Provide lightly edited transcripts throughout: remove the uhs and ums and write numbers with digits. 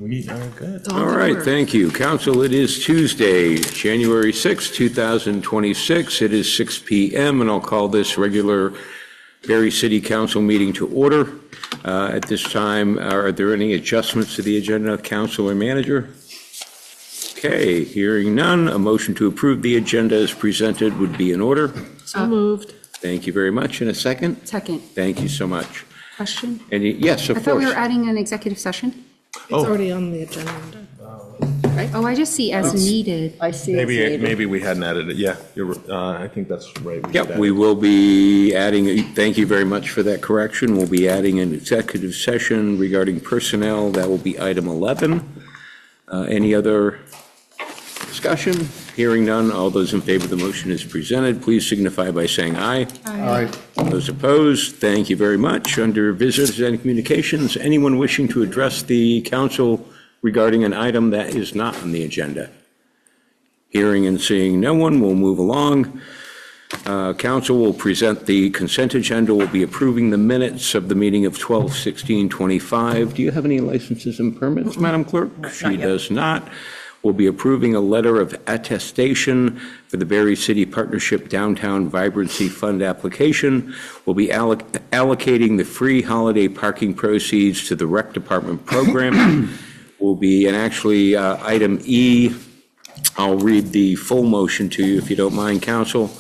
Good. All right, thank you. Council, it is Tuesday, January 6, 2026. It is 6 p.m., and I'll call this regular Barre City Council meeting to order. At this time, are there any adjustments to the agenda, Council or Manager? Okay, hearing none, a motion to approve the agenda as presented would be in order. So moved. Thank you very much. In a second? Second. Thank you so much. Question? Yes, of I thought we course. were adding an executive session. It's already on the agenda. Oh, I just see as needed. I see it's needed. Maybe we hadn't added it. Yeah, I think that's right. Yep, we will be adding, thank you very much for that correction. We'll be adding an executive session regarding personnel. That will be item 11. Any other discussion? Hearing none, all those in favor of the motion as presented, please signify by saying aye. Aye. Those opposed, thank you very much. Under visitors and communications, anyone wishing to address the council regarding an item that is not on the agenda? Hearing and seeing no one, we'll move along. Council will present the consent agenda. We'll be approving the minutes of the meeting of 12/16/25. Do you have any licenses and permits, Madam Clerk? She does not. We'll be approving a letter of attestation for the Barre City Partnership Downtown Vibrancy Fund application. We'll be allocating the free holiday parking proceeds to the Rec Department program. Will be, and actually, item E, I'll read the full motion to you if you don't mind, Council.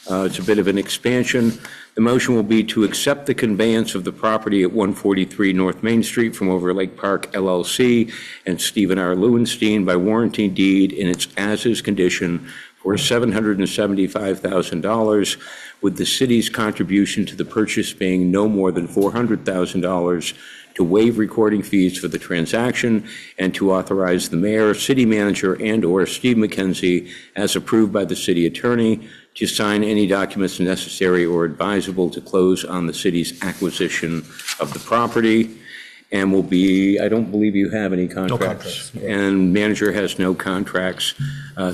It's a bit of an expansion. The motion will be to accept the conveyance of the property at 143 North Main Street from Overlake Park LLC and Stephen R. Lewenstein by warranty deed in its as-is condition for $775,000, with the city's contribution to the purchase being no more than $400,000, to waive recording fees for the transaction, and to authorize the mayor, city manager, and/or Steve McKenzie, as approved by the city attorney, to sign any documents necessary or advisable to close on the city's acquisition of the property. And will be, I don't believe you have any contracts. And manager has no contracts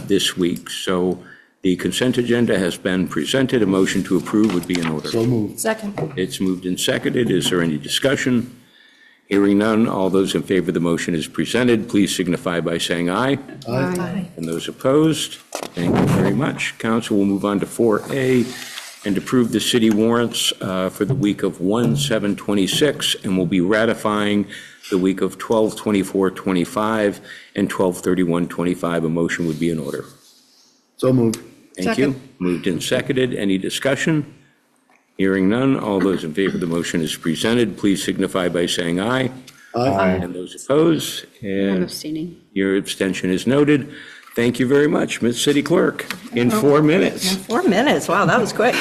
this week. So the consent agenda has been presented. A motion to approve would be in order. So moved. Second. It's moved and seconded. Is there any discussion? Hearing none, all those in favor of the motion as presented, please signify by saying aye. Aye. And those opposed, thank you very much. Council will move on to 4A and approve the city warrants for the week of 1/7/26, and will be ratifying the week of 12/24/25 and 12/31/25. A motion would be in order. So moved. Thank you. Moved and seconded. Any discussion? Hearing none, all those in favor of the motion as presented, please signify by saying aye. Aye. And those opposed, I'm and abstaining. your abstention is noted. Thank you very much, Ms. City Clerk, in 4 minutes. 4 minutes, wow, that was quick.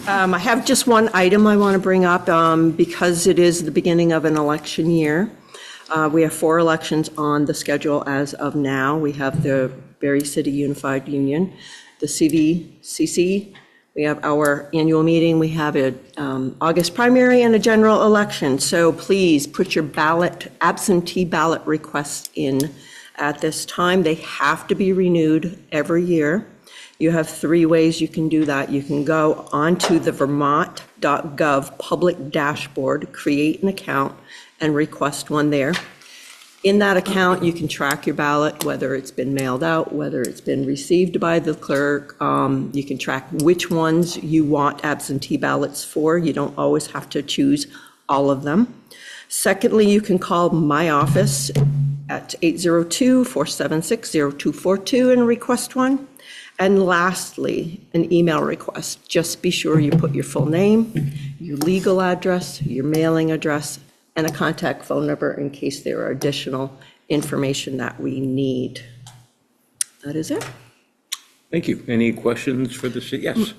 I have just one item I want to bring up because it is the beginning of an election year. We have 4 elections on the schedule as of now. We have the Barre City Unified Union, the CVCC. We have our annual meeting, we have an August primary and a general election. So please put your absentee ballot requests in at this time. They have to be renewed every year. You have 3 ways you can do that. You can go onto the vermont.gov public dashboard, create an account, and request one there. In that account, you can track your ballot, whether it's been mailed out, whether it's been received by the clerk. You can track which ones you want absentee ballots for. You don't always have to choose all of them. Secondly, you can call my office at 802-476-0242 and request one. And lastly, an email request. Just be sure you put your full name, your legal address, your mailing address, and a contact phone number in case there are additional information that we need. That is it. Thank you. Any questions for the city? Yes.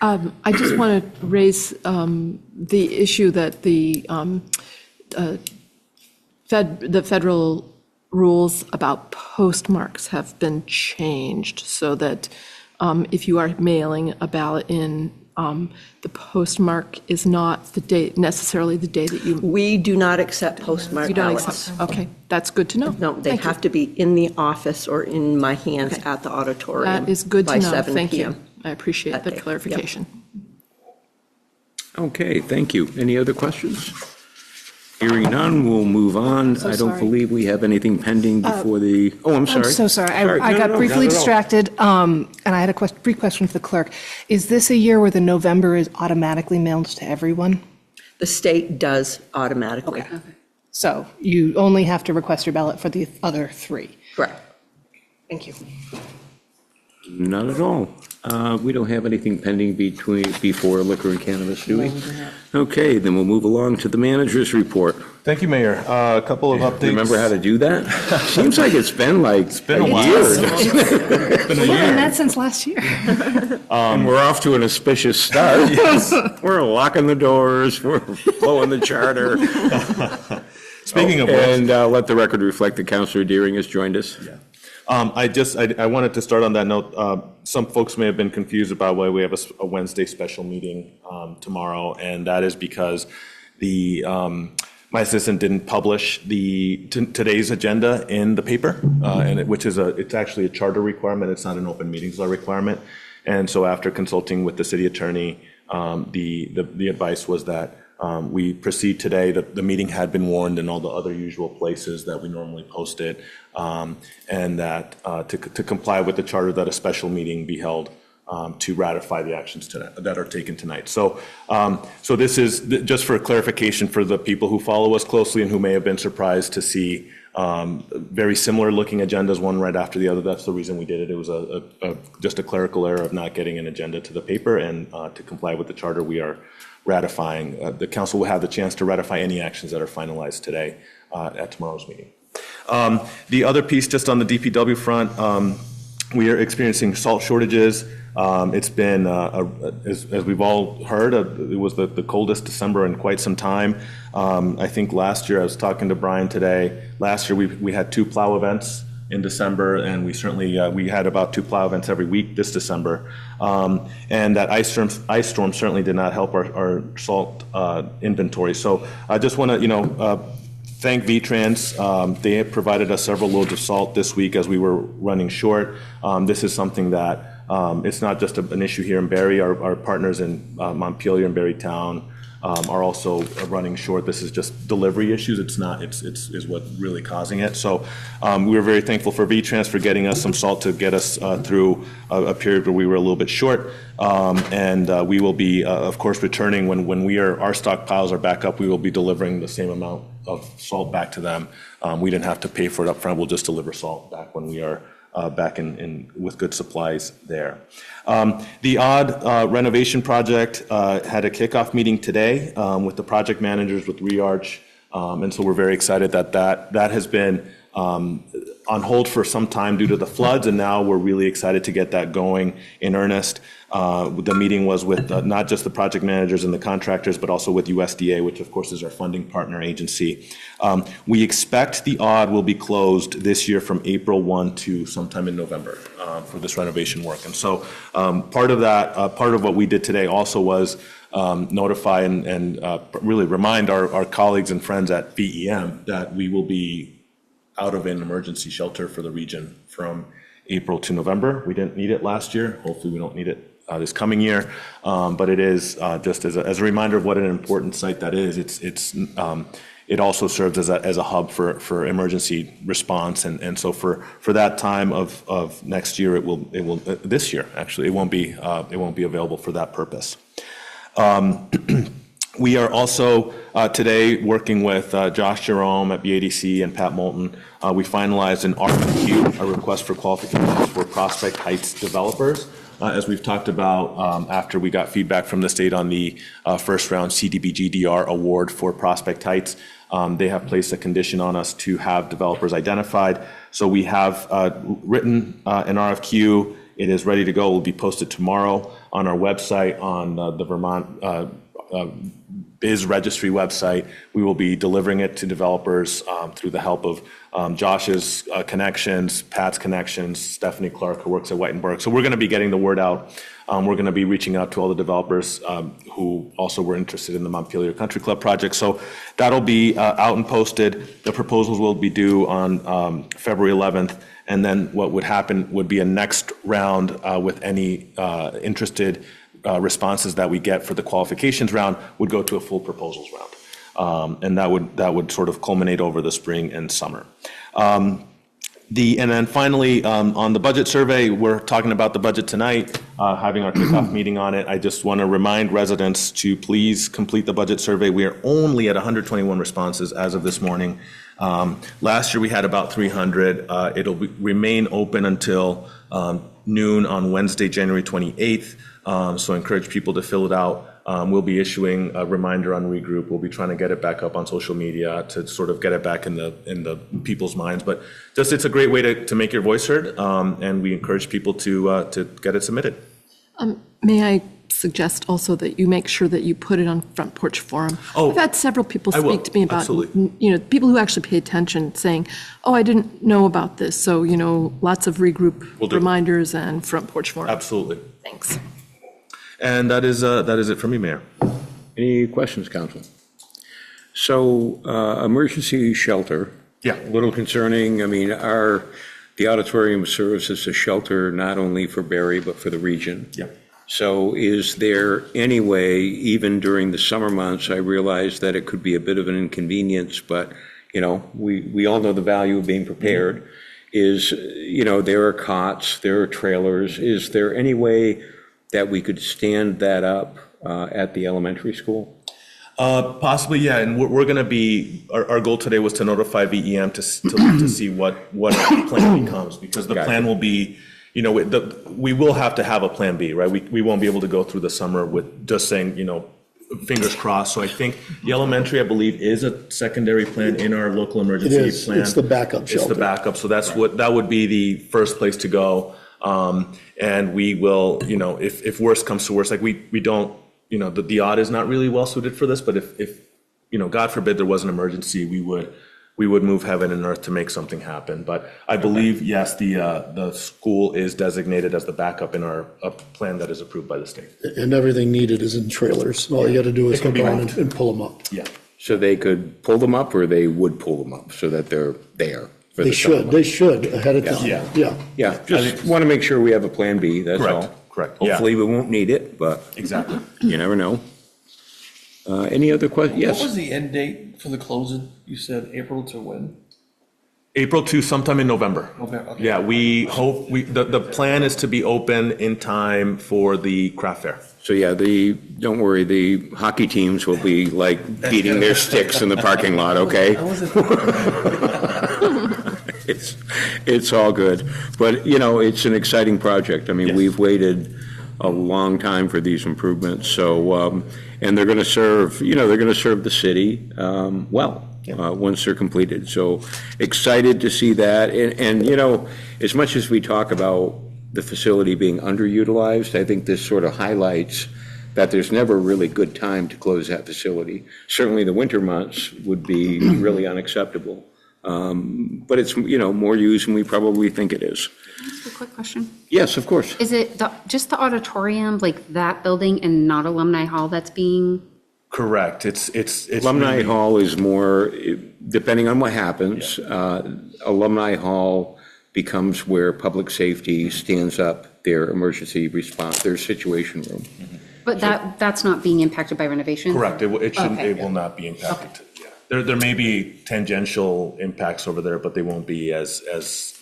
I just want to raise the issue that the federal rules about postmarks have been changed so that if you are mailing a ballot in, the postmark is not the date, necessarily the day that you. We do not accept postmark You don't ballots. accept, okay, that's good to know. No, they Thank you. have to be in the office or in my hands at the auditorium. That is good to by know, 7 thank p.m. you. I appreciate that the day. Yep. clarification. Okay, thank you. Any other questions? Hearing none, we'll move on. so I don't sorry. believe we have anything pending before the, I'm sorry. I'm so sorry. I No, got no, briefly not at all. distracted, and I had a brief question for the clerk. Is this a year where the November is automatically mailed to everyone? The state does automatically. So you only have to request your ballot for the other three? Correct. Thank you. Not at all. We don't have anything pending before liquor and cannabis, do we? Okay, then we'll move along to the manager's report. Thank you, Mayor. A couple of updates. Remember how to do that? Seems like it's been like been a a while. year. It's been a We haven't year. met since last year. And we're off to an auspicious start. We're locking the doors, we're blowing the charter. Speaking of which, And let the record reflect that Councilor Deering has joined us. I wanted to start on that note. Some folks may have been confused about why we have a Wednesday special meeting tomorrow, and that is because my assistant didn't publish today's agenda in the paper, which is it's actually a charter requirement. It's not an open meetings law requirement. And so after consulting with the city attorney, the advice was that we proceed today. The meeting had been warned in all the other usual places that we normally post it, and that to comply with the charter, that a special meeting be held to ratify the actions that are taken tonight. So this is just for clarification for the people who follow us closely and who may have been surprised to see very similar looking agendas, one right after the other. That's the reason we did it. It was just a clerical error of not getting an agenda to the paper, and to comply with the charter, we are ratifying. The council will have the chance to ratify any actions that are finalized today at tomorrow's meeting. The other piece, just on the DPW front, we are experiencing salt shortages. It's been, as we've all heard, it was the coldest December in quite some time. I think last year, I was talking to Brian today, last year we had 2 plow events in December, and we had about 2 plow events every week this December. And that ice storm certainly did not help our salt inventory. So I just want to, thank V-Trans. They have provided us several loads of salt this week as we were running short. This is something that it's not just an issue here in Barre. Our partners in Montpelier and Barrytown are also running short. This is just delivery issues. It's not. It's what really causing it. So we were very thankful for V-Trans for getting us some salt to get us through a period where we were a little bit short. And we will be, of course, returning when our stockpiles are back up. We will be delivering the same amount of salt back to them. We didn't have to pay for it up front. We'll just deliver salt back when we are back in with good supplies there. The odd renovation project had a kickoff meeting today with the project managers with ReArch, and so we're very excited that has been on hold for some time due to the floods, and now we're really excited to get that going in earnest. The meeting was with not just the project managers and the contractors, but also with USDA, which of course is our funding partner agency. We expect the aud will be closed this year from April 1 to sometime in November for this renovation work. And so part of what we did today also was notify and really remind our colleagues and friends at VEM that we will be out of an emergency shelter for the region from April to November. We didn't need it last year. Hopefully we don't need it this coming year. But it is just as a reminder of what an important site that is. It also serves as a hub for emergency response. And so for that time of next year, it will this year, actually, it won't be available for that purpose. We are also today working with Josh Jerome at BADC and Pat Moulton. We finalized an RFQ, a request for qualifications for Prospect Heights developers. As we've talked about after we got feedback from the state on the first round CDBG-DR award for Prospect Heights, they have placed a condition on us to have developers identified. So we have written an RFQ. It is ready to go. It will be posted tomorrow on our website, on the Vermont Biz Registry website. We will be delivering it to developers through the help of Josh's connections, Pat's connections, Stephanie Clark, who works at White and Burke. So we're going to be getting the word out. We're going to be reaching out to all the developers who also were interested in the Montpelier Country Club project. So that'll be out and posted. The proposals will be due on February 11th. And then what would happen would be a next round with any interested responses that we get for the qualifications round would go to a full proposals round. And that would sort of culminate over the spring and summer. And then finally, on the budget survey, we're talking about the budget tonight, having our kickoff meeting on it. I just want to remind residents to please complete the budget survey. We are only at 121 responses as of this morning. Last year, we had about 300. It'll remain open until noon on Wednesday, January 28th. So I encourage people to fill it out. We'll be issuing a reminder on Regroup. We'll be trying to get it back up on social media to sort of get it back in the people's minds. But just it's a great way to make your voice heard, and we encourage people to get it submitted. May I suggest also that you make sure that you put it on Front Porch Forum? Oh, I've had several people I will, speak to me about, absolutely. People who actually pay attention saying, oh, I didn't know about this. So, lots of Regroup Will do. reminders and Front Porch Forum. Absolutely. Thanks. And that is it for me, Mayor. Any questions, council? So, emergency shelter. Yeah. A little concerning. I mean, the auditorium serves as a shelter not only for Barre, but for the region. Yeah. So is there any way, even during the summer months, I realize that it could be a bit of an inconvenience, but, we all know the value of being prepared, is, there are cots, there are trailers. Is there any way that we could stand that up at the elementary school? Possibly, yeah. And we're going to be, our goal today was to notify VEM to see what the plan becomes, because the Gotcha. plan will be, we will have to have a plan B, right? We won't be able to go through the summer with just saying, fingers crossed. So I think the elementary, I believe, is a secondary plan in our local emergency It is. plan. It's the backup It's shelter. the backup. So that would be the first place to go. And we will, if worse comes to worse, like we don't, the odd is not really well suited for this, but if God forbid there was an emergency, we would move heaven and earth to make something happen. But I believe, yes, the school is designated as the backup in our plan that is approved by the state. And everything needed is in trailers. All you got to do is It can come be on moved. and pull them up. Yeah. So they could pull them up, or they would pull them up so that they're there for the summer They months? should, ahead of time. Yeah. Yeah. Yeah, just want to make sure we have a plan B, that's all. Correct. Yeah. Hopefully, we won't need it, but Exactly. you never know. Any other questions? What was Yes, the end date for the closing? You said April to when? April to sometime in November. November, okay. Yeah, we hope, the plan is to be open in time for the craft fair. so yeah, don't worry, the hockey teams will be like beating their sticks in the parking lot, okay? I wasn't. It's all good. But, it's an exciting project. I mean, Yes. we've waited a long time for these improvements, so, and they're going to serve, the city well, once they're completed. So excited to see that. And, as much as we talk about the facility being underutilized, I think this sort of highlights that there's never a really good time to close that facility. Certainly the winter months would be really unacceptable. But it's, more used than we probably think it is. Just a quick question. Yes, of course. Is it just the auditorium, like that building, and not Alumni Hall that's being? Correct. It's Alumni really- Hall is more, depending on what happens, Alumni Hall becomes where public safety stands up their emergency response, their situation room. But that's not being impacted by renovations? Correct. It shouldn't, Okay. it will not be impacted. Yeah. There may be tangential impacts over there, but they won't be as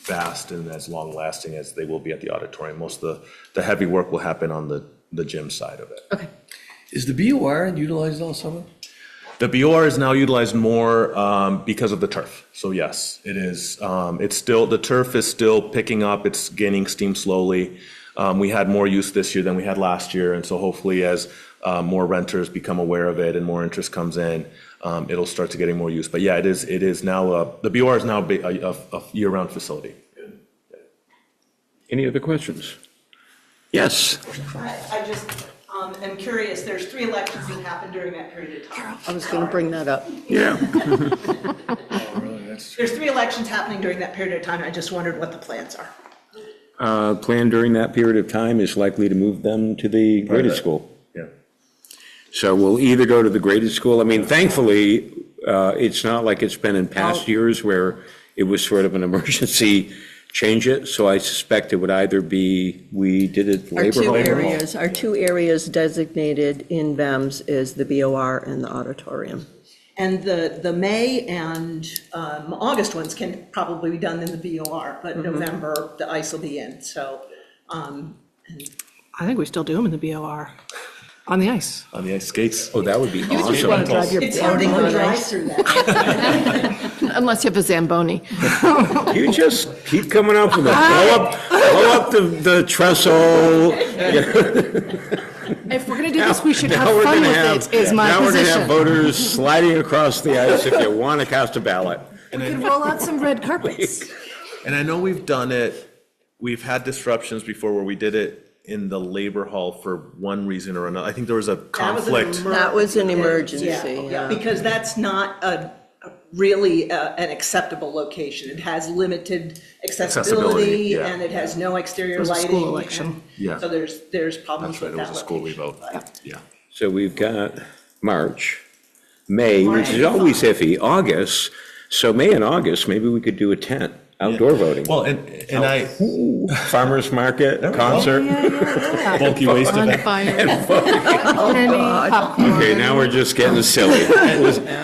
vast and as long-lasting as they will be at the auditorium. Most of the heavy work will happen on the gym side of it. Okay. Is the BOR utilized all summer? The BOR is now utilized more because of the turf. So yes, it is. It's still, the turf is still picking up. It's gaining steam slowly. We had more use this year than we had last year. And so hopefully as more renters become aware of it and more interest comes in, it'll start to getting more use. But yeah, it is now, the BOR is now a year-round facility. Any other questions? Yes. I just am curious, there's 3 elections that happened during that period of time. I was going to bring that up. Yeah. Oh, really? That's. There's 3 elections happening during that period of time, I just wondered what the plans are. Plan during that period of time is likely to move them to the graded Right. school. Yeah. So we'll either go to the graded school. I mean, thankfully, it's not like it's been in past years where it was sort of an emergency change it. So I suspect it would either be, we did it Our labor hall. our two areas designated in BEMS is the BOR and the auditorium. And the May and August ones can probably be done in the VOR, but November, the ice will be in, so. And I think we still do them in the BOR, on the ice. On the ice skates. Oh, that would be You just awesome. want to drive your It's hard to boat on drive ice, through that. unless you have a Zamboni. You just keep coming up with it. Blow up the trestle. If we're going to do this, we should Now have we're fun gonna with have- it, is my Now we're going to have position. voters sliding across the ice if you want to cast a ballot. We could roll out some red carpets. And I know we've done it, we've had disruptions before where we did it in the labor hall for one reason or another. I think there was a conflict. That was an emergency, Yeah, yeah. because that's not really an acceptable location. It has limited accessibility, yeah. and it has no exterior was a lighting. school election. and Yeah. So there's problems That's right, with it was that a school location. revote. Yeah. So we've got March, May, which is March. always iffy, August. So May and August, maybe we could do a tent, outdoor voting. Well, and I, Farmers market, concert. bulky waste event. Bonfire. Okay, now we're just getting silly.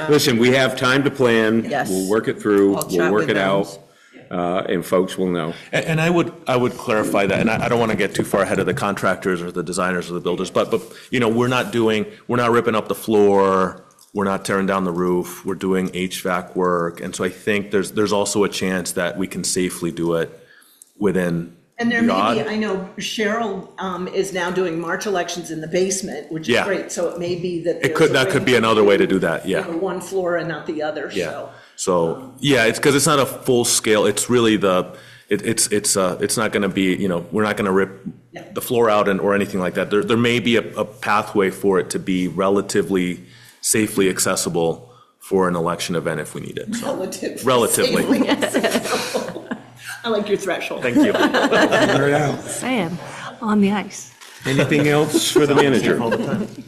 Listen, we have time to plan. Yes. We'll work it through, I'll we'll chat work with it them. out, and folks will know. And I would clarify that, and I don't want to get too far ahead of the contractors or the designers or the builders, but, we're not ripping up the floor, we're not tearing down the roof, we're doing HVAC work, and so I think there's also a chance that we can safely do it within And there may God. be, I know Cheryl is now doing March elections in the basement, which is Yeah. great, so it may be that. That could be another way to do that, yeah. One floor and not the other, Yeah, so. so, yeah, it's because it's not a full scale, it's really it's not going to be, we're not going to rip Yeah. the floor out or anything like that. There may be a pathway for it to be relatively safely accessible for an election event if we need it. So, Relatively. Safely accessible. I like your threshold. Thank you. Sam, on the ice. Anything else for the manager?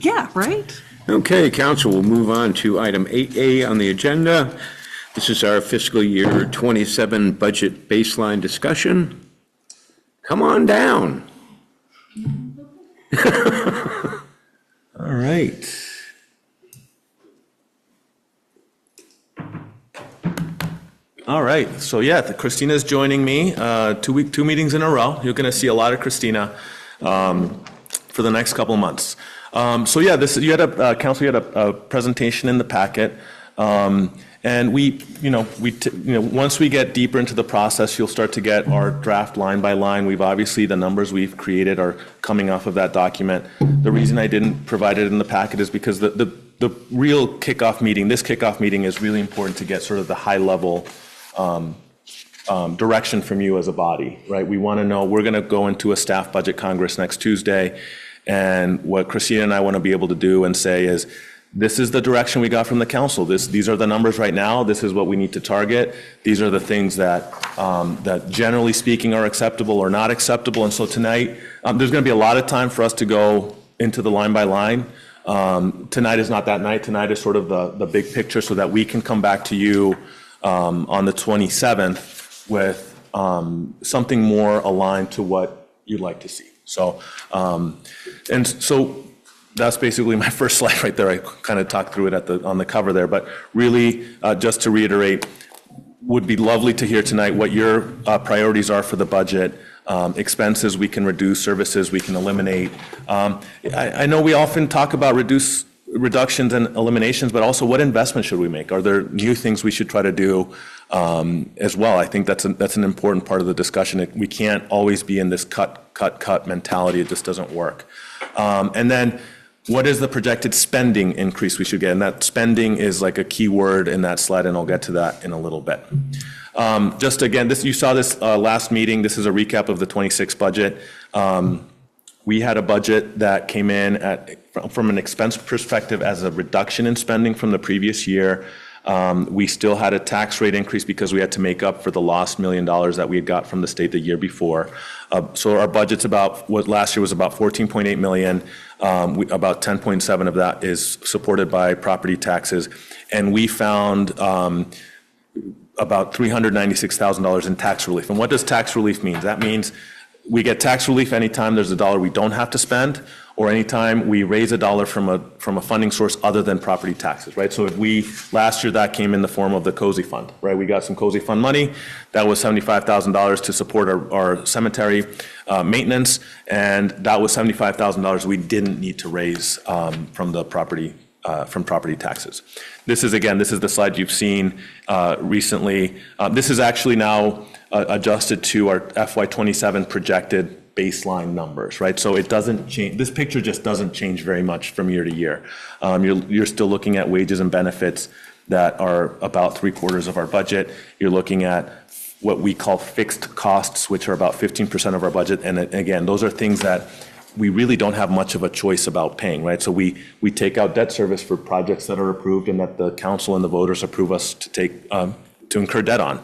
Yeah, right? Okay, council, we'll move on to item 8A on the agenda. This is our fiscal year 27 budget baseline discussion. Come on down. All right. All right, so yeah, Christina's joining me, 2 meetings in a row. You're going to see a lot of Christina for the next couple of months. So yeah, you had council, you had a presentation in the packet. And once we get deeper into the process, you'll start to get our draft line by line. The numbers we've created are coming off of that document. The reason I didn't provide it in the packet is because the real kickoff meeting, this kickoff meeting is really important to get sort of the high level direction from you as a body, right? We want to know, we're going to go into a staff budget congress next Tuesday. And what Christina and I want to be able to do and say is, this is the direction we got from the council. These are the numbers right now. This is what we need to target. These are the things that generally speaking are acceptable or not acceptable. And so tonight, there's going to be a lot of time for us to go into the line by line. Tonight is not that night. Tonight is sort of the big picture so that we can come back to you on the 27th with something more aligned to what you'd like to see. So, so that's basically my first slide right there. I kind of talked through it on the cover there, but really, just to reiterate, would be lovely to hear tonight what your priorities are for the budget. Expenses we can reduce, services we can eliminate. I know we often talk about reductions and eliminations, but also what investment should we make? Are there new things we should try to do as well? I think that's an important part of the discussion. We can't always be in this cut mentality. It just doesn't work. And then what is the projected spending increase we should get? And that spending is like a key word in that slide, and I'll get to that in a little bit. Just again, you saw this last meeting. This is a recap of the 26 budget. We had a budget that came in from an expense perspective as a reduction in spending from the previous year. We still had a tax rate increase because we had to make up for the lost $1 million that we had got from the state the year before. So our budget's last year was about 14.8 million. About 10.7 of that is supported by property taxes. And we found about $396,000 in tax relief. And what does tax relief mean? That means we get tax relief anytime there's a dollar we don't have to spend, or anytime we raise a dollar from a funding source other than property taxes, right? So last year that came in the form of the COSI fund, right? We got some COSI fund money. That was $75,000 to support our cemetery maintenance, and that was $75,000 we didn't need to raise from property taxes. This is the slide you've seen recently. This is actually now adjusted to our FY27 projected baseline numbers, right? So it doesn't change. This picture just doesn't change very much from year to year. You're still looking at wages and benefits that are about 3/4 of our budget. You're looking at what we call fixed costs, which are about 15% of our budget. And again, those are things that we really don't have much of a choice about paying, right? So we take out debt service for projects that are approved and that the council and the voters approve us to incur debt on.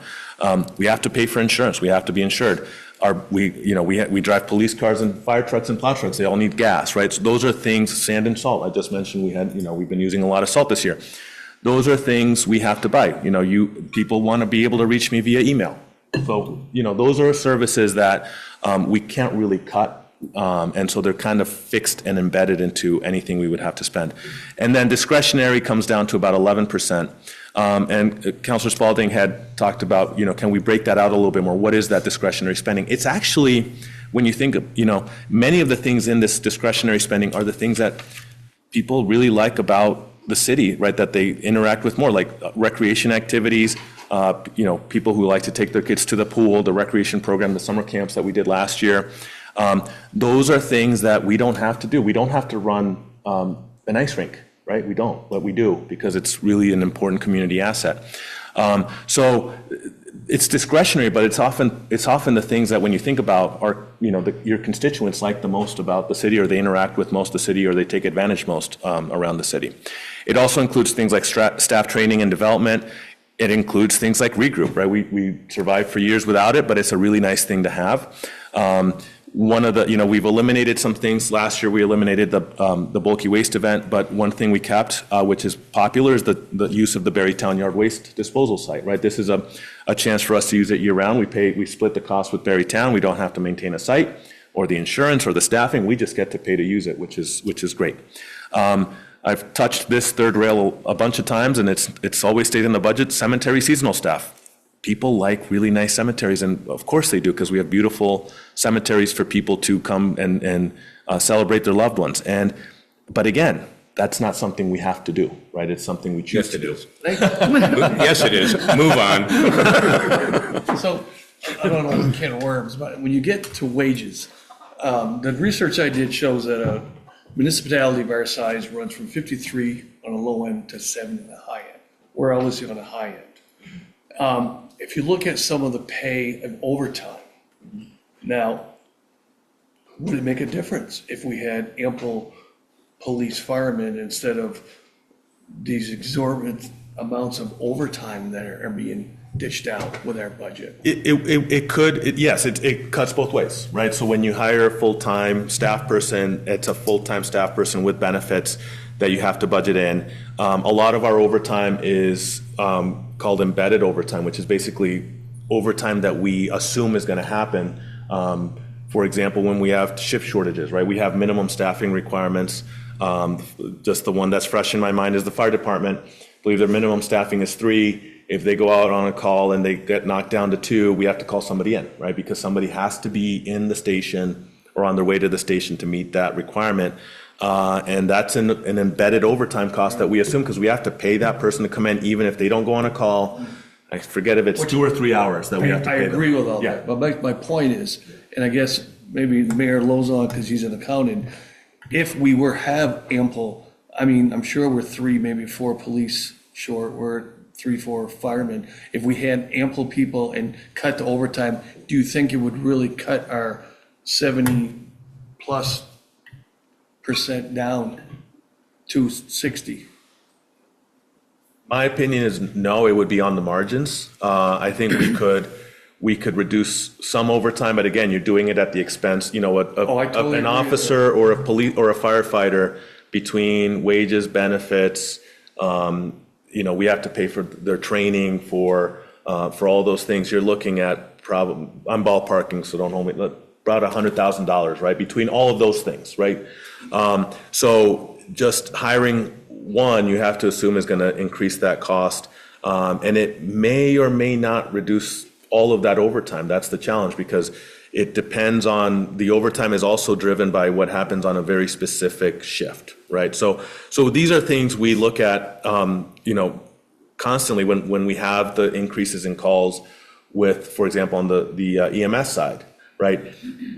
We have to pay for insurance. We have to be insured. We drive police cars and fire trucks and plow trucks. They all need gas, right? So those are things, sand and salt. I just mentioned we've been using a lot of salt this year. Those are things we have to buy. People want to be able to reach me via email. So, those are services that we can't really cut. And so they're kind of fixed and embedded into anything we would have to spend. And then discretionary comes down to about 11%. And Councilor Spalding had talked about, can we break that out a little bit more? What is that discretionary spending? It's actually, when you think of, many of the things in this discretionary spending are the things that people really like about the city, right? That they interact with more, like recreation activities, people who like to take their kids to the pool, the recreation program, the summer camps that we did last year. Those are things that we don't have to do. We don't have to run an ice rink, right? We don't, but we do because it's really an important community asset. So it's discretionary, but it's often the things that when you think about are, your constituents like the most about the city, or they interact with most of the city, or they take advantage most around the city. It also includes things like staff training and development. It includes things like regroup, right? We survived for years without it, but it's a really nice thing to have. One of the, we've eliminated some things. Last year, we eliminated the bulky waste event, but one thing we kept, which is popular, is the use of the Barre Town Yard waste disposal site, right? This is a chance for us to use it year-round. We split the cost with Barre Town. We don't have to maintain a site or the insurance or the staffing. We just get to pay to use it, which is great. I've touched this third rail a bunch of times, and it's always stayed in the budget. Cemetery seasonal staff. People like really nice cemeteries, and of course they do, because we have beautiful cemeteries for people to come and celebrate their loved ones. But again, that's not something we have to do, right? It's something we choose to do. Yes, it is. Move on. So, I don't know, can of worms, but when you get to wages, the research I did shows that a municipality of our size runs from 53 on the low end to 7 on the high end. We're obviously on the high end. If you look at some of the pay of overtime, now, would it make a difference if we had ample police firemen instead of these exorbitant amounts of overtime that are being dished out with our budget? It could, yes, it cuts both ways, right? So when you hire a full-time staff person, it's a full-time staff person with benefits that you have to budget in. A lot of our overtime is called embedded overtime, which is basically overtime that we assume is going to happen. For example, when we have shift shortages, right? We have minimum staffing requirements. Just the one that's fresh in my mind is the fire department. I believe their minimum staffing is 3. If they go out on a call and they get knocked down to 2, we have to call somebody in, right? Because somebody has to be in the station or on their way to the station to meet that requirement. And that's an embedded overtime cost that we assume, because we have to pay that person to come in even if they don't go on a call. I forget if it's 2 or 3 hours that we have to pay them. I agree with all Yeah. that, but my point is, and I guess maybe the mayor lows on because he's an accountant, if we have ample, I mean, I'm sure we're 3, maybe 4 police short, we're 3, 4 firemen. If we had ample people and cut the overtime, do you think it would really cut our 70+% down to 60? My opinion is no, it would be on the margins. I think we could reduce some overtime, but again, you're doing it at the expense, I totally an agree officer or a police or a firefighter, between wages, benefits. We have to pay for their training, for all those things. You're looking at I'm ballparking, so don't hold me. about $100,000, right? Between all of those things, right? So just hiring one, you have to assume is going to increase that cost. And it may or may not reduce all of that overtime. That's the challenge, because it depends on, the overtime is also driven by what happens on a very specific shift, right? So these are things we look at, constantly when we have the increases in calls with, for example, on the EMS side, right?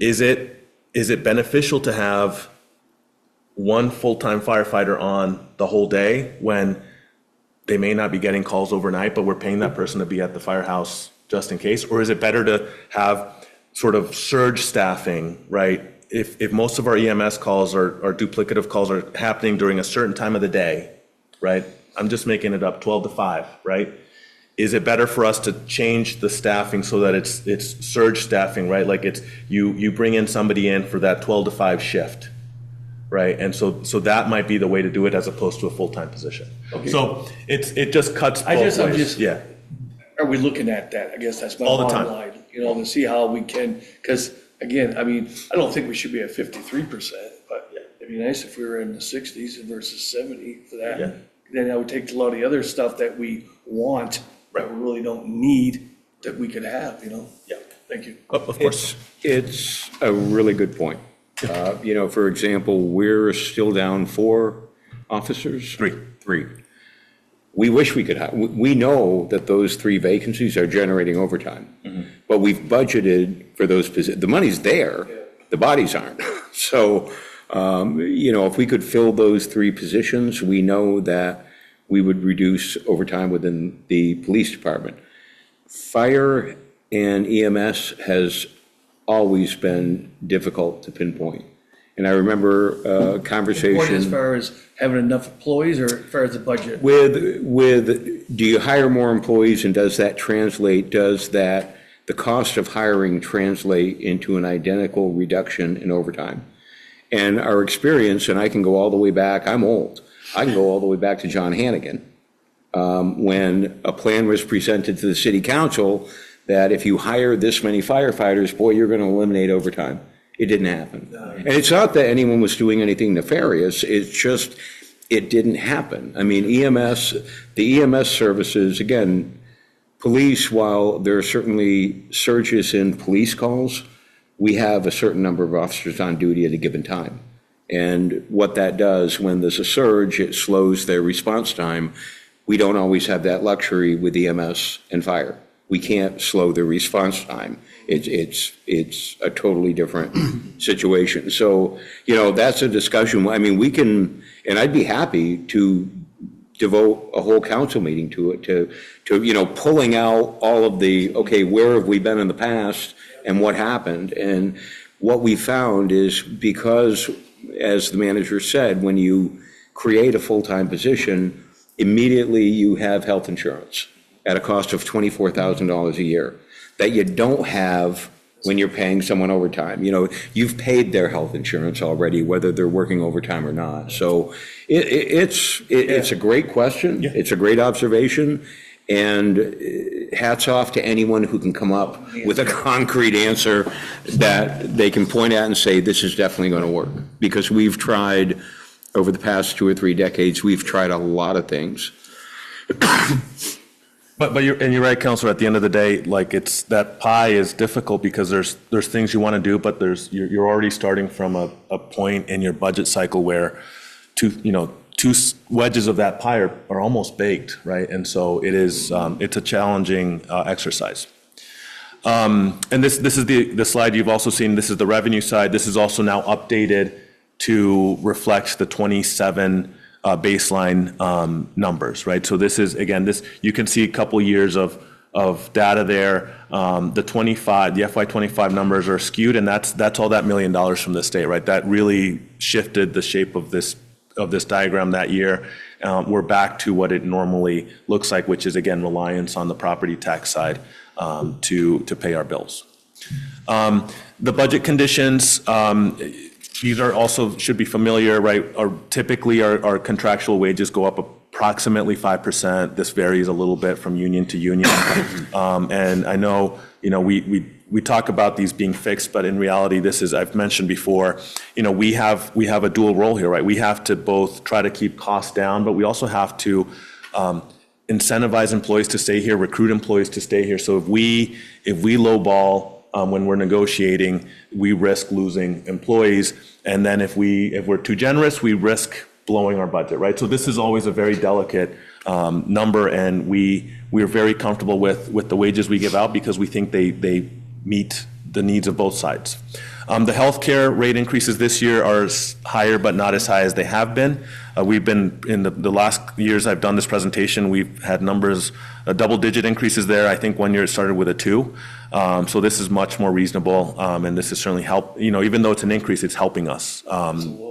Is it beneficial to have one full-time firefighter on the whole day when they may not be getting calls overnight, but we're paying that person to be at the firehouse just in case? Or is it better to have sort of surge staffing, right? If most of our EMS calls or duplicative calls are happening during a certain time of the day, right? I'm just making it up, 12 to 5, right? Is it better for us to change the staffing so that it's surge staffing, right? Like it's, you bring in somebody in for that 12 to 5 shift, right? And so that might be the way to do it as opposed to a full-time position. Okay. So it just cuts both ways. Yeah. Are we looking at that? I guess that's my All the bottom time. line, to see how we can, because again, I mean, I don't think we should be at 53%, but it'd be nice if we were in the 60s versus 70 for that. Yeah. Then I would take a lot of the other stuff that we want, that we really don't need, that we could have, Yeah. Thank you. Of course. It's a really good point. For example, we're still down 4 officers? 3. 3. We wish we could, we know that those 3 vacancies are generating overtime, but we've budgeted for those positions. The money's there, the bodies aren't. So, if we could fill those 3 positions, we know that we would reduce overtime within the police department. Fire and EMS has always been difficult to pinpoint. And I remember a conversation. Point as far as having enough employees, or as far as the budget? With do you hire more employees, and does that the cost of hiring translate into an identical reduction in overtime? And our experience, and I can go all the way back, I'm old, I can go all the way back to John Hannigan, when a plan was presented to the city council that if you hire this many firefighters, boy, you're going to eliminate overtime. It didn't happen. And it's not that anyone was doing anything nefarious, it's just, it didn't happen. I mean, the EMS services, again, police, while there are certainly surges in police calls, we have a certain number of officers on duty at a given time. And what that does, when there's a surge, it slows their response time. We don't always have that luxury with EMS and fire. We can't slow their response time. It's a totally different situation. So, that's a discussion. I mean, we can, and I'd be happy to devote a whole council meeting to it, to pulling out all of the, okay, where have we been in the past and what happened? And what we found is, because, as the manager said, when you create a full-time position, immediately you have health insurance at a cost of $24,000 a year that you don't have when you're paying someone overtime. You've paid their health insurance already, whether they're working overtime or not. So it's a great question. Yeah. It's a great observation. And hats off to anyone who can come up with a concrete answer that they can point at and say, this is definitely going to work. Because we've tried, over the past 2 or 3 decades, we've tried a lot of things. But you're right, Counselor. At the end of the day, like, it's, that pie is difficult because there's things you want to do, but you're already starting from a point in your budget cycle where two wedges of that pie are almost baked, right? And so it's a challenging exercise. And this is the slide you've also seen. This is the revenue side. This is also now updated to reflect the 27 baseline numbers, right? So this is, again, you can see a couple years of data there. The FY25 numbers are skewed, and that's all that $1 million from the state, right? That really shifted the shape of this diagram that year. We're back to what it normally looks like, which is, again, reliance on the property tax side to pay our bills. The budget conditions, these are also, should be familiar, right? Typically, our contractual wages go up approximately 5%. This varies a little bit from union to union. And I know, we we talk about these being fixed, but in reality, this is, I've mentioned before, we have a dual role here, right? We have to both try to keep costs down, but we also have to incentivize employees to stay here, recruit employees to stay here. So if we lowball when we're negotiating, we risk losing employees. And then if we're too generous, we risk blowing our budget, right? So this is always a very delicate number, and we're very comfortable with the wages we give out because we think they meet the needs of both sides. The healthcare rate increases this year are higher, but not as high as they have been. We've been, in the last years I've done this presentation, we've had numbers, double-digit increases there. I think one year it started with a 2. So this is much more reasonable, and this has certainly helped, even though it's an increase, it's helping us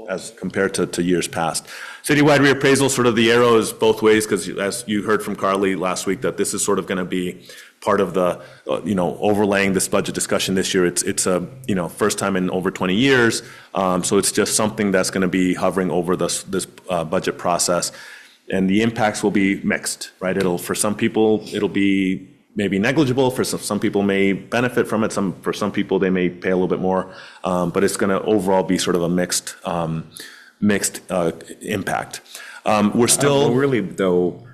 as compared to years past. Citywide reappraisal, sort of the arrow is both ways, because as you heard from Carly last week, that this is sort of going to be part of the, overlaying this budget discussion this year. It's a, first time in over 20 years. So it's just something that's going to be hovering over this budget process. And the impacts will be mixed, right? For some people, it'll be maybe negligible. For some people may benefit from it. For some people, they may pay a little bit more. But it's going to overall be sort of a mixed impact. We're still really, though,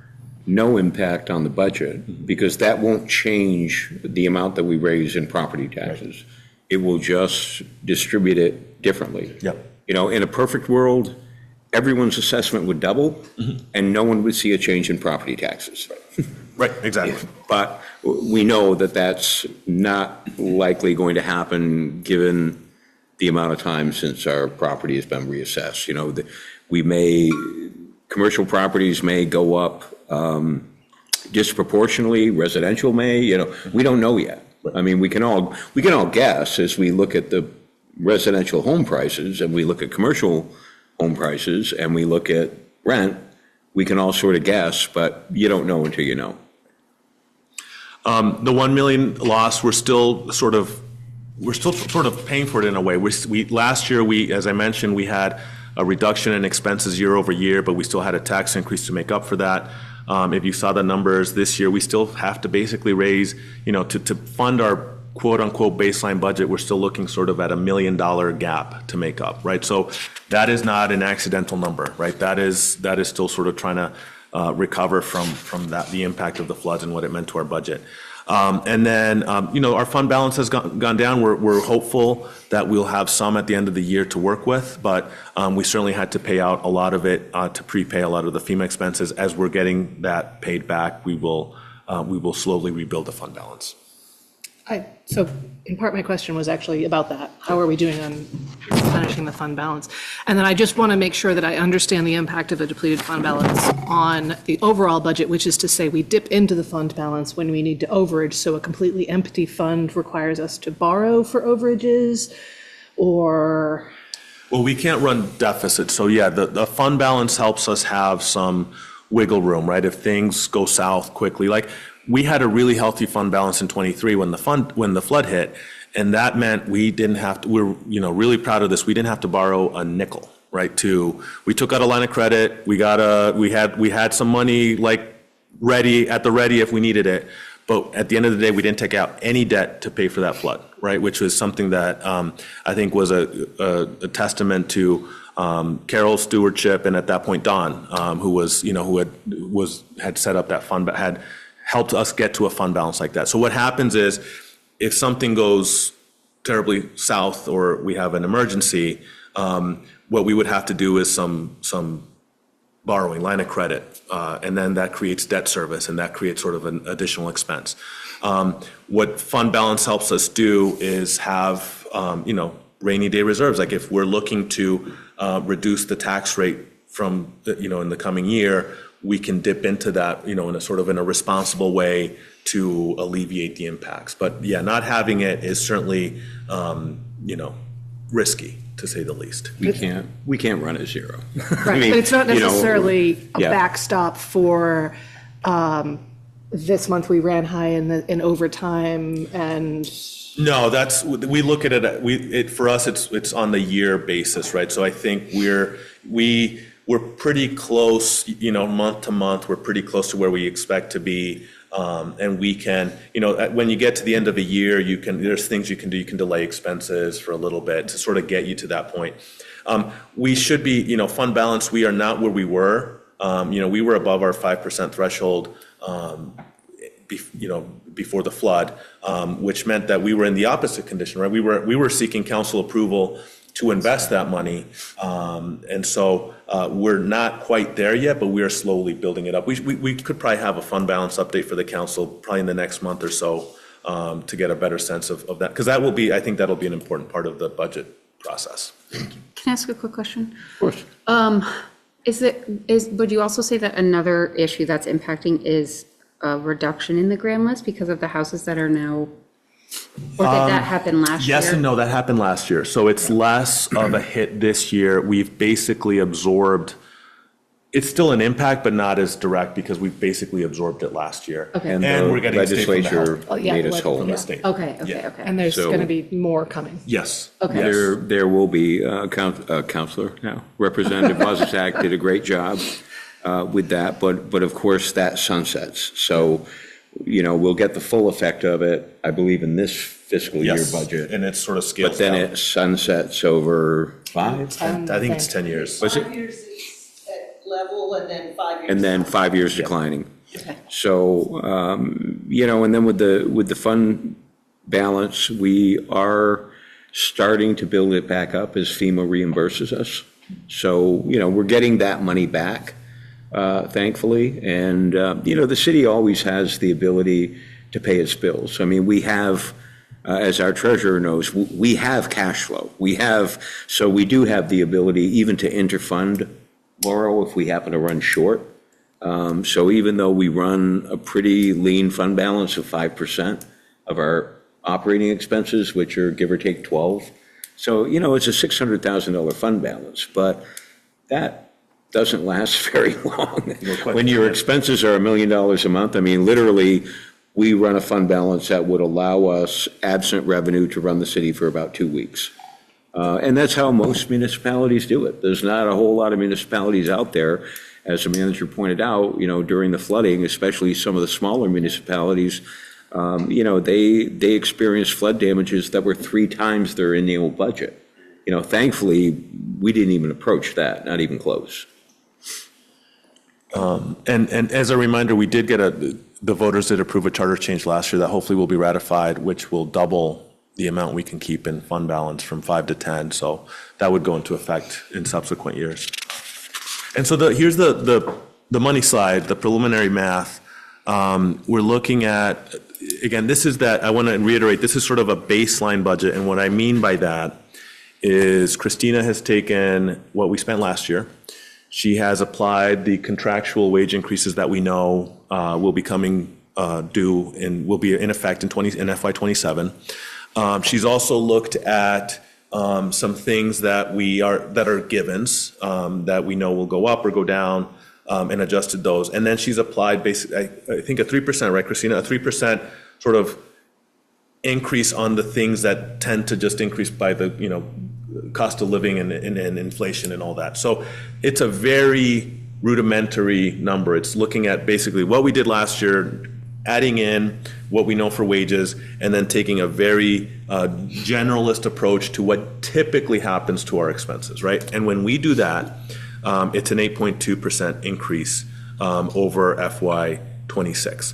no impact on the budget, because that won't change the amount that we raise in property taxes. Right. It will just distribute it differently. Yep. In a perfect world, everyone's assessment would double, and no one would see a change in property taxes. Right, exactly. But we know that that's not likely going to happen given the amount of time since our property has been reassessed. Commercial properties may go up disproportionately, residential may, we don't know yet. I mean, we can all guess as we look at the residential home prices and we look at commercial home prices and we look at rent, we can all sort of guess, but you don't know until you know. The 1 million loss, we're still sort of paying for it in a way. Last year, as I mentioned, we had a reduction in expenses year over year, but we still had a tax increase to make up for that. If you saw the numbers this year, we still have to basically raise, to fund our quote unquote baseline budget, we're still looking sort of at $1 million gap to make up, right? So that is not an accidental number, right? That is still sort of trying to recover from the impact of the floods and what it meant to our budget. And then, our fund balance has gone down. We're hopeful that we'll have some at the end of the year to work with, but we certainly had to pay out a lot of it to prepay a lot of the FEMA expenses. As we're getting that paid back, we will slowly rebuild the fund balance. So in part, my question was actually about that. How are we doing on replenishing the fund balance? And then I just want to make sure that I understand the impact of a depleted fund balance on the overall budget, which is to say we dip into the fund balance when we need to overage. So a completely empty fund requires us to borrow for overages, or? Well, we can't run deficits. So yeah, the fund balance helps us have some wiggle room, right? If things go south quickly, like we had a really healthy fund balance in 23 when the flood hit, and that meant we didn't have to. We're really proud of this. We didn't have to borrow a nickel, right? We took out a line of credit. We had some money ready if we needed it. But at the end of the day, we didn't take out any debt to pay for that flood, right? Which was something that I think was a testament to Carol's stewardship, and at that point Don, who had set up that fund, but had helped us get to a fund balance like that. So what happens is, if something goes terribly south or we have an emergency, what we would have to do is some borrowing, line of credit, and then that creates debt service, and that creates sort of an additional expense. What fund balance helps us do is have, rainy day reserves. Like if we're looking to reduce the tax rate from, in the coming year, we can dip into that, in a responsible way to alleviate the impacts. But yeah, not having it is certainly, risky, to say the least. We can't run at zero. Right, but it's not necessarily a backstop for, this month we ran high in overtime and. No, we look at it, for us, it's on the year basis, right? So I think we're pretty close, month to month, we're pretty close to where we expect to be. And we can, when you get to the end of a year, there's things you can do. You can delay expenses for a little bit to sort of get you to that point. We should be, fund balance, we are not where we were. We were above our 5% threshold, before the flood, which meant that we were in the opposite condition, right? We were seeking council approval to invest that money. And so we're not quite there yet, but we are slowly building it up. We could probably have a fund balance update for the council probably in the next month or so to get a better sense of that. Because I think that'll be an important part of the budget process. Can I ask a quick question? Of course. Would you also say that another issue that's impacting is a reduction in the grand list because of the houses that are now, or did that happen last year? Yes and no, that happened last year. So it's less of a hit this year. We've basically absorbed, it's still an impact, but not as direct because we've basically absorbed it last year. Okay. And And the we're getting state from the legislature health. made us whole. From the state. Okay, Yeah. And there's So- going to be more coming. Yes. Okay. Yes. There will be a counselor now. Representative Wozniak did a great job with that, but of course that sunsets. So, we'll get the full effect of it, I believe, in this fiscal year Yes. budget. And it's sort of scales But then down. it sunsets over 5, I think it's 10 years. was it? 5 years is at level, and then 5 years. And then 5 years declining. So, and then with the fund balance, we are starting to build it back up as FEMA reimburses us. So, we're getting that money back, thankfully. And, the city always has the ability to pay its bills. I mean, we have, as our treasurer knows, we have cash flow. So we do have the ability even to interfund, borrow if we happen to run short. So even though we run a pretty lean fund balance of 5% of our operating expenses, which are give or take 12. So, it's a $600,000 fund balance, but that doesn't last very long. When your expenses are $1 million a month, I mean, literally, we run a fund balance that would allow us, absent revenue, to run the city for about 2 weeks. And that's how most municipalities do it. There's not a whole lot of municipalities out there, as the manager pointed out, during the flooding, especially some of the smaller municipalities, they experienced flood damages that were 3 times their annual budget. Thankfully, we didn't even approach that, not even close. And as a reminder, we did get the voters did approve a charter change last year that hopefully will be ratified, which will double the amount we can keep in fund balance from 5 to 10. So that would go into effect in subsequent years. And so here's the money slide, the preliminary math. We're looking at, again, I want to reiterate, this is sort of a baseline budget. And what I mean by that is Christina has taken what we spent last year. She has applied the contractual wage increases that we know will be coming due and will be in effect in FY27. She's also looked at some things that are givens that we know will go up or go down, and adjusted those. And then she's applied basically, I think a 3%, right, Christina? A 3% sort of increase on the things that tend to just increase by the cost of living and inflation and all that. So it's a very rudimentary number. It's looking at basically what we did last year, adding in what we know for wages, and then taking a very generalist approach to what typically happens to our expenses, right? And when we do that, it's an 8.2% increase over FY26.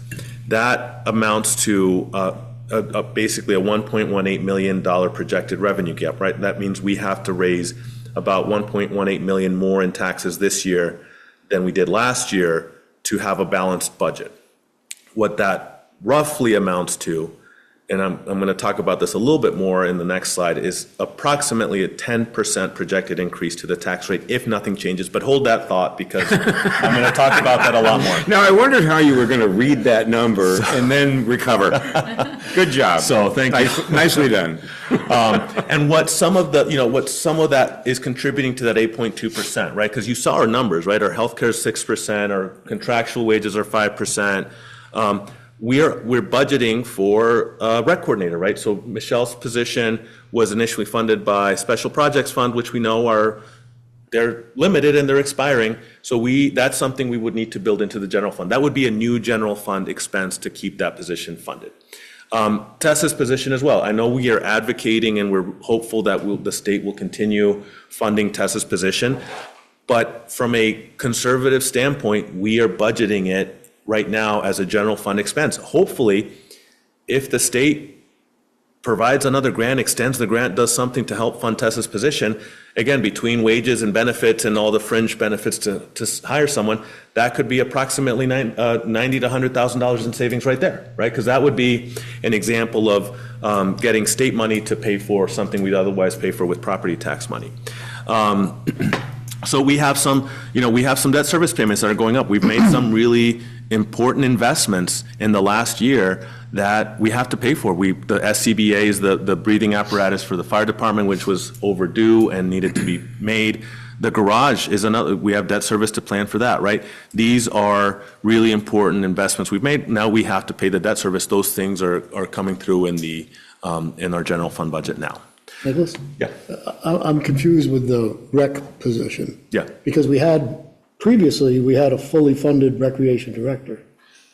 That amounts to basically a $1.18 million projected revenue gap, right? That means we have to raise about $1.18 million more in taxes this year than we did last year to have a balanced budget. What that roughly amounts to, and I'm going to talk about this a little bit more in the next slide, is approximately a 10% projected increase to the tax rate if nothing changes. But hold that thought, because I'm going to talk about that a lot more. Now, I wondered how you were going to read that number and then recover. Good job. So thank you. Nicely done. And what some of that is contributing to that 8.2%, right? Because you saw our numbers, right? Our healthcare is 6%, our contractual wages are 5%. We're budgeting for a rec coordinator, right? So Michelle's position was initially funded by Special Projects Fund, which we know are they're limited and they're expiring. So that's something we would need to build into the general fund. That would be a new general fund expense to keep that position funded. Tessa's position as well. I know we are advocating and we're hopeful that the state will continue funding Tessa's position. But from a conservative standpoint, we are budgeting it right now as a general fund expense. Hopefully, if the state provides another grant, extends the grant, does something to help fund Tessa's position, again, between wages and benefits and all the fringe benefits to hire someone, that could be approximately $90,000 to $100,000 in savings right there, right? Because that would be an example of getting state money to pay for something we'd otherwise pay for with property tax money. So we have some debt service payments that are going up. We've made some really important investments in the last year that we have to pay for. The SCBA is the breathing apparatus for the fire department, which was overdue and needed to be made. The garage is another, we have debt service to plan for that, right? These are really important investments we've made. Now we have to pay the debt service. Those things are coming through in our general fund budget now. Nicholas? Yeah. I'm confused with the rec position. Yeah. Because previously, we had a fully funded recreation director.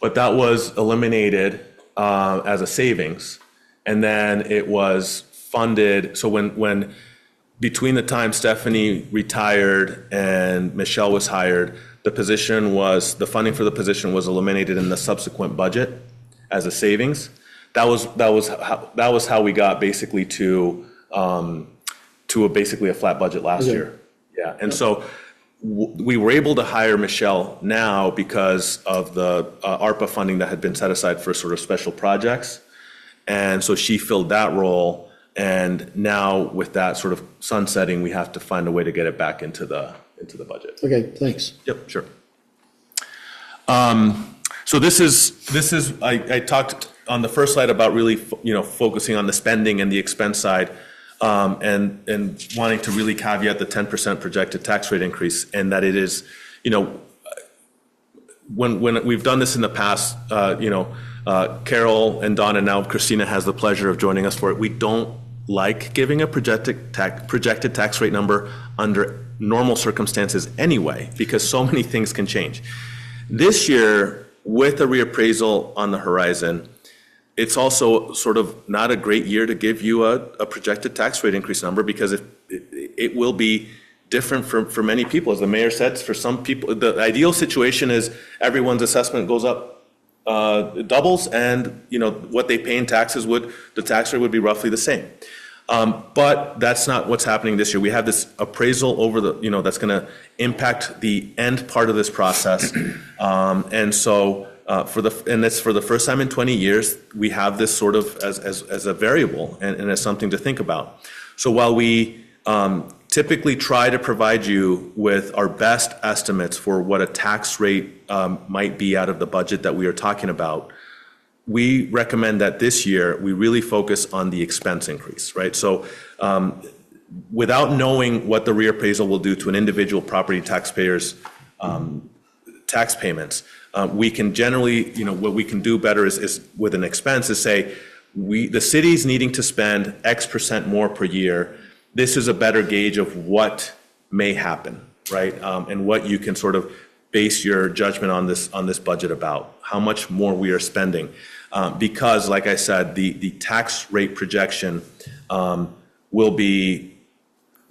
But that was eliminated as a savings, and then it was funded. So when between the time Stephanie retired and Michelle was hired, the funding for the position was eliminated in the subsequent budget as a savings. That was how we got basically to basically a flat budget last year. Yeah, and so we were able to hire Michelle now because of the ARPA funding that had been set aside for sort of special projects. And so she filled that role. And now with that sort of sunsetting, we have to find a way to get it back into the budget. Okay, thanks. Yep, sure. So this is I talked on the first slide about really focusing on the spending and the expense side. And wanting to really caveat the 10% projected tax rate increase, and that it is, when we've done this in the past, Carol and Dawn and now Christina has the pleasure of joining us for it. We don't like giving a projected tax rate number under normal circumstances anyway, because so many things can change. This year, with a reappraisal on the horizon, it's also sort of not a great year to give you a projected tax rate increase number, because it will be different for many people. As the mayor said, for some people, the ideal situation is everyone's assessment goes up, doubles, and what they pay in taxes the tax rate would be roughly the same. But that's not what's happening this year. We have this appraisal over that's going to impact the end part of this process, and so. And it's for the first time in 20 years, we have this sort of as a variable and as something to think about. So while we typically try to provide you with our best estimates for what a tax rate might be out of the budget that we are talking about, we recommend that this year we really focus on the expense increase, right? So without knowing what the reappraisal will do to an individual property taxpayer's tax payments, we can generally, what we can do better is with an expense is say, the city's needing to spend X% more per year. This is a better gauge of what may happen, right? And what you can sort of base your judgment on this budget about, how much more we are spending. Because, like I said, the tax rate projection will be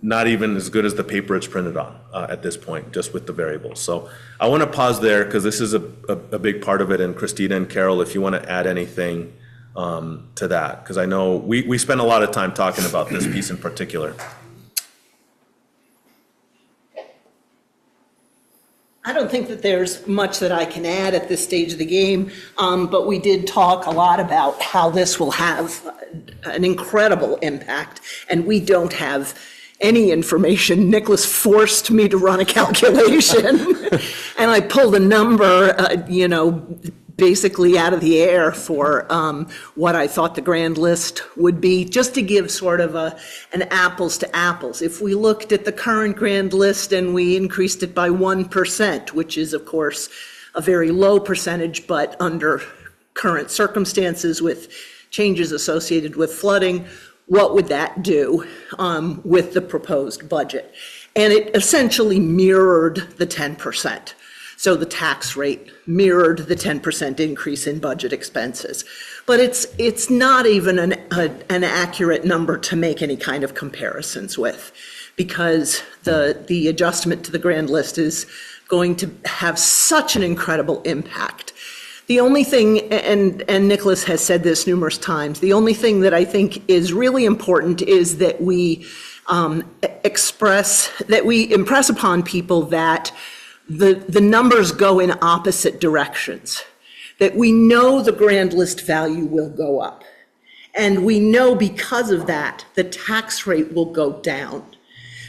not even as good as the paper it's printed on at this point, just with the variables. So I want to pause there because this is a big part of it. And Christina and Carol, if you want to add anything to that, because I know we spent a lot of time talking about this piece in particular. I don't think that there's much that I can add at this stage of the game, but we did talk a lot about how this will have an incredible impact, and we don't have any information. Nicholas forced me to run a calculation, and I pulled a number, basically out of the air for what I thought the grand list would be, just to give sort of an apples to apples. If we looked at the current grand list and we increased it by 1%, which is, of course, a very low percentage, but under current circumstances with changes associated with flooding, what would that do with the proposed budget? And it essentially mirrored the 10%. So the tax rate mirrored the 10% increase in budget expenses. But it's not even an accurate number to make any kind of comparisons with, because the adjustment to the grand list is going to have such an incredible impact. The only thing, and Nicholas has said this numerous times, the only thing that I think is really important is that we impress upon people that the numbers go in opposite directions, that we know the grand list value will go up. And we know because of that, the tax rate will go down.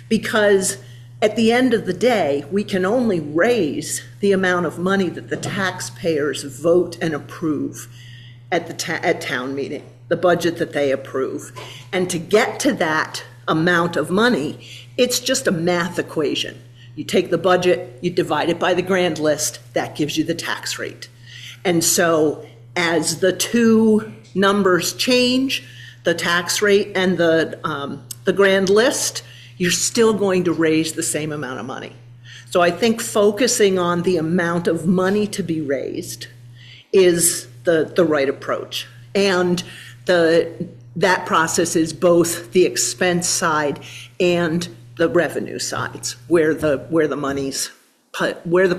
Because at the end of the day, we can only raise the amount of money that the taxpayers vote and approve at town meeting, the budget that they approve. And to get to that amount of money, it's just a math equation. You take the budget, you divide it by the grand list, that gives you the tax rate. And so as the two numbers change, the tax rate and the grand list, you're still going to raise the same amount of money. So I think focusing on the amount of money to be raised is the right approach. And that process is both the expense side and the revenue sides, where the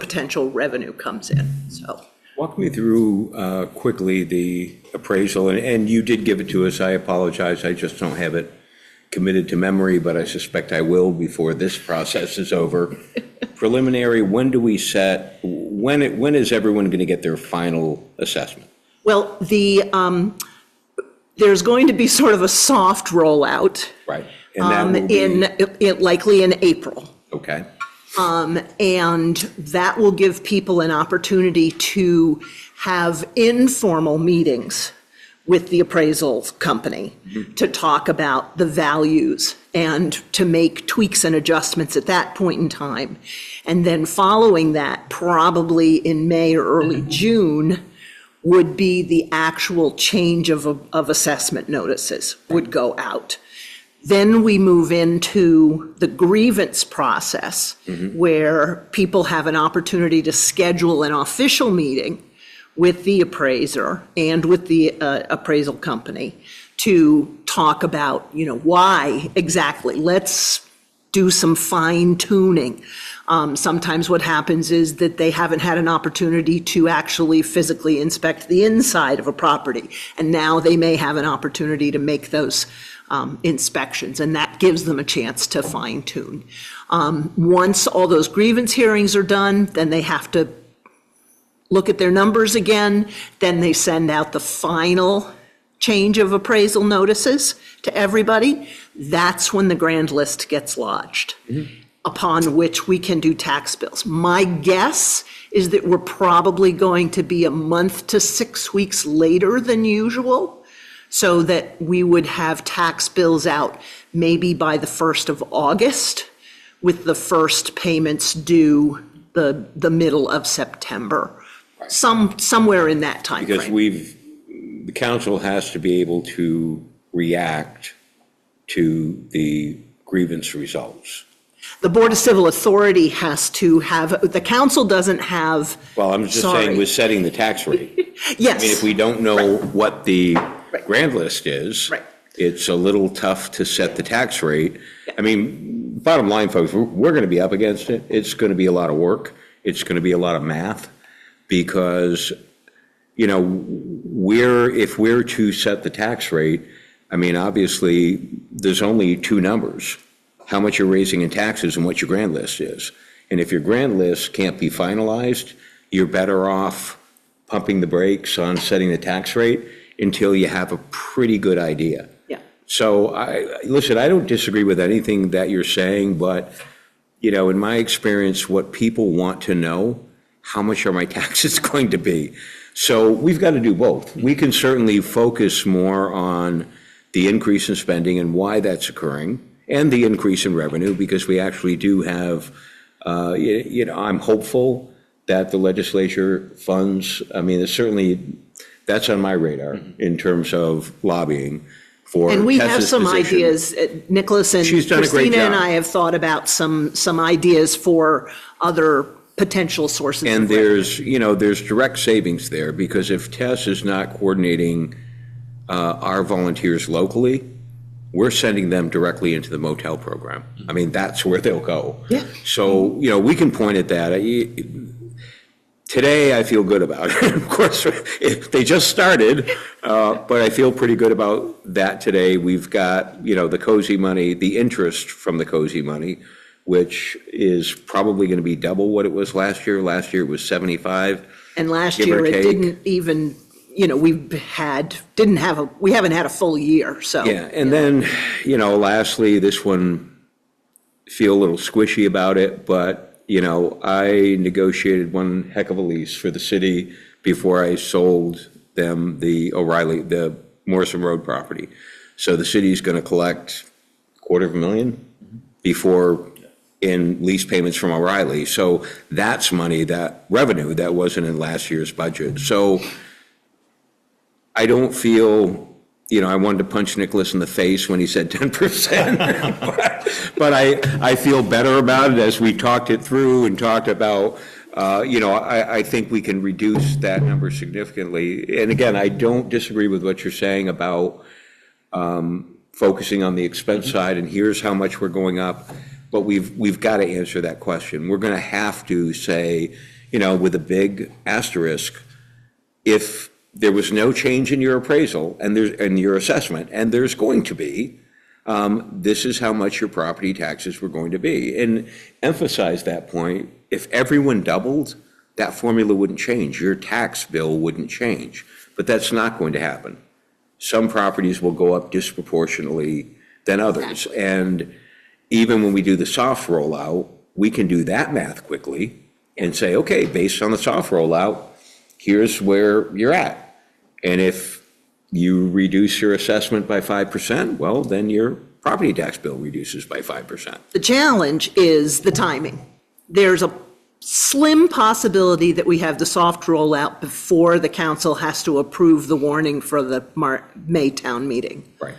potential revenue comes in. So Walk me through quickly the appraisal, and you did give it to us. I apologize, I just don't have it committed to memory, but I suspect I will before this process is over. Preliminary, when do we set, when is everyone going to get their final assessment? well, there's going to be sort of a soft rollout. Right. And that will be, likely in April. okay. And that will give people an opportunity to have informal meetings with the appraisal company to talk about the values and to make tweaks and adjustments at that point in time. And then following that, probably in May or early June, would be the actual change of assessment notices would go out. Then we move into the grievance process, where people have an opportunity to schedule an official meeting with the appraiser and with the appraisal company to talk about, why exactly. Let's do some fine tuning. Sometimes what happens is that they haven't had an opportunity to actually physically inspect the inside of a property, and now they may have an opportunity to make those inspections, and that gives them a chance to fine tune. Once all those grievance hearings are done, then they have to look at their numbers again, then they send out the final change of appraisal notices to everybody. That's when the grand list gets lodged, upon which we can do tax bills. My guess is that we're probably going to be a month to 6 weeks later than usual, so that we would have tax bills out maybe by the 1st of August, with the first payments due the middle of September. Somewhere in that time Because frame. the council has to be able to react to the grievance results. The Board of Civil Authority has to have, the council doesn't have. Well, I'm just saying with setting the tax rate. Yes. I mean, if we don't know what the grand list is, Right. it's a little tough to set the tax rate. I mean, bottom line, folks, we're going to be up against it. It's going to be a lot of work. It's going to be a lot of math, because, if we're to set the tax rate, I mean, obviously, there's only two numbers: how much you're raising in taxes and what your grand list is. And if your grand list can't be finalized, you're better off pumping the brakes on setting the tax rate until you have a pretty good idea. Yeah. So listen, I don't disagree with anything that you're saying, but, in my experience, what people want to know, how much are my taxes going to be? So we've got to do both. We can certainly focus more on the increase in spending and why that's occurring, and the increase in revenue, because we actually do have, I'm hopeful that the legislature funds, I mean, it's certainly, that's on my radar in terms of lobbying, for And we have Tessa's some position. ideas, Nicholas and She's done a great Christina and job. I have thought about some ideas for other potential sources of And revenue. there's direct savings there, because if Tess is not coordinating our volunteers locally, we're sending them directly into the motel program. I mean, that's where they'll go. Yeah. So, we can point at that. Today, I feel good about it. Of course, they just started, but I feel pretty good about that today. We've got, the cozy money, the interest from the cozy money, which is probably going to be double what it was last year. Last year it was 75. And last give or year, it take. didn't even, we haven't had a full year, so. Yeah, and then, lastly, this one, feel a little squishy about it, but, I negotiated one heck of a lease for the city before I sold them the Morrison Road property. So the city's going to collect $250,000 before in lease payments from O'Reilly. So that's money, that revenue that wasn't in last year's budget. So I don't feel, I wanted to punch Nicholas in the face when he said 10%. But I feel better about it as we talked it through and talked about, I think we can reduce that number significantly. And again, I don't disagree with what you're saying about focusing on the expense side, and here's how much we're going up. But we've got to answer that question. We're going to have to say, with a big asterisk, if there was no change in your appraisal and your assessment, and there's going to be, this is how much your property taxes were going to be. And emphasize that point. If everyone doubled, that formula wouldn't change. Your tax bill wouldn't change. But that's not going to happen. Some properties will go up disproportionately than others. And even when we do the soft rollout, we can do that math quickly and say, okay, based on the soft rollout, here's where you're at. And if you reduce your assessment by 5%, well, then your property tax bill reduces by 5%. The challenge is the timing. There's a slim possibility that we have the soft rollout before the council has to approve the warning for the May town meeting. Right.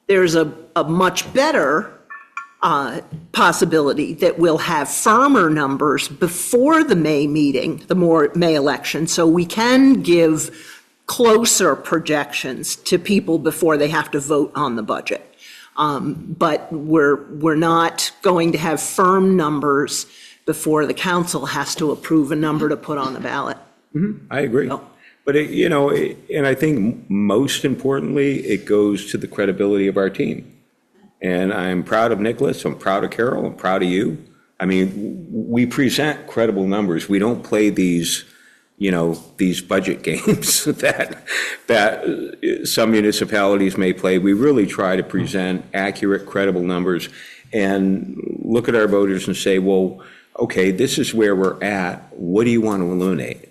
There's a much better possibility that we'll have firmer numbers before the May meeting, the May election, so we can give closer projections to people before they have to vote on the budget. But we're not going to have firm numbers before the council has to approve a number to put on the ballot. I agree. No. But, and I think most importantly, it goes to the credibility of our team. And I'm proud of Nicholas, I'm proud of Carol, I'm proud of you. I mean, we present credible numbers. We don't play these budget games that some municipalities may play. We really try to present accurate, credible numbers and look at our voters and say, well, okay, this is where we're at. What do you want to eliminate?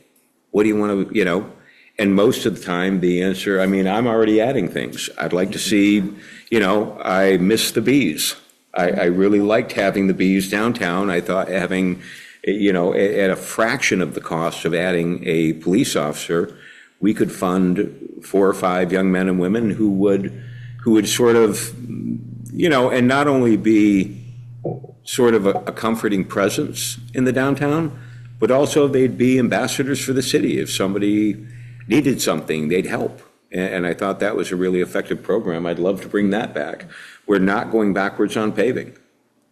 What do you want to, and most of the time, the answer, I'm already adding things. I'd like to see, I miss the bees. I really liked having the bees downtown. I thought having, at a fraction of the cost of adding a police officer, we could fund 4 or 5 young men and women who would sort of, and not only be sort of a comforting presence in the downtown, but also they'd be ambassadors for the city. If somebody needed something, they'd help. And I thought that was a really effective program. I'd love to bring that back. We're not going backwards on paving.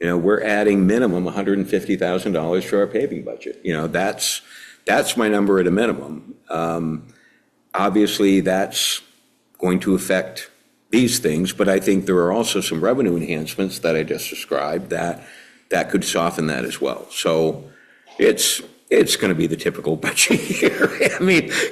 We're adding minimum $150,000 to our paving budget. That's my number at a minimum. Obviously, that's going to affect these things, but I think there are also some revenue enhancements that I just described that could soften that as well. So it's going to be the typical budget year.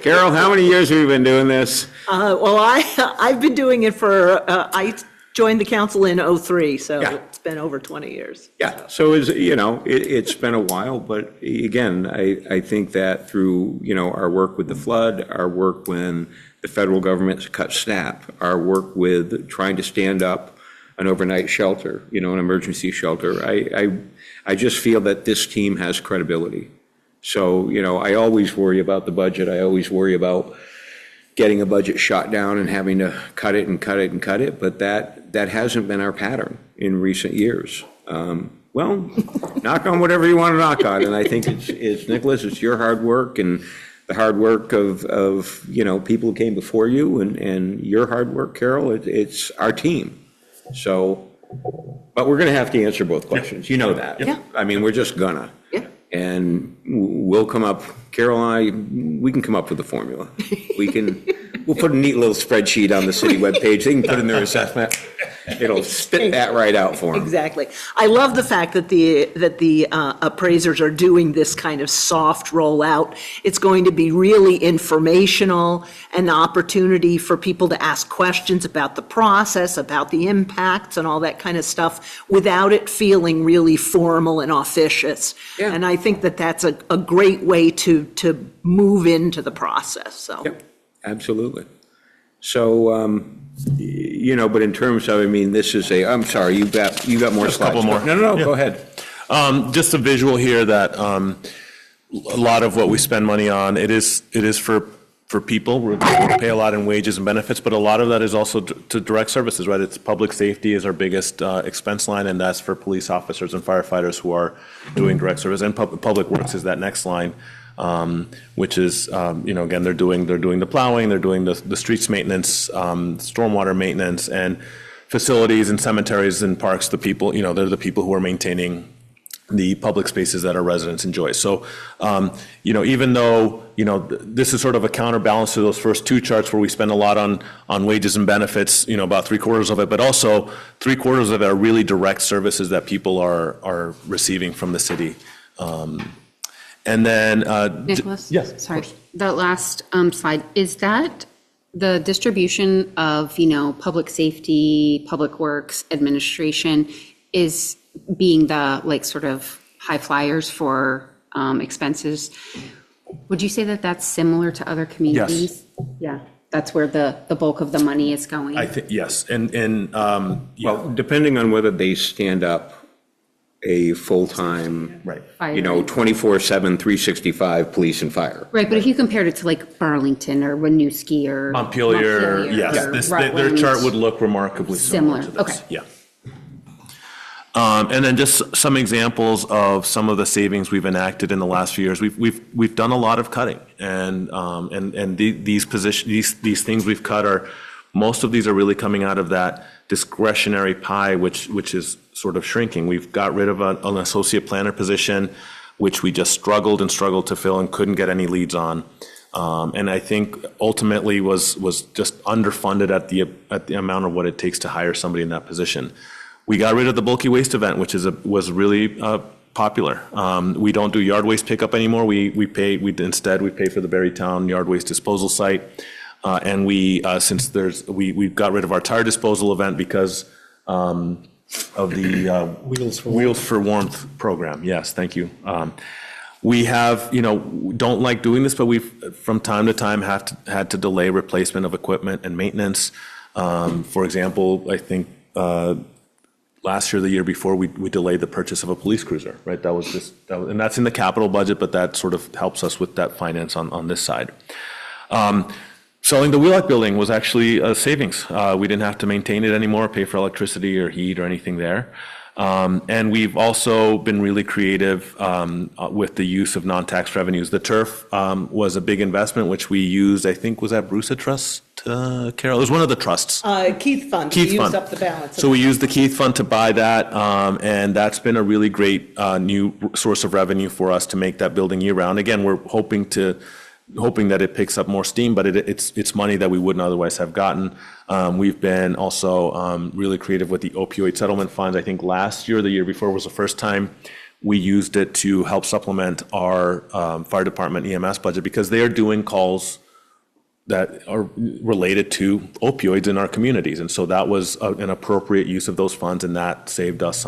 Carol, how many years have you been doing this? Well, I've been doing it I joined the council in '03, so Yeah. it's been over 20 years. Yeah, so it's been a while, but again, I think that through, our work with the flood, our work when the federal government cut SNAP, our work with trying to stand up an overnight shelter, an emergency shelter, I just feel that this team has credibility. So, I always worry about the budget. I always worry about, getting a budget shot down and having to cut it and cut it and cut it, but that hasn't been our pattern in recent years. Well, knock on whatever you want to knock on, and I think it's Nicholas, it's your hard work and the hard work of people who came before you and your hard work, Carol, it's our team. So, but we're going to have to answer both questions. You know that. Yeah. I mean, we're just gonna. Yeah. And we'll come up, Carol and I, we can come up with a formula. We'll put a neat little spreadsheet on the city webpage. They can put in their assessment. It'll spit that right out for them. Exactly. I love the fact that the appraisers are doing this kind of soft rollout. It's going to be really informational, an opportunity for people to ask questions about the process, about the impacts and all that kind of stuff without it feeling really formal and officious. Yeah. And I think that that's a great way to move into the process, so. Yep, absolutely. So, but in terms of, I mean, this is I'm sorry, you got more Just a slides. couple more. No, go ahead. Just a visual here that a lot of what we spend money on, it is for people. We pay a lot in wages and benefits, but a lot of that is also to direct services, right? It's public safety is our biggest expense line, and that's for police officers and firefighters who are doing direct service. And public works is that next line, which is, again, they're doing the plowing, they're doing the streets maintenance, stormwater maintenance, and facilities and cemeteries and parks. The people, they're the people who are maintaining the public spaces that our residents enjoy. So, even though, this is sort of a counterbalance to those first two charts where we spend a lot on wages and benefits, about 3/4 of it, but also 3/4 of it are really direct services that people are receiving from the city. And then, Nicholas? yes, of Sorry, course. that last slide, is that the distribution of, public safety, public works, administration is being the sort of high flyers for expenses? Would you say that that's similar to other communities? Yeah, that's where the bulk of the money is going. I think, yes, and Well, depending on whether they stand up a full-time, right. 24/7, 365 police and fire. Right, but if you compared it to Burlington or Winooski or Montpelier, yes, or their Rutland. chart would look remarkably similar to Similar, this. okay. Yeah. And then just some examples of some of the savings we've enacted in the last few years. We've done a lot of cutting, and these things we've cut most of these are really coming out of that discretionary pie, which is sort of shrinking. We've got rid of an associate planner position, which we just struggled to fill and couldn't get any leads on. And I think ultimately was just underfunded at the amount of what it takes to hire somebody in that position. We got rid of the bulky waste event, which was really popular. We don't do yard waste pickup anymore. Instead we pay for the Barrytown yard waste disposal site. And we got rid of our tire disposal event because of the Wheels for Warmth program. Yes, thank you. We have, don't like doing this, but we've from time to time had to delay replacement of equipment and maintenance. For example, I think last year, the year before, we delayed the purchase of a police cruiser, right? And that's in the capital budget, but that sort of helps us with that finance on this side. Selling the Wheelock building was actually a savings. We didn't have to maintain it anymore, pay for electricity or heat or anything there. And we've also been really creative with the use of non-tax revenues. The turf was a big investment, which we used, I think, was that Brusa Trust, Carol? It was one of the trusts. Keith Fund, Keith we used Fund. up the balance. So we used the Keith Fund to buy that, and that's been a really great new source of revenue for us to make that building year-round. Again, we're hoping that it picks up more steam, but it's money that we wouldn't otherwise have gotten. We've been also really creative with the opioid settlement funds. I think last year, the year before was the first time we used it to help supplement our fire department EMS budget because they are doing calls that are related to opioids in our communities. And so that was an appropriate use of those funds, and that saved us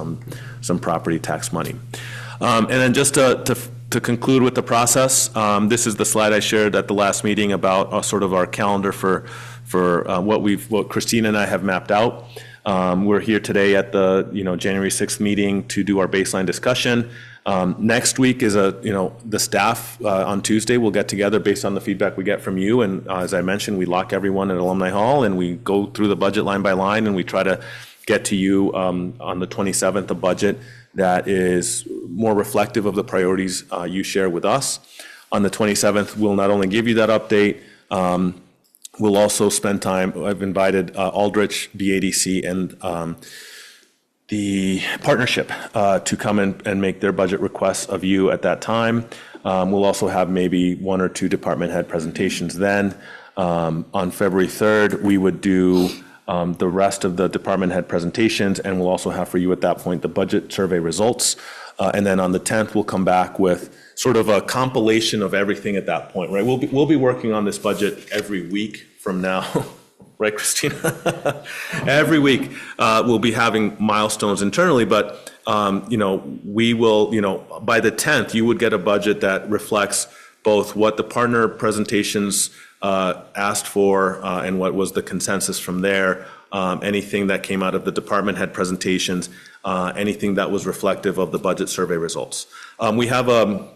some property tax money. And then just to conclude with the process, this is the slide I shared at the last meeting about sort of our calendar for what Christina and I have mapped out. We're here today at the, January 6th meeting to do our baseline discussion. Next week is the staff on Tuesday will get together based on the feedback we get from you. And as I mentioned, we lock everyone at Alumni Hall and we go through the budget line by line and we try to get to you on the 27th a budget that is more reflective of the priorities you share with us. On the 27th, we'll not only give you that update, we'll also spend time. I've invited Aldrich, BADC, and the partnership to come and make their budget requests of you at that time. We'll also have maybe 1 or 2 department head presentations then. On February 3rd, we would do the rest of the department head presentations, and we'll also have for you at that point the budget survey results. And then on the 10th, we'll come back with sort of a compilation of everything at that point, right? We'll be working on this budget every week from now, right, Christina? Every week we'll be having milestones internally, but we will, by the 10th, you would get a budget that reflects both what the partner presentations asked for and what was the consensus from there. Anything that came out of the department head presentations, anything that was reflective of the budget survey results. We have a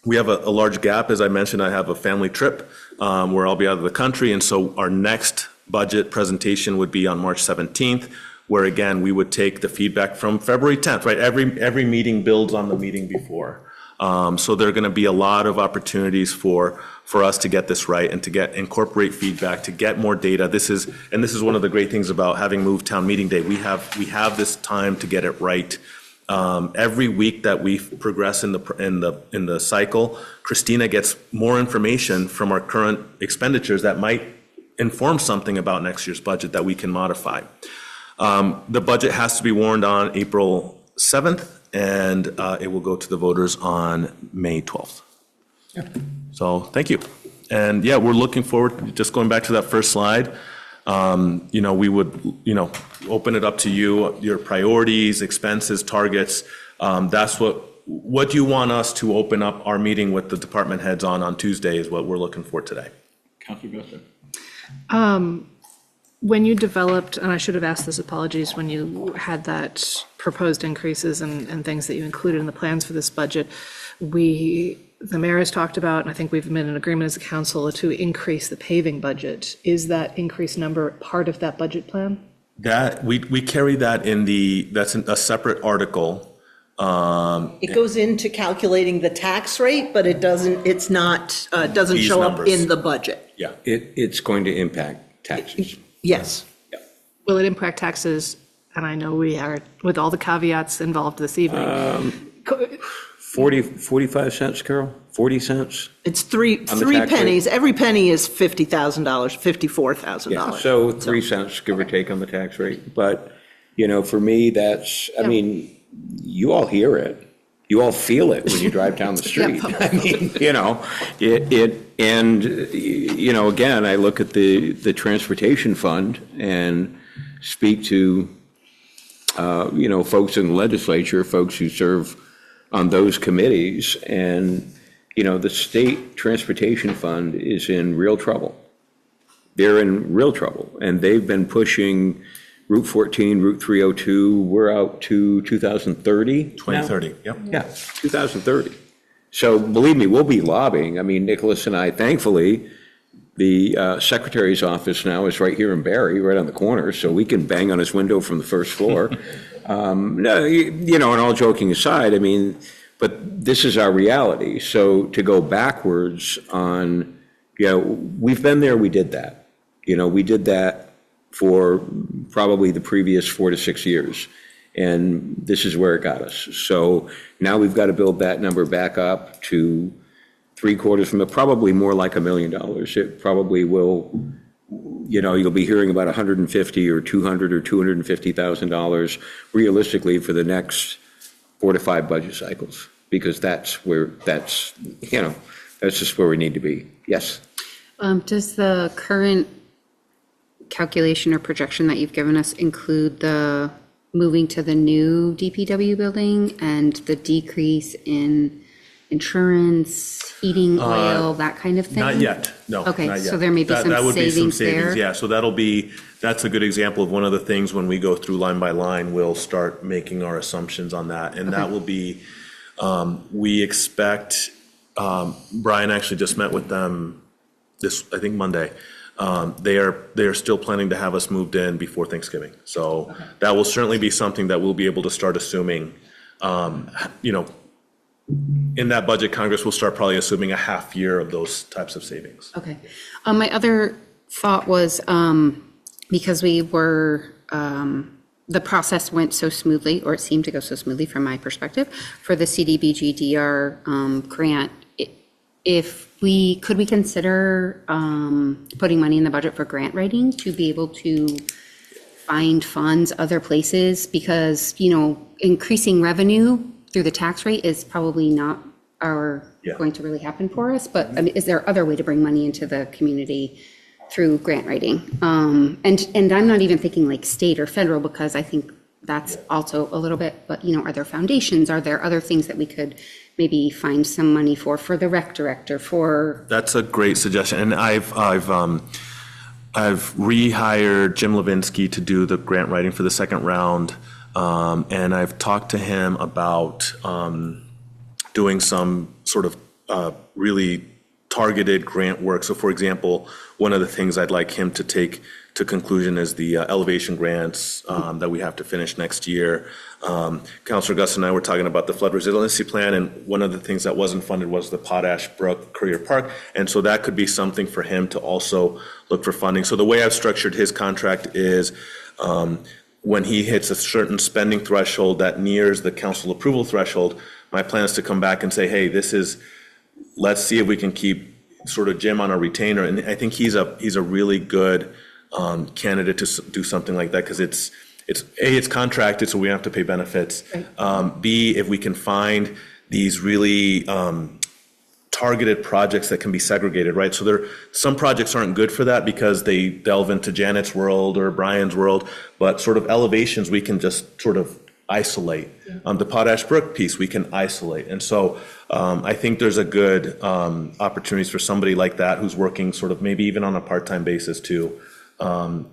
large gap. As I mentioned, I have a family trip where I'll be out of the country. And so our next budget presentation would be on March 17th, where again, we would take the feedback from February 10th, right? Every meeting builds on the meeting before. So there are going to be a lot of opportunities for us to get this right and to incorporate feedback, to get more data. This is one of the great things about having moved town meeting day. We have this time to get it right. Every week that we progress in the cycle, Christina gets more information from our current expenditures that might inform something about next year's budget that we can modify. The budget has to be warned on April 7th, and it will go to the voters on May 12th. Yeah. So thank you. And yeah, we're looking forward, just going back to that first slide, we would, open it up to you, your priorities, expenses, targets. That's what you want us to open up our meeting with the department heads on Tuesday is what we're looking for today. Councilor Guston. When you developed, and I should have asked this, apologies, when you had that proposed increases and things that you included in the plans for this budget, the mayor has talked about, and I think we've made an agreement as a council to increase the paving budget. Is that increased number part of that budget plan? That we carry that that's a separate article. It goes into calculating the tax rate, but it doesn't show up in the budget. Yeah. It's going to impact taxes. Yes. Yeah. Will it impact taxes? And I know we are, with all the caveats involved this evening. 45 cents, Carol? 40 cents? It's three tax rate? pennies. Every penny is $50,000, $54,000. Yeah, so 3 cents, give or take, on the tax rate. But, for me, that's, I mean, you all hear it. You all feel it when you drive down the street. I mean, again, I look at the transportation fund and speak to, folks in the legislature, folks who serve on those committees, and, the state transportation fund is in real trouble. They're in real trouble, and they've been pushing Route 14, Route 302, we're out to 2030? 2030, yep. Yeah, 2030. So believe me, we'll be lobbying. I mean, Nicholas and I, thankfully, the secretary's office now is right here in Barre, right on the corner, so we can bang on his window from the first floor. No, and all joking aside, I mean, but this is our reality. So to go backwards on, we've been there, we did that. We did that for probably the previous 4 to 6 years. And this is where it got us. So now we've got to build that number back up to probably more like $1 million. It probably will, you'll be hearing about $150 or $200 or $250,000 realistically for the next 4 to 5 budget cycles, because that's just where we need to be. Yes. Does the current calculation or projection that you've given us include the moving to the new DPW building and the decrease in insurance, heating oil, that kind of thing? Not yet, no, Okay, not yet. so there may be some That would be some savings there? Yeah, so that's a good example of one of the things when we go through line by line, we'll start making our assumptions on that. And that will be, we expect, Brian actually just met with them I think Monday. They are still planning to have us moved in before Thanksgiving. So that will certainly be something that we'll be able to start assuming, in that budget, Congress will start probably assuming a half year of those types of savings. Okay. My other thought was, because the process went so smoothly, or it seemed to go so smoothly from my perspective, for the CDBG-DR grant, could we consider putting money in the budget for grant writing to be able to find funds other places? Because, increasing revenue through the tax rate is probably not going to really happen for us. But I mean, is there other way to bring money into the community through grant writing? And I'm not even thinking like state or federal, because I think that's also a little bit, but, are there foundations? Are there other things that we could maybe find some money for the rec director, for? That's a great suggestion. And I've rehired Jim Levinsky to do the grant writing for the second round. And I've talked to him about doing some sort of really targeted grant work. So for example, one of the things I'd like him to take to conclusion is the elevation grants that we have to finish next year. Councilor Gus and I were talking about the flood resiliency plan, and one of the things that wasn't funded was the Potash Brook Courier Park. And so that could be something for him to also look for funding. So the way I've structured his contract is when he hits a certain spending threshold that nears the council approval threshold, my plan is to come back and say, hey, let's see if we can keep sort of Jim on a retainer. And I think he's a really good candidate to do something like that, because it's contracted, so we don't have to pay benefits. Right. B, if we can find these really targeted projects that can be segregated, right? So some projects aren't good for that because they delve into Janet's world or Brian's world, but sort of elevations we can just sort of isolate. Yeah. The Potash Brook piece we can isolate. And so I think there's a good opportunities for somebody like that who's working sort of maybe even on a part-time basis to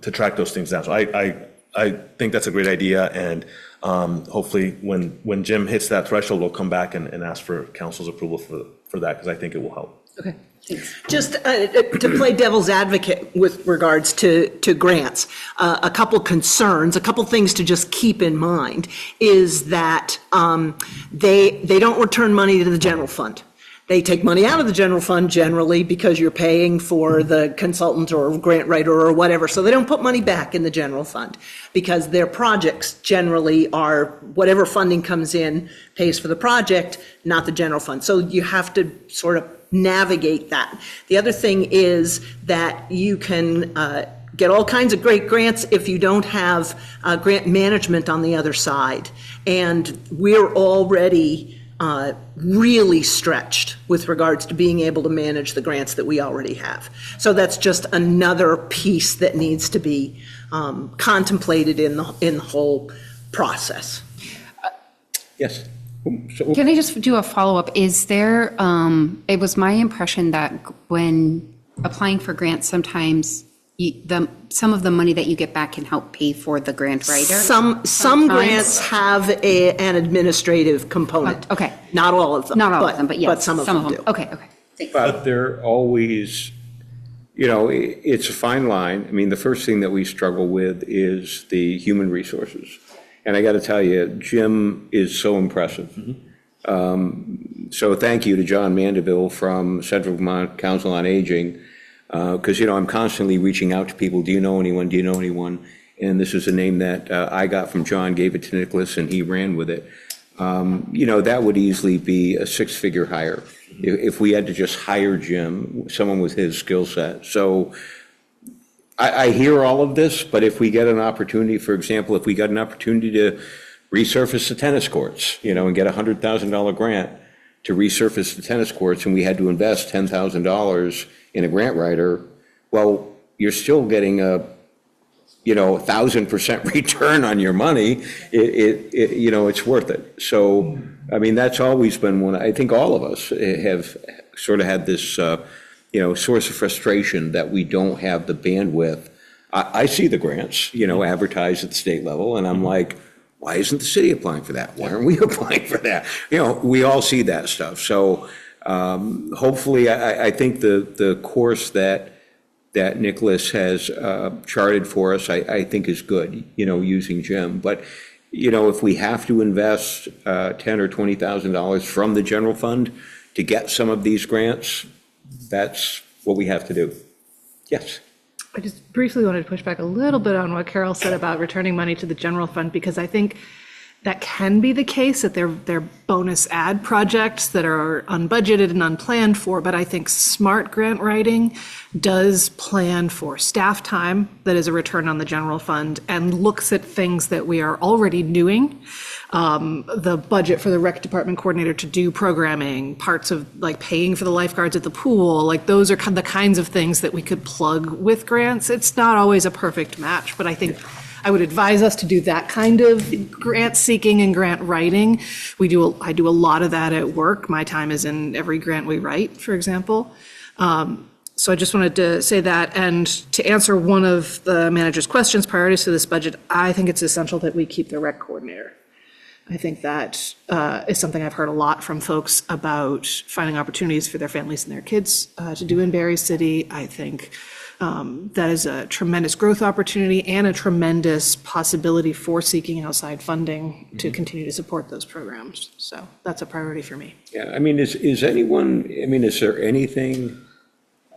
track those things down. So I think that's a great idea, and hopefully when Jim hits that threshold, we'll come back and ask for council's approval for that, because I think it will help. Okay, thanks. Just to play devil's advocate with regards to grants, a couple concerns, a couple things to just keep in mind is that they don't return money to the general fund. They take money out of the general fund generally because you're paying for the consultant or grant writer or whatever. So they don't put money back in the general fund because their projects generally are whatever funding comes in pays for the project, not the general fund. So you have to sort of navigate that. The other thing is that you can get all kinds of great grants if you don't have grant management on the other side. And we're already really stretched with regards to being able to manage the grants that we already have. So that's just another piece that needs to be contemplated in the whole process. Yes. Can I just do a follow-up? Is there, it was my impression that when applying for grants, sometimes some of the money that you get back can help pay for the grant writer? Some grants have an administrative component. Okay. Not all of them. Not all of them, but yes. But some of them do. Okay, thanks. But they're always, it's a fine line. I mean, the first thing that we struggle with is the human resources. And I got to tell you, Jim is so impressive. Mm-hmm. So thank you to John Mandeville from Central Vermont Council on Aging, because, I'm constantly reaching out to people. Do you know anyone? Do you know anyone? And this is a name that I got from John, gave it to Nicholas, and he ran with it. That would easily be a six-figure hire if we had to just hire Jim, someone with his skill set. So I hear all of this, but if we get an opportunity, for example, if we got an opportunity to resurface the tennis courts, and get a $100,000 grant to resurface the tennis courts, and we had to invest $10,000 in a grant writer, well, you're still getting a 1,000% return on your money, it's worth it. So, I mean, that's always been one, I think all of us have sort of had this, source of frustration that we don't have the bandwidth. I see the grants, advertised at the state level, and I'm like, why isn't the city applying for that? Why aren't we applying for that? We all see that stuff. So hopefully, I think the course that Nicholas has charted for us, I think is good, using Jim. But, if we have to invest $10,000 or $20,000 from the general fund to get some of these grants, that's what we have to do. Yes. I just briefly wanted to push back a little bit on what Carol said about returning money to the general fund, because I think that can be the case, that they're bonus ad projects that are unbudgeted and unplanned for, but I think smart grant writing does plan for staff time that is a return on the general fund and looks at things that we are already doing. The budget for the rec department coordinator to do programming, parts of like paying for the lifeguards at the pool, like those are the kinds of things that we could plug with grants. It's not always a perfect match, but I think I would advise us to do that kind of grant seeking and grant writing. I do a lot of that at work. My time is in every grant we write, for example. So I just wanted to say that. And to answer one of the manager's questions, priorities for this budget, I think it's essential that we keep the rec coordinator. I think that is something I've heard a lot from folks about finding opportunities for their families and their kids to do in Barre City. I think that is a tremendous growth opportunity and a tremendous possibility for seeking outside funding to continue to support those programs. So that's a priority for me. Yeah, I mean, is there anything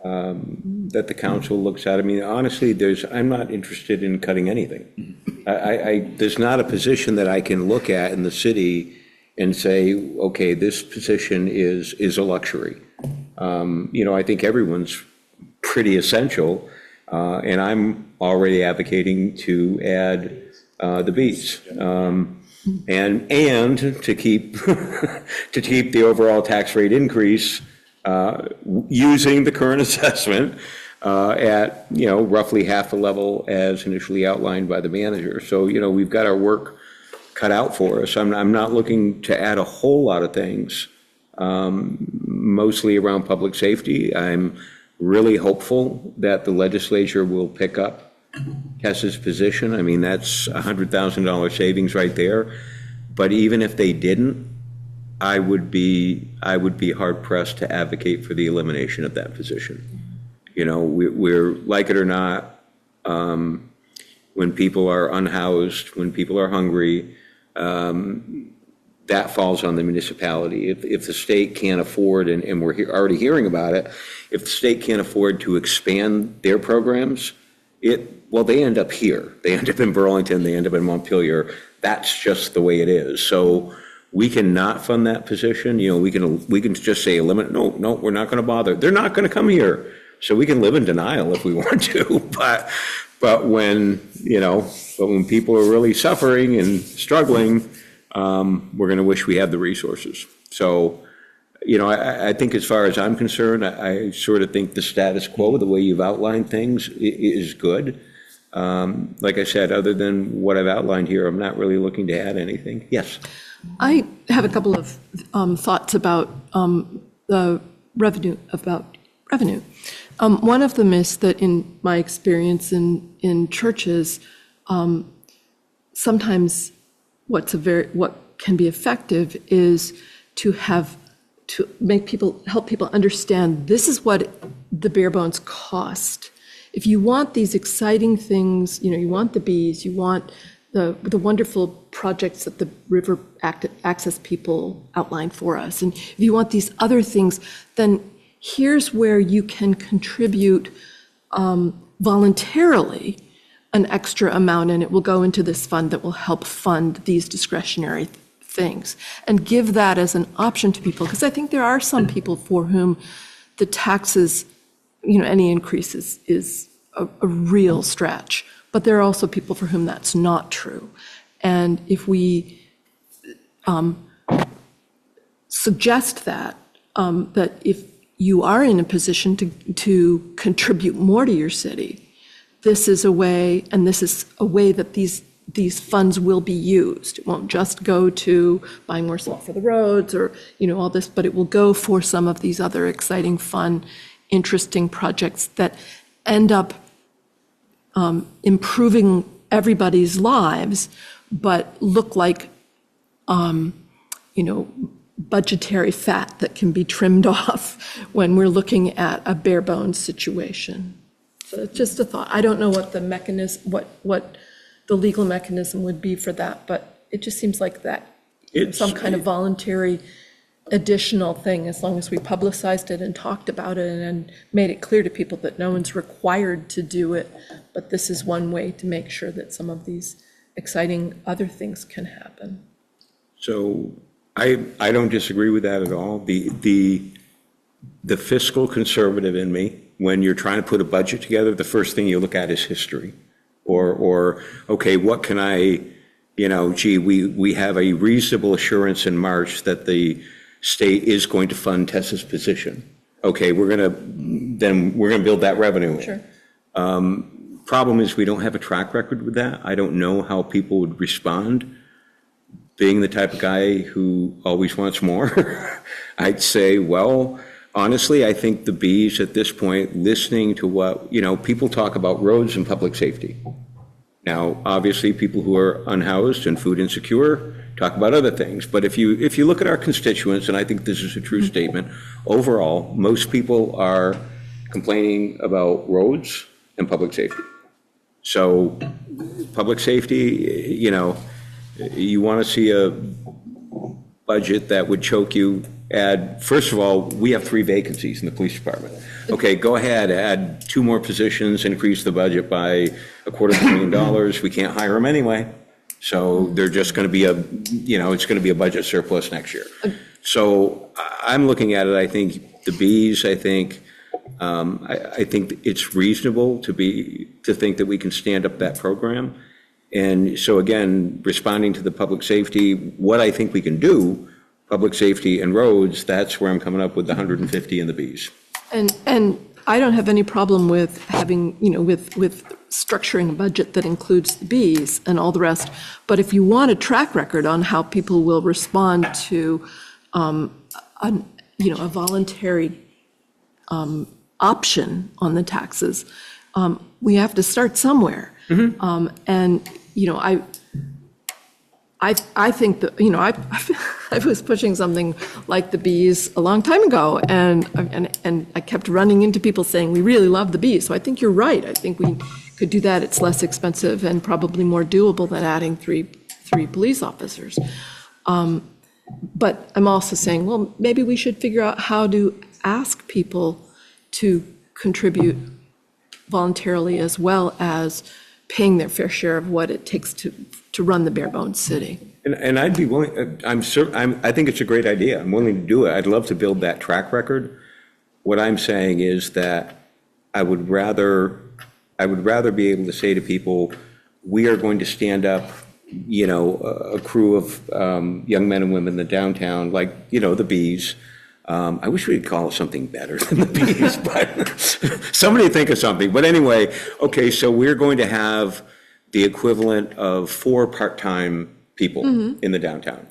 that the council looks at? I mean, honestly, I'm not interested in cutting anything. There's not a position that I can look at in the city and say, okay, this position is a luxury. I think everyone's pretty essential, and I'm already advocating to add the beats, and to keep to keep the overall tax rate increase using the current assessment at roughly half the level as initially outlined by the manager. So we've got our work cut out for us. I'm not looking to add a whole lot of things, mostly around public safety. I'm really hopeful that the legislature will pick up Tessa's position. I mean, that's $100,000 savings right there. But even if they didn't, I would be hard pressed to advocate for the elimination of that position. We're like it or not, when people are unhoused, when people are hungry, that falls on the municipality. If the state can't afford, and we're already hearing about it, if the state can't afford to expand their programs, they end up here. They end up in Burlington, they end up in Montpelier. That's just the way it is. So we cannot fund that position. We can just say eliminate. No, we're not going to bother. They're not going to come here. So we can live in denial if we want to. But when people are really suffering and struggling, we're going to wish we had the resources. So, I think as far as I'm concerned, I sort of think the status quo, the way you've outlined things, is good. Like I said, other than what I've outlined here, I'm not really looking to add anything. Yes. I have a couple of thoughts about the revenue, one of them is that in my experience in churches, sometimes what can be effective is to help people understand this is what the bare bones cost. If you want these exciting things, you want the bees, you want the wonderful projects that the river access people outlined for us, and if you want these other things, then here's where you can contribute voluntarily an extra amount, and it will go into this fund that will help fund these discretionary things, and give that as an option to people, because I think there are some people for whom the taxes, any increase is a real stretch, but there are also people for whom that's not true. And if we suggest that if you are in a position to contribute more to your city, this is a way, and this is a way that these funds will be used. It won't just go to buying more salt for the roads or, all this, but it will go for some of these other exciting, fun, interesting projects that end up improving everybody's lives, but look like, budgetary fat that can be trimmed off when we're looking at a bare bones situation. So it's just a thought. I don't know what the mechanism, what the legal mechanism would be for that, but it just seems like that, some kind of voluntary additional thing, as long as we publicized it and talked about it and made it clear to people that no one's required to do it, but this is one way to make sure that some of these exciting other things can happen. So I don't disagree with that at all. The fiscal conservative in me, when you're trying to put a budget together, the first thing you look at is history. Or okay, what can we have a reasonable assurance in March that the state is going to fund Tessa's position. Okay, we're gonna build that revenue in. Sure. Problem is, we don't have a track record with that. I don't know how people would respond. Being the type of guy who always wants more, I'd say, well, honestly, I think the Bs at this point, listening to what, people talk about roads and public safety. Now, obviously, people who are unhoused and food insecure talk about other things. But if you look at our constituents, and I think this is a true statement, overall, most people are complaining about roads and public safety. So public safety, you want to see a budget that would choke you. First of all, we have 3 vacancies in the police department. Okay, go ahead, add 2 more positions, increase the budget by $250,000. We can't hire them anyway. So they're just going to be it's going to be a budget surplus next year. So I'm looking at it, I think the Bs, I think it's reasonable to think that we can stand up that program. And so again, responding to the public safety, what I think we can do, public safety and roads, that's where I'm coming up with the 150 and the Bs. And I don't have any problem with having, with structuring a budget that includes the Bs and all the rest. But if you want a track record on how people will respond to, a voluntary option on the taxes, we have to start somewhere. And, I think that, I was pushing something like the Bs a long time ago, and I kept running into people saying, we really love the Bs. So I think you're right. I think we could do that. It's less expensive and probably more doable than adding three police officers. But I'm also saying, well, maybe we should figure out how to ask people to contribute voluntarily as well as paying their fair share of what it takes to run the bare bones city. And I'd be willing, I think it's a great idea. I'm willing to do it. I'd love to build that track record. What I'm saying is that I would rather be able to say to people, we are going to stand up, a crew of young men and women in the downtown, like, the Bs. I wish we could call it something better than the Bs, but somebody think of something. But anyway, okay, so we're going to have the equivalent of 4 part-time people in the downtown.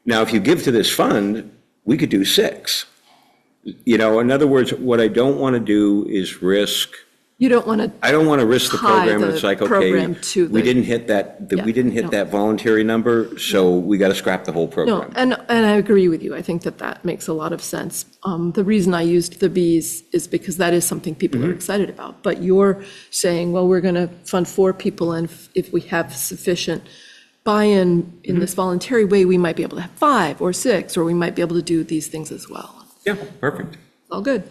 Now, if you give to this fund, we could do 6. In other words, what I don't want to do is risk. You don't want to. I don't want to risk the program. And it's like, okay, we didn't hit that. We didn't hit that voluntary number, so we got to scrap the whole program. No, and I agree with you. I think that makes a lot of sense. The reason I used the Bs is because that is something people are excited about. But you're saying, well, we're going to fund 4 people, and if we have sufficient buy-in in this voluntary way, we might be able to have 5 or 6, or we might be able to do these things as well. Yeah, perfect. All good.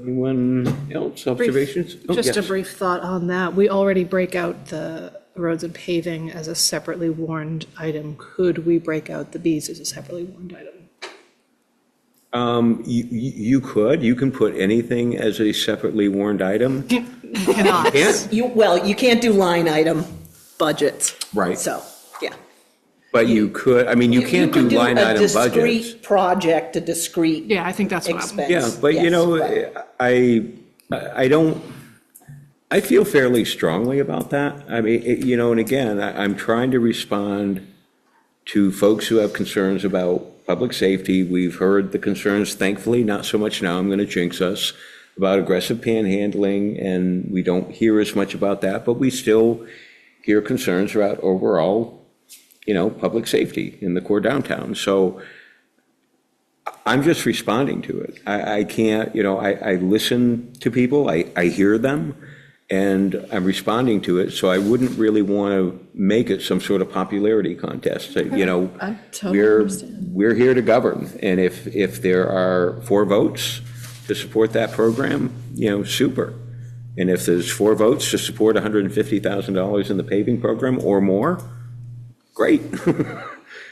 Anyone else, observations? Just a brief thought on that. We already break out the roads and paving as a separately warned item. Could we break out the Bs as a separately warned item? You can put anything as a separately warned item. You cannot. You can't do line item budgets. Right. So, yeah. But you could, you can't do line item budgets. A discrete project, a discrete Yeah, I think that's what I'm. expense. Yeah, but Yes, right. I don't, I feel fairly strongly about that. I mean, you know, and again, I'm trying to respond to folks who have concerns about public safety. We've heard the concerns, thankfully, not so much now, I'm going to jinx us, about aggressive panhandling, and we don't hear as much about that, but we still hear concerns about overall, you know, public safety in the core downtown. So I'm just responding to it. I can't, you know, I listen to people, I hear them, and I'm responding to it, so I wouldn't really want to make it some sort of popularity contest. You know, I totally understand. we're here to govern, and if there are 4 votes to support that program, you know, super. And if there's 4 votes to support $150,000 in the paving program or more, great.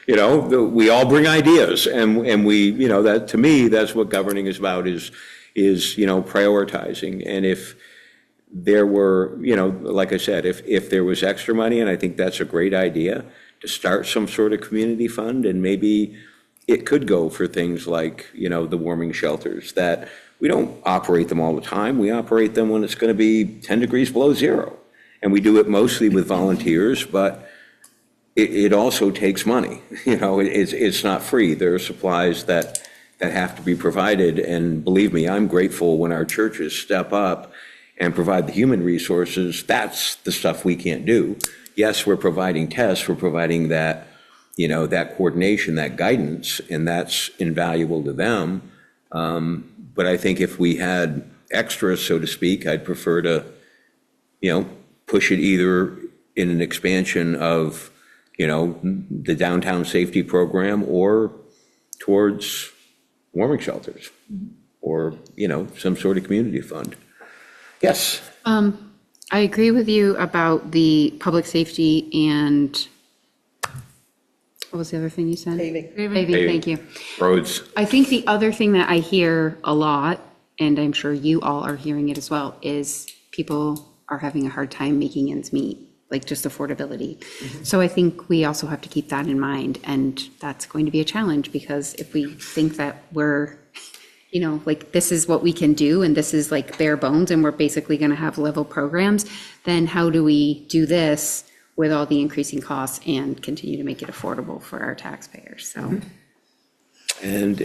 You know, we all bring ideas, and we, you know, that, to me, that's what governing is about, is, you know, prioritizing. And if there were, you know, like I said, if there was extra money, and I think that's a great idea, to start some sort of community fund, and maybe it could go for things like, you know, the warming shelters, that we don't operate them all the time. We operate them when it's going to be 10 degrees below zero. And we do it mostly with volunteers, but it also takes money. You know, it's not free. There are supplies that have to be provided. And believe me, I'm grateful when our churches step up and provide the human resources. That's the stuff we can't do. Yes, we're providing tests, we're providing that, you know, that coordination, that guidance, and that's invaluable to them. But I think if we had extras, so to speak, I'd prefer to, you know, push it either in an expansion of, you know, the downtown safety program, or towards warming shelters, or, you know, some sort of community fund. Yes. I agree with you about the public safety and, what was the other thing you said? Paving. Paving, thank you. Roads. I think the other thing that I hear a lot, and I'm sure you all are hearing it as well, is people are having a hard time making ends meet, like just affordability. So I think we also have to keep that in mind, and that's going to be a challenge, because if we think that we're, you know, like this is what we can do and this is like bare bones and we're basically going to have level programs, then how do we do this with all the increasing costs and continue to make it affordable for our taxpayers? So. And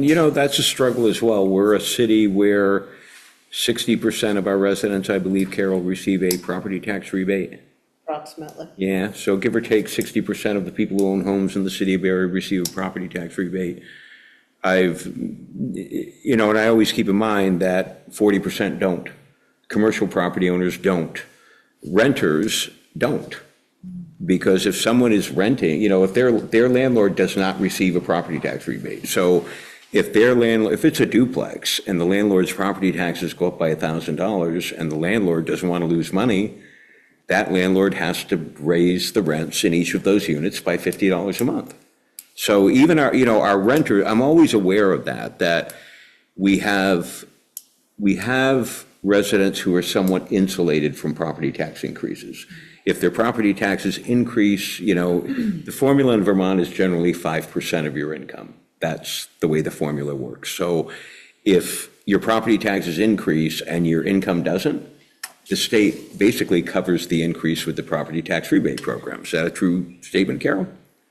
you know, that's a struggle as well. We're a city where 60% of our residents, I believe, Carol, receive a property tax rebate. Approximately. Yeah, so give or take 60% of the people who own homes in the city of Barre receive a property tax rebate. You know, and I always keep in mind that 40% don't. Commercial property owners don't. Renters don't. Because if someone is renting, you know, if their landlord does not receive a property tax rebate. So if if it's a duplex and the landlord's property taxes go up by $1,000 and the landlord doesn't want to lose money, that landlord has to raise the rents in each of those units by $50 a month. So even our renter, I'm always aware of that we have residents who are somewhat insulated from property tax increases. If their property taxes increase, you know, the formula in Vermont is generally 5% of your income. That's the way the formula works. So if your property taxes increase and your income doesn't, the state basically covers the increase with the property tax rebate program. Is that a true statement, Carol?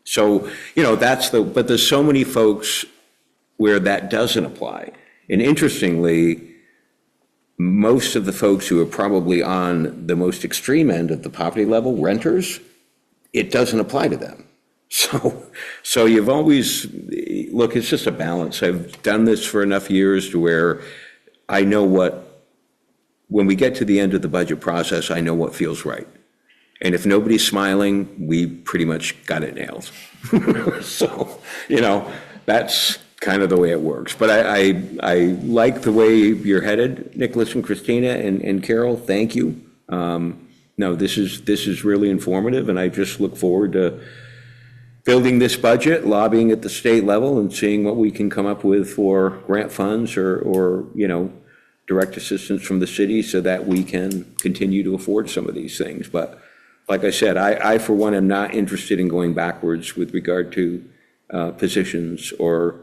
So, you know, but there's so many folks where that doesn't apply. And interestingly, most of the folks who are probably on the most extreme end of the poverty level, renters, it doesn't apply to them. So you've always, look, it's just a balance. I've done this for enough years to where I know when we get to the end of the budget process, I know what feels right. And if nobody's smiling, we pretty much got it nailed. So, you know, that's kind of the way it works. But I like the way you're headed, Nicholas and Christina and Carol, thank you. No, this is really informative, and I just look forward to building this budget, lobbying at the state level, and seeing what we can come up with for grant funds or you know, direct assistance from the city so that we can continue to afford some of these things. But like I said, I for one am not interested in going backwards with regard to positions or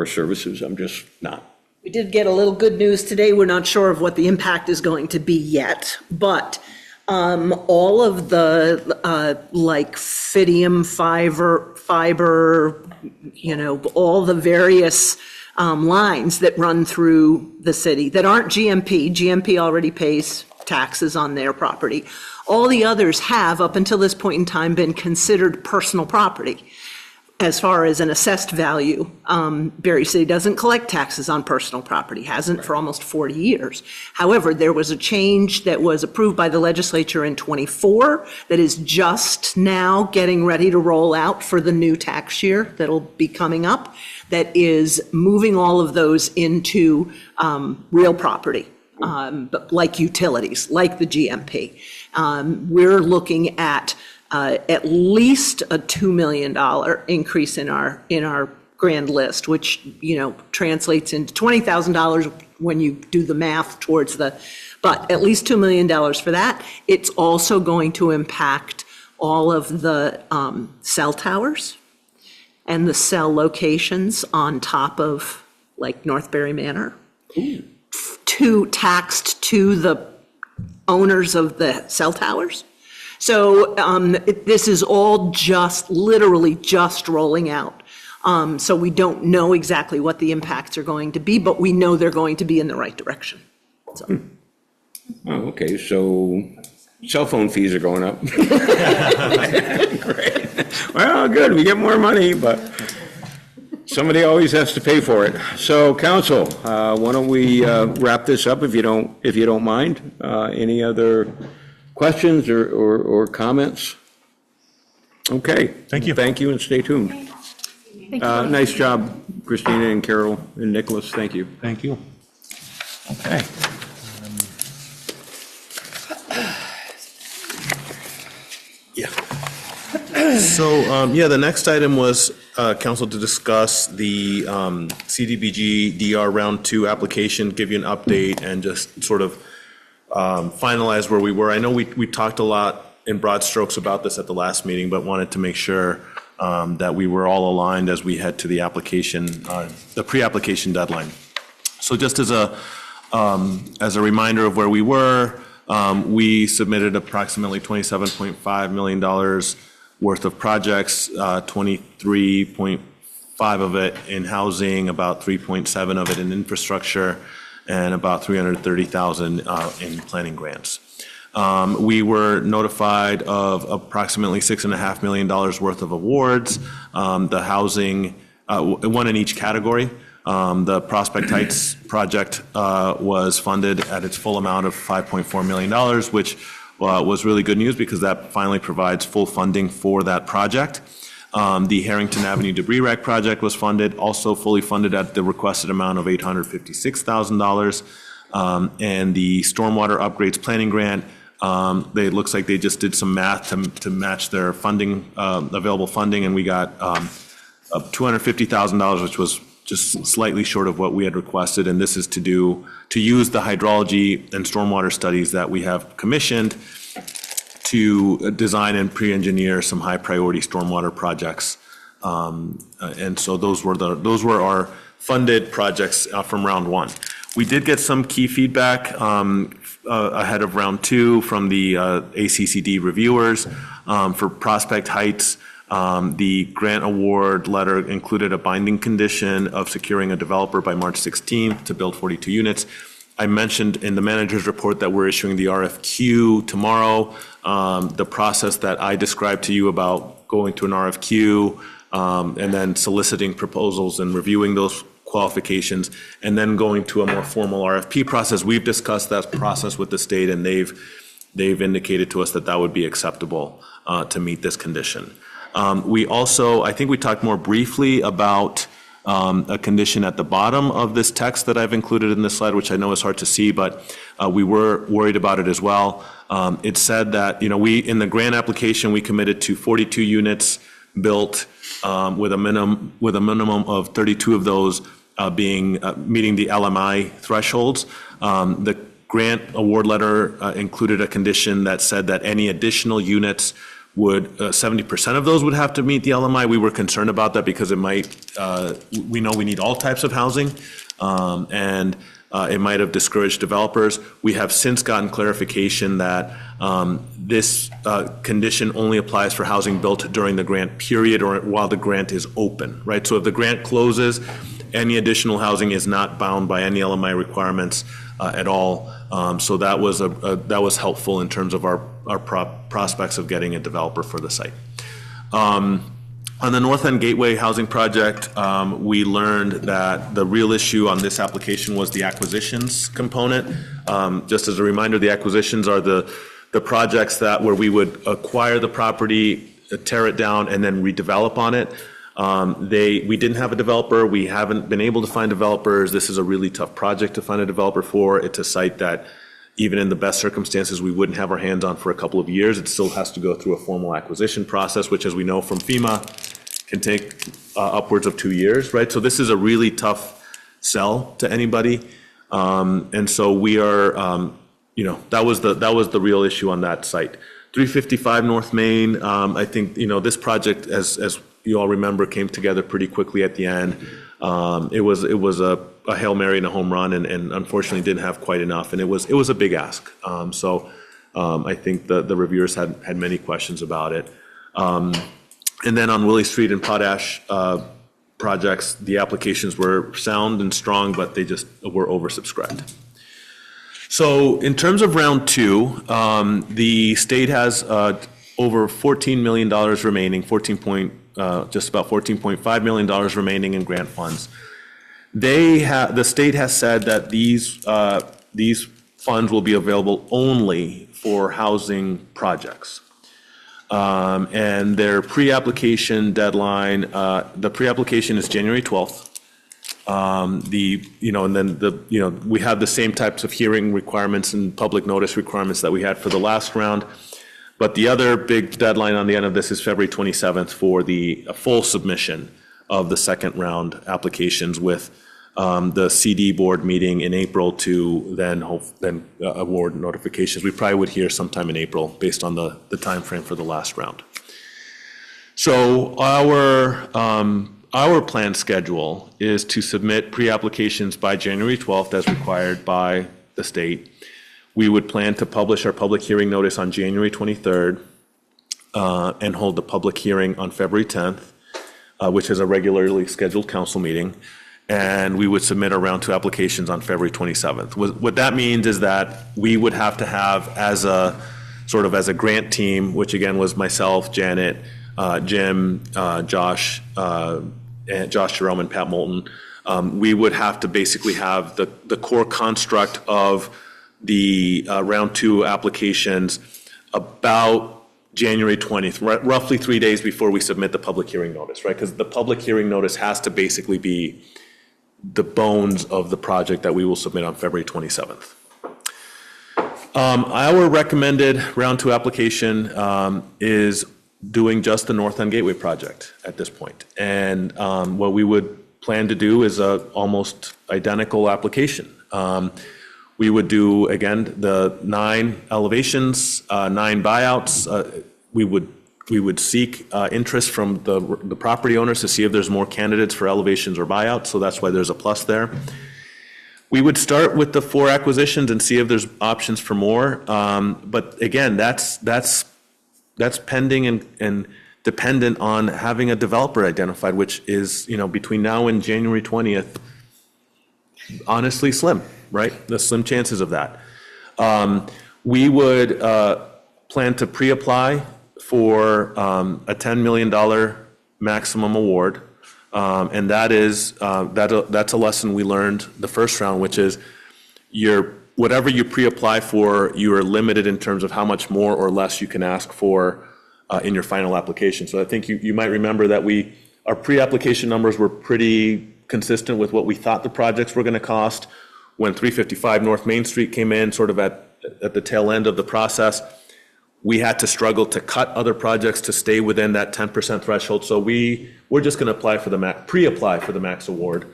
services. I'm just not. We did get a little good news today. We're not sure of what the impact is going to be yet, but all of the like Fidium fiber, all the various lines that run through the city that aren't GMP. GMP already pays taxes on their property. All the others have, up until this point in time, been considered personal property. As far as an assessed value, Barre City doesn't collect taxes on personal property, hasn't for almost 40 years. However, there was a change that was approved by the legislature in '24 that is just now getting ready to roll out for the new tax year that'll be coming up, that is moving all of those into real property, but like utilities, like the GMP. We're looking at least a $2 million increase in our grand list, which, translates into $20,000 when you do the math towards but at least $2 million for that. It's also going to impact all of the cell towers and the cell locations on top of like North Barre Manor, taxed to the owners of the cell towers. So this is all literally just rolling out. So we don't know exactly what the impacts are going to be, but we know they're going to be in the right direction. So. Oh, okay, so cell phone fees are going up. Great. Well, good, we get more money, but somebody always has to pay for it. So, council, why don't we wrap this up if you don't mind? Any other questions or comments? Okay. Thank you. Thank you, and stay tuned. Nice job, Christina and Carol and Nicholas. Thank you. Thank you. Okay. Yeah. So, the next item was council to discuss the CDBG DR Round 2 application, give you an update, and just sort of finalize where we were. I know we talked a lot in broad strokes about this at the last meeting, but wanted to make sure that we were all aligned as we head to the application, the pre-application deadline. So just as a reminder of where we were, we submitted approximately $27.5 million worth of projects, 23.5 of it in housing, about 3.7 of it in infrastructure, and about 330,000 in planning grants. We were notified of approximately $6.5 million worth of awards. The housing, one in each category. The Prospect Heights project was funded at its full amount of $5.4 million, which was really good news because that finally provides full funding for that project. The Harrington Avenue debris rack project was funded, also fully funded at the requested amount of $856,000. And the stormwater upgrades planning grant, it looks like they just did some math to match their funding, available funding, and we got $250,000, which was just slightly short of what we had requested. And this is to use the hydrology and stormwater studies that we have commissioned to design and pre-engineer some high-priority stormwater projects, and so those were our funded projects from round 1. We did get some key feedback ahead of round 2 from the ACCD reviewers. For Prospect Heights, the grant award letter included a binding condition of securing a developer by March 16th to build 42 units. I mentioned in the manager's report that we're issuing the RFQ tomorrow. The process that I described to you about going to an RFQ and then soliciting proposals and reviewing those qualifications and then going to a more formal RFP process. We've discussed that process with the state, and they've indicated to us that that would be acceptable to meet this condition. We also, I think we talked more briefly about a condition at the bottom of this text that I've included in this slide, which I know is hard to see, but we were worried about it as well. It said that, in the grant application, we committed to 42 units built with a minimum of 32 of those meeting the LMI thresholds. The grant award letter included a condition that said that any additional units 70% of those would have to meet the LMI. We were concerned about that because it might, we know we need all types of housing, and it might have discouraged developers. We have since gotten clarification that this condition only applies for housing built during the grant period or while the grant is open, right? So if the grant closes, any additional housing is not bound by any LMI requirements at all. So that was helpful in terms of our prospects of getting a developer for the site. On the North End Gateway Housing Project, we learned that the real issue on this application was the acquisitions component. Just as a reminder, the acquisitions are the projects where we would acquire the property, tear it down, and then redevelop on it. We didn't have a developer. We haven't been able to find developers. This is a really tough project to find a developer for. It's a site that, even in the best circumstances, we wouldn't have our hands on for a couple of years. It still has to go through a formal acquisition process, which, as we know from FEMA, can take upwards of 2 years, right? So this is a really tough sell to anybody. And so we are, that was the real issue on that site. 355 North Main, I think, this project, as you all remember, came together pretty quickly at the end. It was a Hail Mary and a home run, and unfortunately didn't have quite enough, and it was a big ask. So I think the reviewers had many questions about it. And then on Willie Street and Potash projects, the applications were sound and strong, but they just were oversubscribed. So in terms of round two, the state has over $14 million remaining, just about $14.5 million remaining in grant funds. The state has said that these funds will be available only for housing projects. And their pre-application deadline, the pre-application is January 12th. We have the same types of hearing requirements and public notice requirements that we had for the last round. But the other big deadline on the end of this is February 27th for the full submission of the second round applications, with the CD board meeting in April to then award notifications. We probably would hear sometime in April based on the time frame for the last round. So our planned schedule is to submit pre-applications by January 12th as required by the state. We would plan to publish our public hearing notice on January 23rd and hold the public hearing on February 10th, which is a regularly scheduled council meeting. And we would submit our round two applications on February 27th. What that means is that we would have to have, as a grant team, which again was myself, Janet, Jim, Josh Jerome, and Pat Moulton, we would have to basically have the core construct of the round two applications about January 20th, roughly 3 days before we submit the public hearing notice, right? Because the public hearing notice has to basically be the bones of the project that we will submit on February 27th. Our recommended round two application is doing just the North End Gateway project at this point. And what we would plan to do is a almost identical application. We would do, again, the 9 elevations, 9 buyouts. We would seek interest from the property owners to see if there's more candidates for elevations or buyouts, so that's why there's a plus there. We would start with the 4 acquisitions and see if there's options for more. But again, that's pending and dependent on having a developer identified, which is, between now and January 20th, honestly slim, right? The slim chances of that. We would plan to pre-apply for a $10 million maximum award. And that's a lesson we learned the first round, which is whatever you pre-apply for, you are limited in terms of how much more or less you can ask for in your final application. So I think you might remember that our pre-application numbers were pretty consistent with what we thought the projects were going to cost. When 355 North Main Street came in, sort of at the tail end of the process, we had to struggle to cut other projects to stay within that 10% threshold. So we're just going to pre-apply for the max award,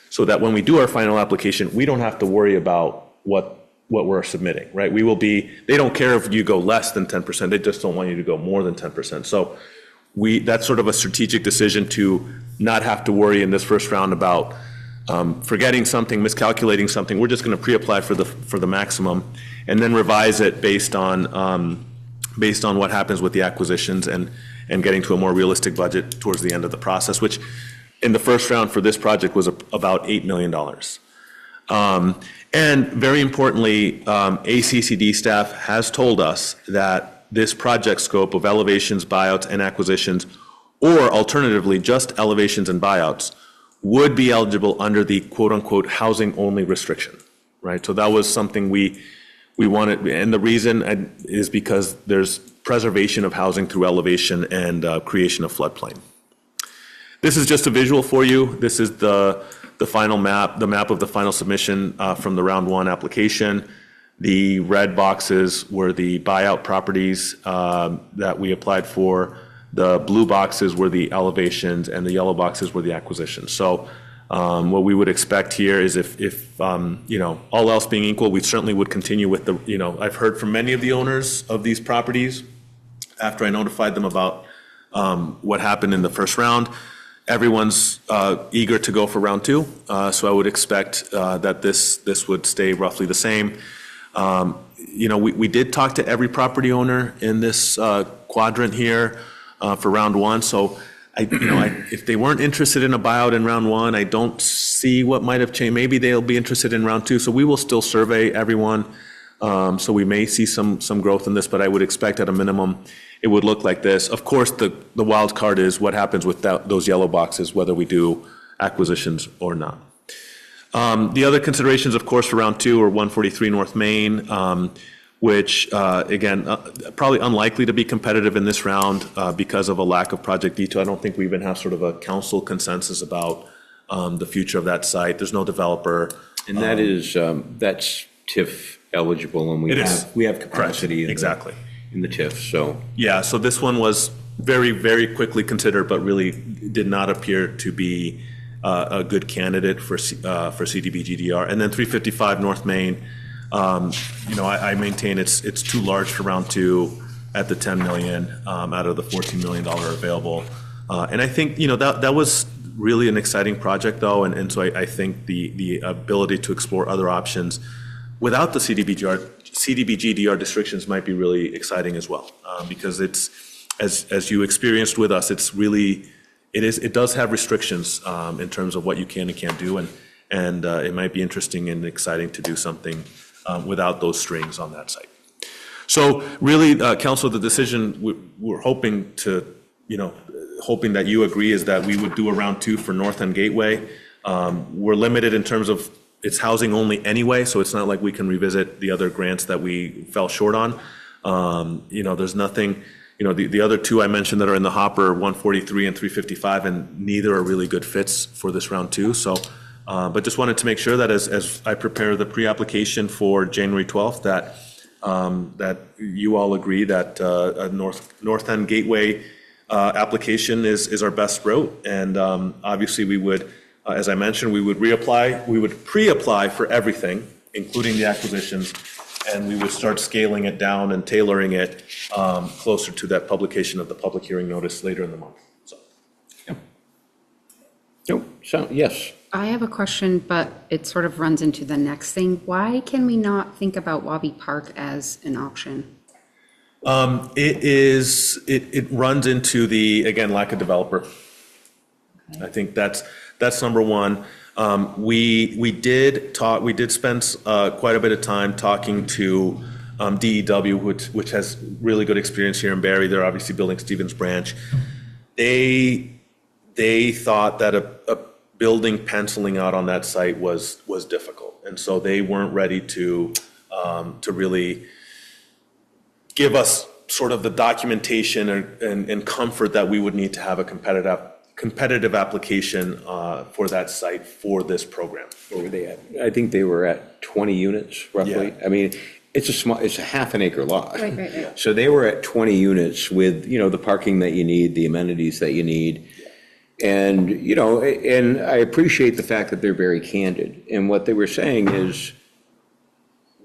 so that when we do our final application, we don't have to worry about what we're submitting, right? They don't care if you go less than 10%, they just don't want you to go more than 10%. So that's sort of a strategic decision to not have to worry in this first round about forgetting something, miscalculating something, we're just going to pre-apply for the maximum and then revise it based on what happens with the acquisitions and getting to a more realistic budget towards the end of the process, which in the first round for this project was about $8 million. And very importantly, ACCD staff has told us that this project scope of elevations, buyouts, and acquisitions, or alternatively, just elevations and buyouts, would be eligible under the quote-unquote housing-only restriction, right? So that was something we wanted, and the reason is because there's preservation of housing through elevation and creation of floodplain. This is just a visual for you. This is the final map, the map of the final submission from the round one application. The red boxes were the buyout properties that we applied for. The blue boxes were the elevations, and the yellow boxes were the acquisitions. So what we would expect here is if you know, all else being equal, we certainly would continue with the, you know, I've heard from many of the owners of these properties after I notified them about what happened in the first round. Everyone's eager to go for round two, so I would expect that this would stay roughly the same. You know, we did talk to every property owner in this quadrant here for round one, so if they weren't interested in a buyout in round one, I don't see what might have changed. Maybe they'll be interested in round two, so we will still survey everyone. So we may see some growth in this, but I would expect at a minimum it would look like this. Of course, the wild card is what happens with those yellow boxes, whether we do acquisitions or not. The other considerations, of course, for round two are 143 North Main, which, again, probably unlikely to be competitive in this round because of a lack of project detail. I don't think we even have sort of a council consensus about the future of that site. There's no developer. And that is, that's TIF eligible, and we have capacity exactly in the TIF, so. Yeah, so this one was very, very quickly considered, but really did not appear to be a good candidate for CDBG-DR. And then 355 North Main, you know, I maintain it's too large for round two at the 10 million out of the $14 million available. And I think, you know, that was really an exciting project though. And so I think the ability to explore other options without the CDBG-DR restrictions might be really exciting as well. Because it's, as you experienced with us, it's really, it does have restrictions in terms of what you can and can't do. And it might be interesting and exciting to do something without those strings on that site. So really, Council, the decision we're hoping to, you know, hoping that you agree is that we would do a round two for North End Gateway. We're limited in terms of it's housing only anyway, so it's not like we can revisit the other grants that we fell short on. You know, there's nothing, you know, the other two I mentioned that are in the hopper, 143 and 355, and neither are really good fits for this round two. So, but just wanted to make sure that as I prepare the pre-application for January 12th, that you all agree that a North End Gateway application is our best route. And obviously we would, as I mentioned, we would pre-apply for everything, including the acquisitions, and we would start scaling it down and tailoring it closer to that publication of the public hearing notice later in the month. So, yeah. Nope. So, yes. I have a question, but it sort of runs into the next thing. Why can we not think about Wabi Park as an option? It runs into the, again, lack of developer. Okay. I think that's number one. We did spend quite a bit of time talking to DEW, which has really good experience here in Barre. They're obviously building Stevens Branch. They thought that a building penciling out on that site was difficult, and so they weren't ready to really give us sort of the documentation and comfort that we would need to have a competitive application for that site for this program. What were they at? I think they were at 20 units roughly. Yeah. I mean, it's a half an acre lot. Right. So they were at 20 units with, you know, the parking that you need, the amenities that you need. And, you know, and I appreciate the fact that they're very candid. And what they were saying is,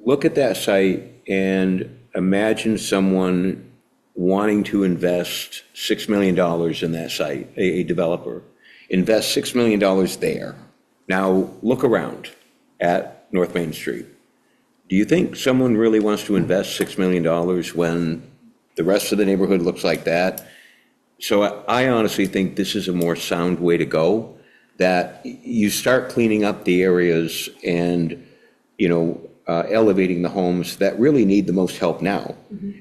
look at that site and imagine someone wanting to invest $6 million in that site, a developer, invest $6 million there, Now, look around at North Main Street. Do you think someone really wants to invest $6 million when the rest of the neighborhood looks like that? So I honestly think this is a more sound way to go, that you start cleaning up the areas and, elevating the homes that really need the most help now.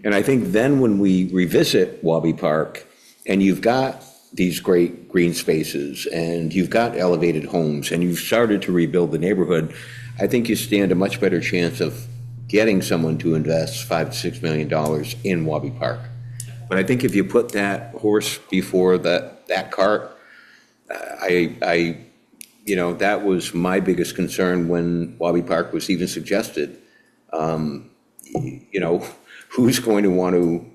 And I think then when we revisit Wabi Park and you've got these great green spaces and you've got elevated homes and you've started to rebuild the neighborhood, I think you stand a much better chance of getting someone to invest $5 to $6 million in Wabi Park. But I think if you put that horse before that cart, that was my biggest concern when Wabi Park was even suggested. Who's going to want to,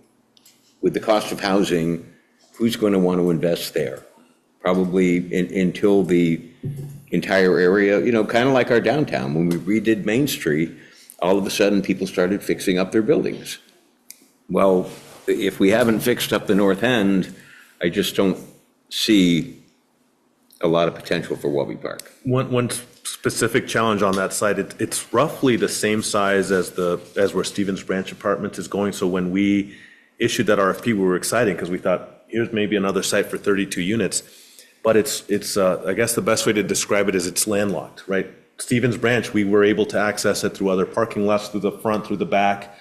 with the cost of housing, who's going to want to invest there? Probably until the entire area, kind of like our downtown. When we redid Main Street, all of a sudden people started fixing up their buildings. Well, if we haven't fixed up the north end, I just don't see a lot of potential for Wabi Park. One specific challenge on that site, it's roughly the same size as where Stevens Branch Apartments is going. So when we issued that RFP, we were excited because we thought, here's maybe another site for 32 units. But it's I guess the best way to describe it is it's landlocked, right? Stevens Branch, we were able to access it through other parking lots, through the front, through the back.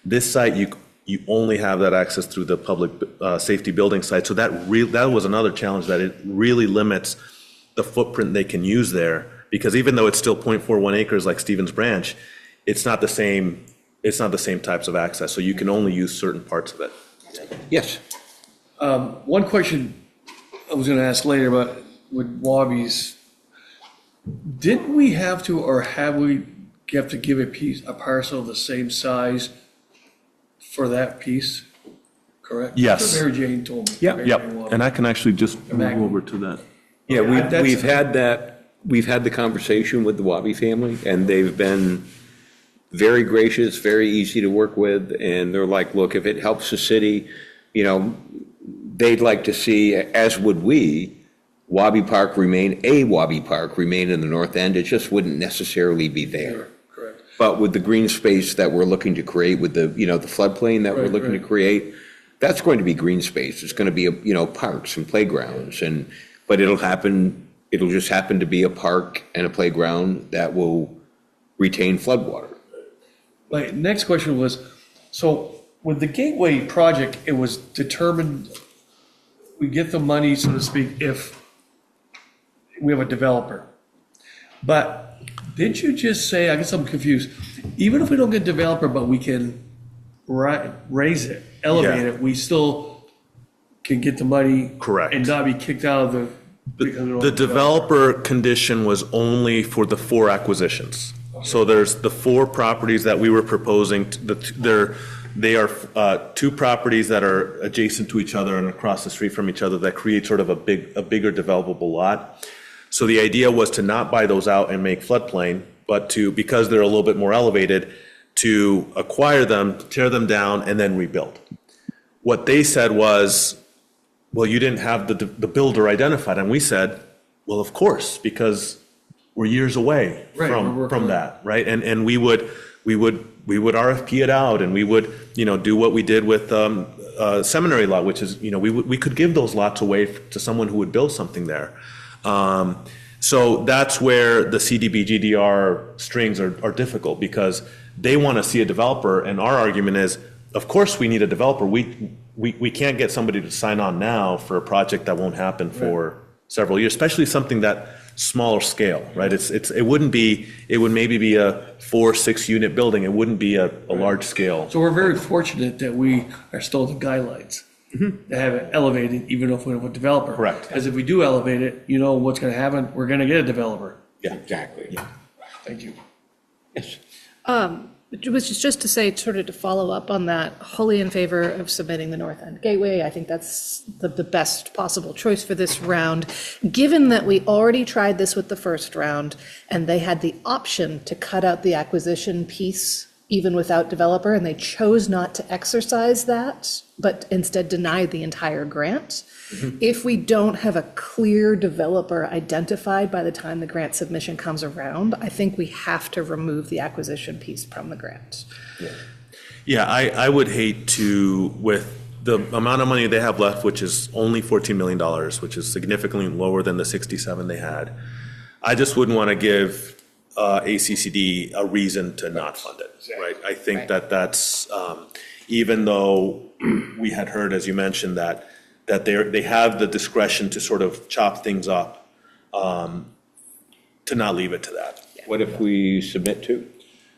This site, you only have that access through the public safety building site. So that was another challenge, that it really limits the footprint they can use there, because even though it's still 0.41 acres like Stevens Branch, it's not the same types of access. So you can only use certain parts of it. Yes. One question I was going to ask later, but with Wabi's, didn't we have to, or have to give a parcel the same size for that piece? Correct? Yes. That's what Mary Jane told me. Yep. And I can actually just move over to that. Yeah, that's- we've had the conversation with the Wabi family, and they've been very gracious, very easy to work with, and they're like, look, if it helps the city, they'd like to see, as would we, Wabi Park remain in the north end. It just wouldn't necessarily be there. Correct. But with the green space that we're looking to create, with the, the floodplain that we're Right, looking to right. create, that's going to be green space. It's going to be, parks and playgrounds, but it'll just happen to be a park and a playground that will retain floodwater. My next question was, so with the Gateway project, it was determined we get the money, so to speak, if we have a developer. But didn't you just say, I guess I'm confused, even if we don't get a developer, but we can raise it, elevate Yeah. it, we still can get the money? Correct. And not be kicked out of the. because we don't The have a developer condition was only for the 4 acquisitions. So there's the 4 properties that we were proposing. They are 2 properties that are adjacent to each other and across the street from each other that create sort of a bigger developable lot. So the idea was to not buy those out and make floodplain, but because they're a little bit more elevated, to acquire them, tear them down, and then rebuild. What they said was, well, you didn't have the builder identified. And we said, well, of course, because we're years away Right, we're working from on that, right? And we would RFP it out, and we would, do what we did with Seminary Lot, which is, we could give those lots away to someone who would build something there. So that's where the CDBG-DR strings are difficult, because they want to see a developer, and our argument is, of course we need a developer. We can't get somebody to sign on now for a project that won't happen for several years, especially something that smaller scale, right? It would maybe be a 4-6 unit building. It wouldn't be a large scale. So we're very fortunate that we are still the guidelines. To have it elevated, even if we don't have a developer. Correct. Because if we do elevate it, you know what's gonna happen, we're gonna get a developer. Yeah, exactly. Thank you. Yes. It was just to say, sort of to follow up on that, wholly in favor of submitting the North End Gateway. I think that's the best possible choice for this round, given that we already tried this with the first round, and they had the option to cut out the acquisition piece even without developer, and they chose not to exercise that, but instead denied the entire grant. If we don't have a clear developer identified by the time the grant submission comes around, I think we have to remove the acquisition piece from the grant. Yeah, I would hate to, with the amount of money they have left, which is only $14 million, which is significantly lower than the 67 they had, I just wouldn't want to give ACCD a reason to not fund it, right? I think that that's, even though we had heard, as you mentioned, that they have the discretion to sort of chop things up, to not leave it to that. What if we submit to?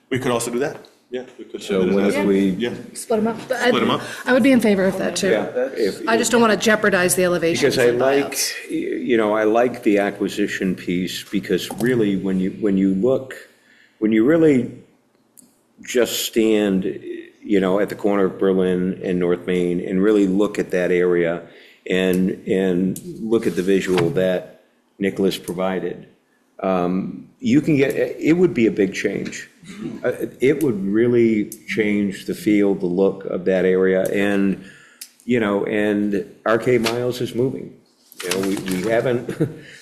We could also do that. Yeah, we could. So what if we? Yeah, Split them up. split them up. I would be in favor of that, too. If- I just don't want to jeopardize the elevation. Because I like, I like the acquisition piece, because really, when you really just stand, at the corner of Berlin and North Main and really look at that area and look at the visual that Nicholas provided, you can get, it would be a big change. It would really change the feel, the look of that area, and RK Miles is moving. We haven't,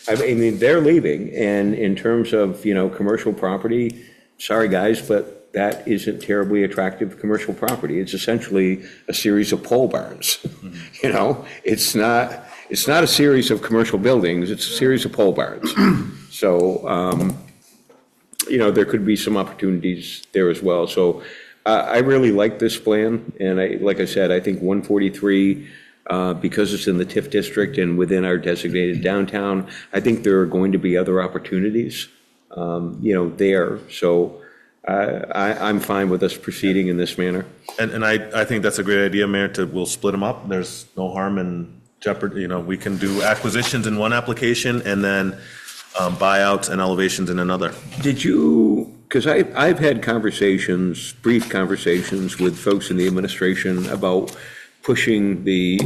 I mean, they're leaving, and in terms of, commercial property, sorry, guys, but that isn't terribly attractive commercial property. It's essentially a series of pole barns. It's not a series of commercial buildings, it's a series of pole barns. So, there could be some opportunities there as well. So I really like this plan, and like I said, I think 143, because it's in the TIF district and within our designated downtown, I think there are going to be other opportunities, there. So I'm fine with us proceeding in this manner. And I think that's a great idea, Mayor, we'll split them up. There's no harm in jeopardy, we can do acquisitions in one application and then buyouts and elevations in another. Did you, because I've had conversations, brief conversations with folks in the administration about pushing the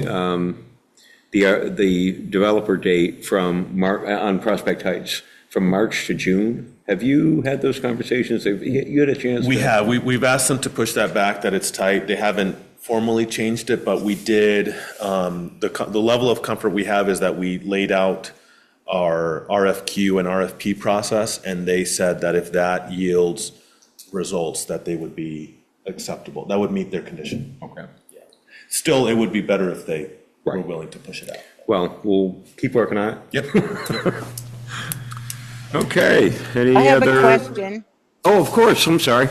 developer date on Prospect Heights from March to June. Have you had those conversations? You had a chance? We have. We've asked them to push that back, that it's tight. They haven't formally changed it, but we did. The level of comfort we have is that we laid out our RFQ and RFP process, and they said that if that yields results, that they would be acceptable. That would meet their condition. Okay. Yeah. Still, it would be better if they were willing to push it out. Well, we'll keep working on it. Yep. Okay. Any I have other? a question. Oh, of course. I'm sorry.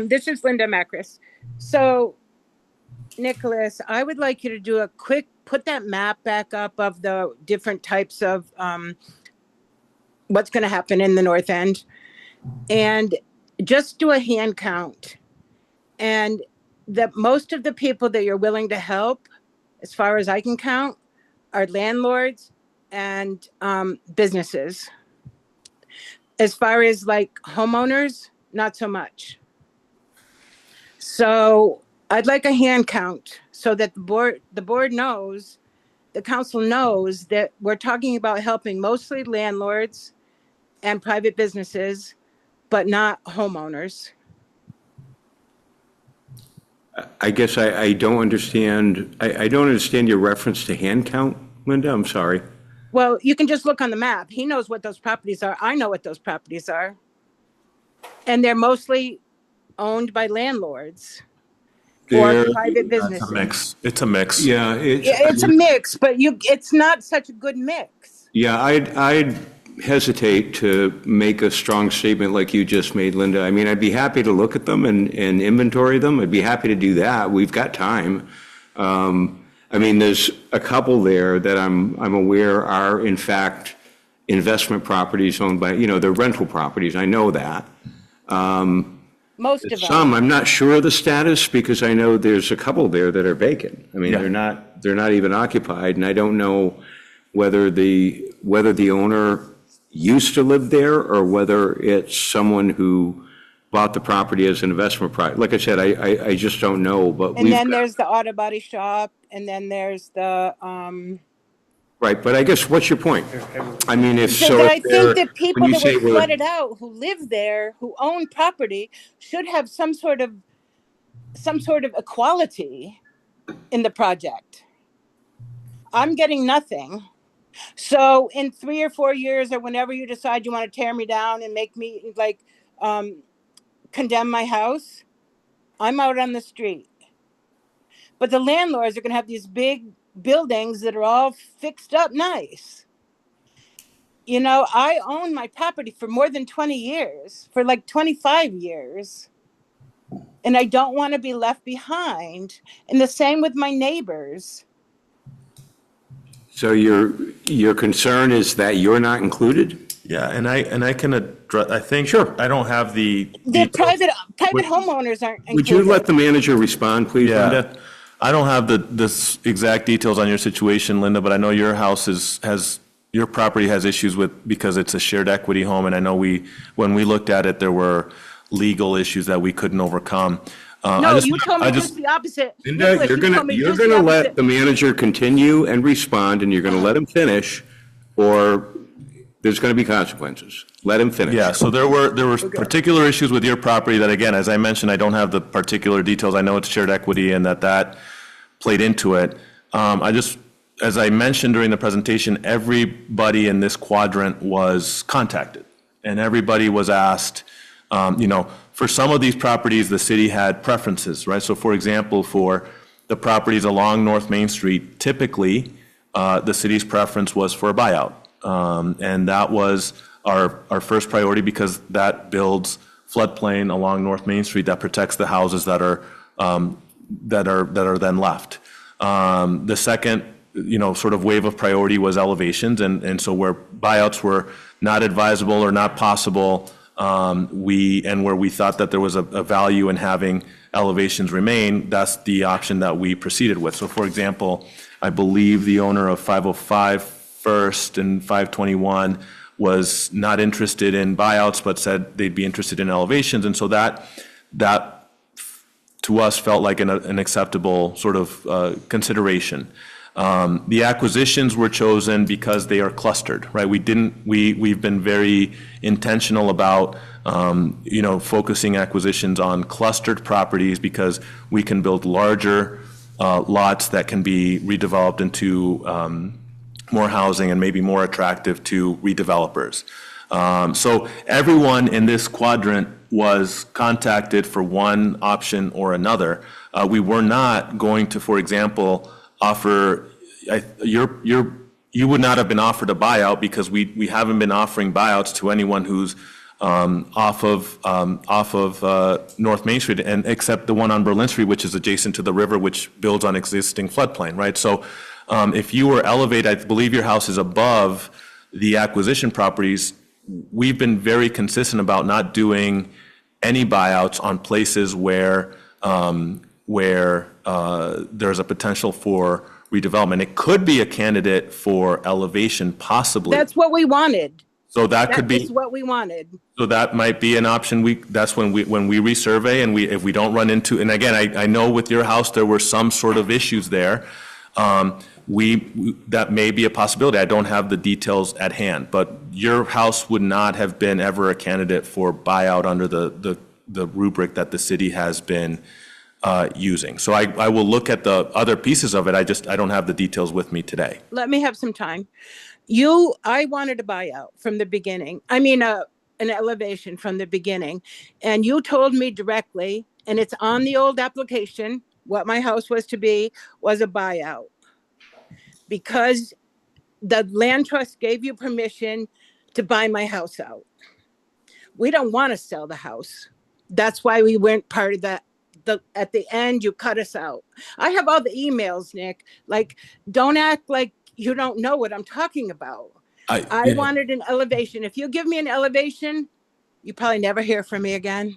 This is Linda Macris. So, Nicholas, I would like you to do a quick, put that map back up of the different types of what's going to happen in the North End, and just do a hand count. And that most of the people that you're willing to help, as far as I can count, are landlords and businesses. As far as like homeowners, not so much. So I'd like a hand count so that the board knows, the council knows that we're talking about helping mostly landlords and private businesses, but not homeowners. I guess I don't understand. I don't understand your reference to hand count, Linda. I'm sorry. Well, you can just look on the map. He knows what those properties are. I know what those properties are. And they're mostly owned by landlords or private businesses. It's a mix. Yeah. It's a mix, but it's not such a good mix. Yeah, I'd hesitate to make a strong statement like you just made, Linda. I mean, I'd be happy to look at them and inventory them. I'd be happy to do that. We've got time. I mean, there's a couple there that I'm aware are in fact investment properties owned by, they're rental properties. I know that. Most of them. Some, I'm not sure of the status, because I know there's a couple there that are vacant. I mean, they're not even occupied, and I don't know whether the owner used to live there or whether it's someone who bought the property as an investment property. Like I said, I just don't know, but and then there's the auto body shop, and then there's the Right, but I guess, what's your point? I mean, if So so, that I if they're, think that people when you that say were flooded out, who live there, who own property, should have some sort of equality in the project. I'm getting nothing. So in 3 or 4 years, or whenever you decide you want to tear me down and make me like condemn my house, I'm out on the street. But the landlords are going to have these big buildings that are all fixed up nice. You know, I own my property for more than 20 years, for like 25 years. And I don't want to be left behind. And the same with my neighbors. so your concern is that you're not included? Yeah, and I can address, I think. Sure. I don't have the. The details. private homeowners aren't included. Would you let the manager respond, please, Yeah, Linda? I don't have the exact details on your situation, Linda, but I know your house your property has issues with, because it's a shared equity home, and I know when we looked at it, there were legal issues that we couldn't overcome. No, you told me just the opposite. Linda, Nicholas, you're you told gonna, me you're just the gonna let opposite. the manager continue and respond, and you're gonna let him finish, or there's gonna be consequences. Let him finish. Yeah, so there were particular issues with your property that, again, as I mentioned, I don't have the particular details. I know it's shared equity and that played into it. As I mentioned during the presentation, everybody in this quadrant was contacted, and everybody was asked, for some of these properties, the city had preferences, right? So for example, for the properties along North Main Street, typically, the city's preference was for a buyout. And that was our first priority, because that builds floodplain along North Main Street that protects the houses that are then left. The second, sort of wave of priority was elevations, and so where buyouts were not advisable or not possible, where we thought that there was a value in having elevations remain, that's the option that we proceeded with. So for example, I believe the owner of 505 First and 521 was not interested in buyouts, but said they'd be interested in elevations, and so that to us felt like an acceptable sort of consideration. The acquisitions were chosen because they are clustered, right? We've been very intentional about, focusing acquisitions on clustered properties, because we can build larger lots that can be redeveloped into more housing and maybe more attractive to redevelopers. So everyone in this quadrant was contacted for one option or another. We were not going to, for example, offer, you would not have been offered a buyout, because we haven't been offering buyouts to anyone who's off of North Main Street, and except the one on Berlin Street, which is adjacent to the river, which builds on existing floodplain, right? So if you were elevated, I believe your house is above the acquisition properties. We've been very consistent about not doing any buyouts on places where there's a potential for redevelopment. It could be a candidate for elevation, possibly. That's what we wanted. So that could be. That's what we wanted. So that might be an option. That's when we resurvey, and if we don't run into, and again, I know with your house, there were some sort of issues there. That may be a possibility. I don't have the details at hand, but your house would not have been ever a candidate for buyout under the rubric that the city has been using. So I will look at the other pieces of it. I don't have the details with me today. Let me have some time. I wanted a buyout from the beginning. I mean, an elevation from the beginning. And you told me directly, and it's on the old application, what my house was to be was a buyout, because the land trust gave you permission to buy my house out. We don't want to sell the house. That's why we weren't part of that. At the end, you cut us out. I have all the emails, Nick. Like, don't act like you don't know what I'm talking about. I wanted an elevation. If you give me an elevation, you probably never hear from me again.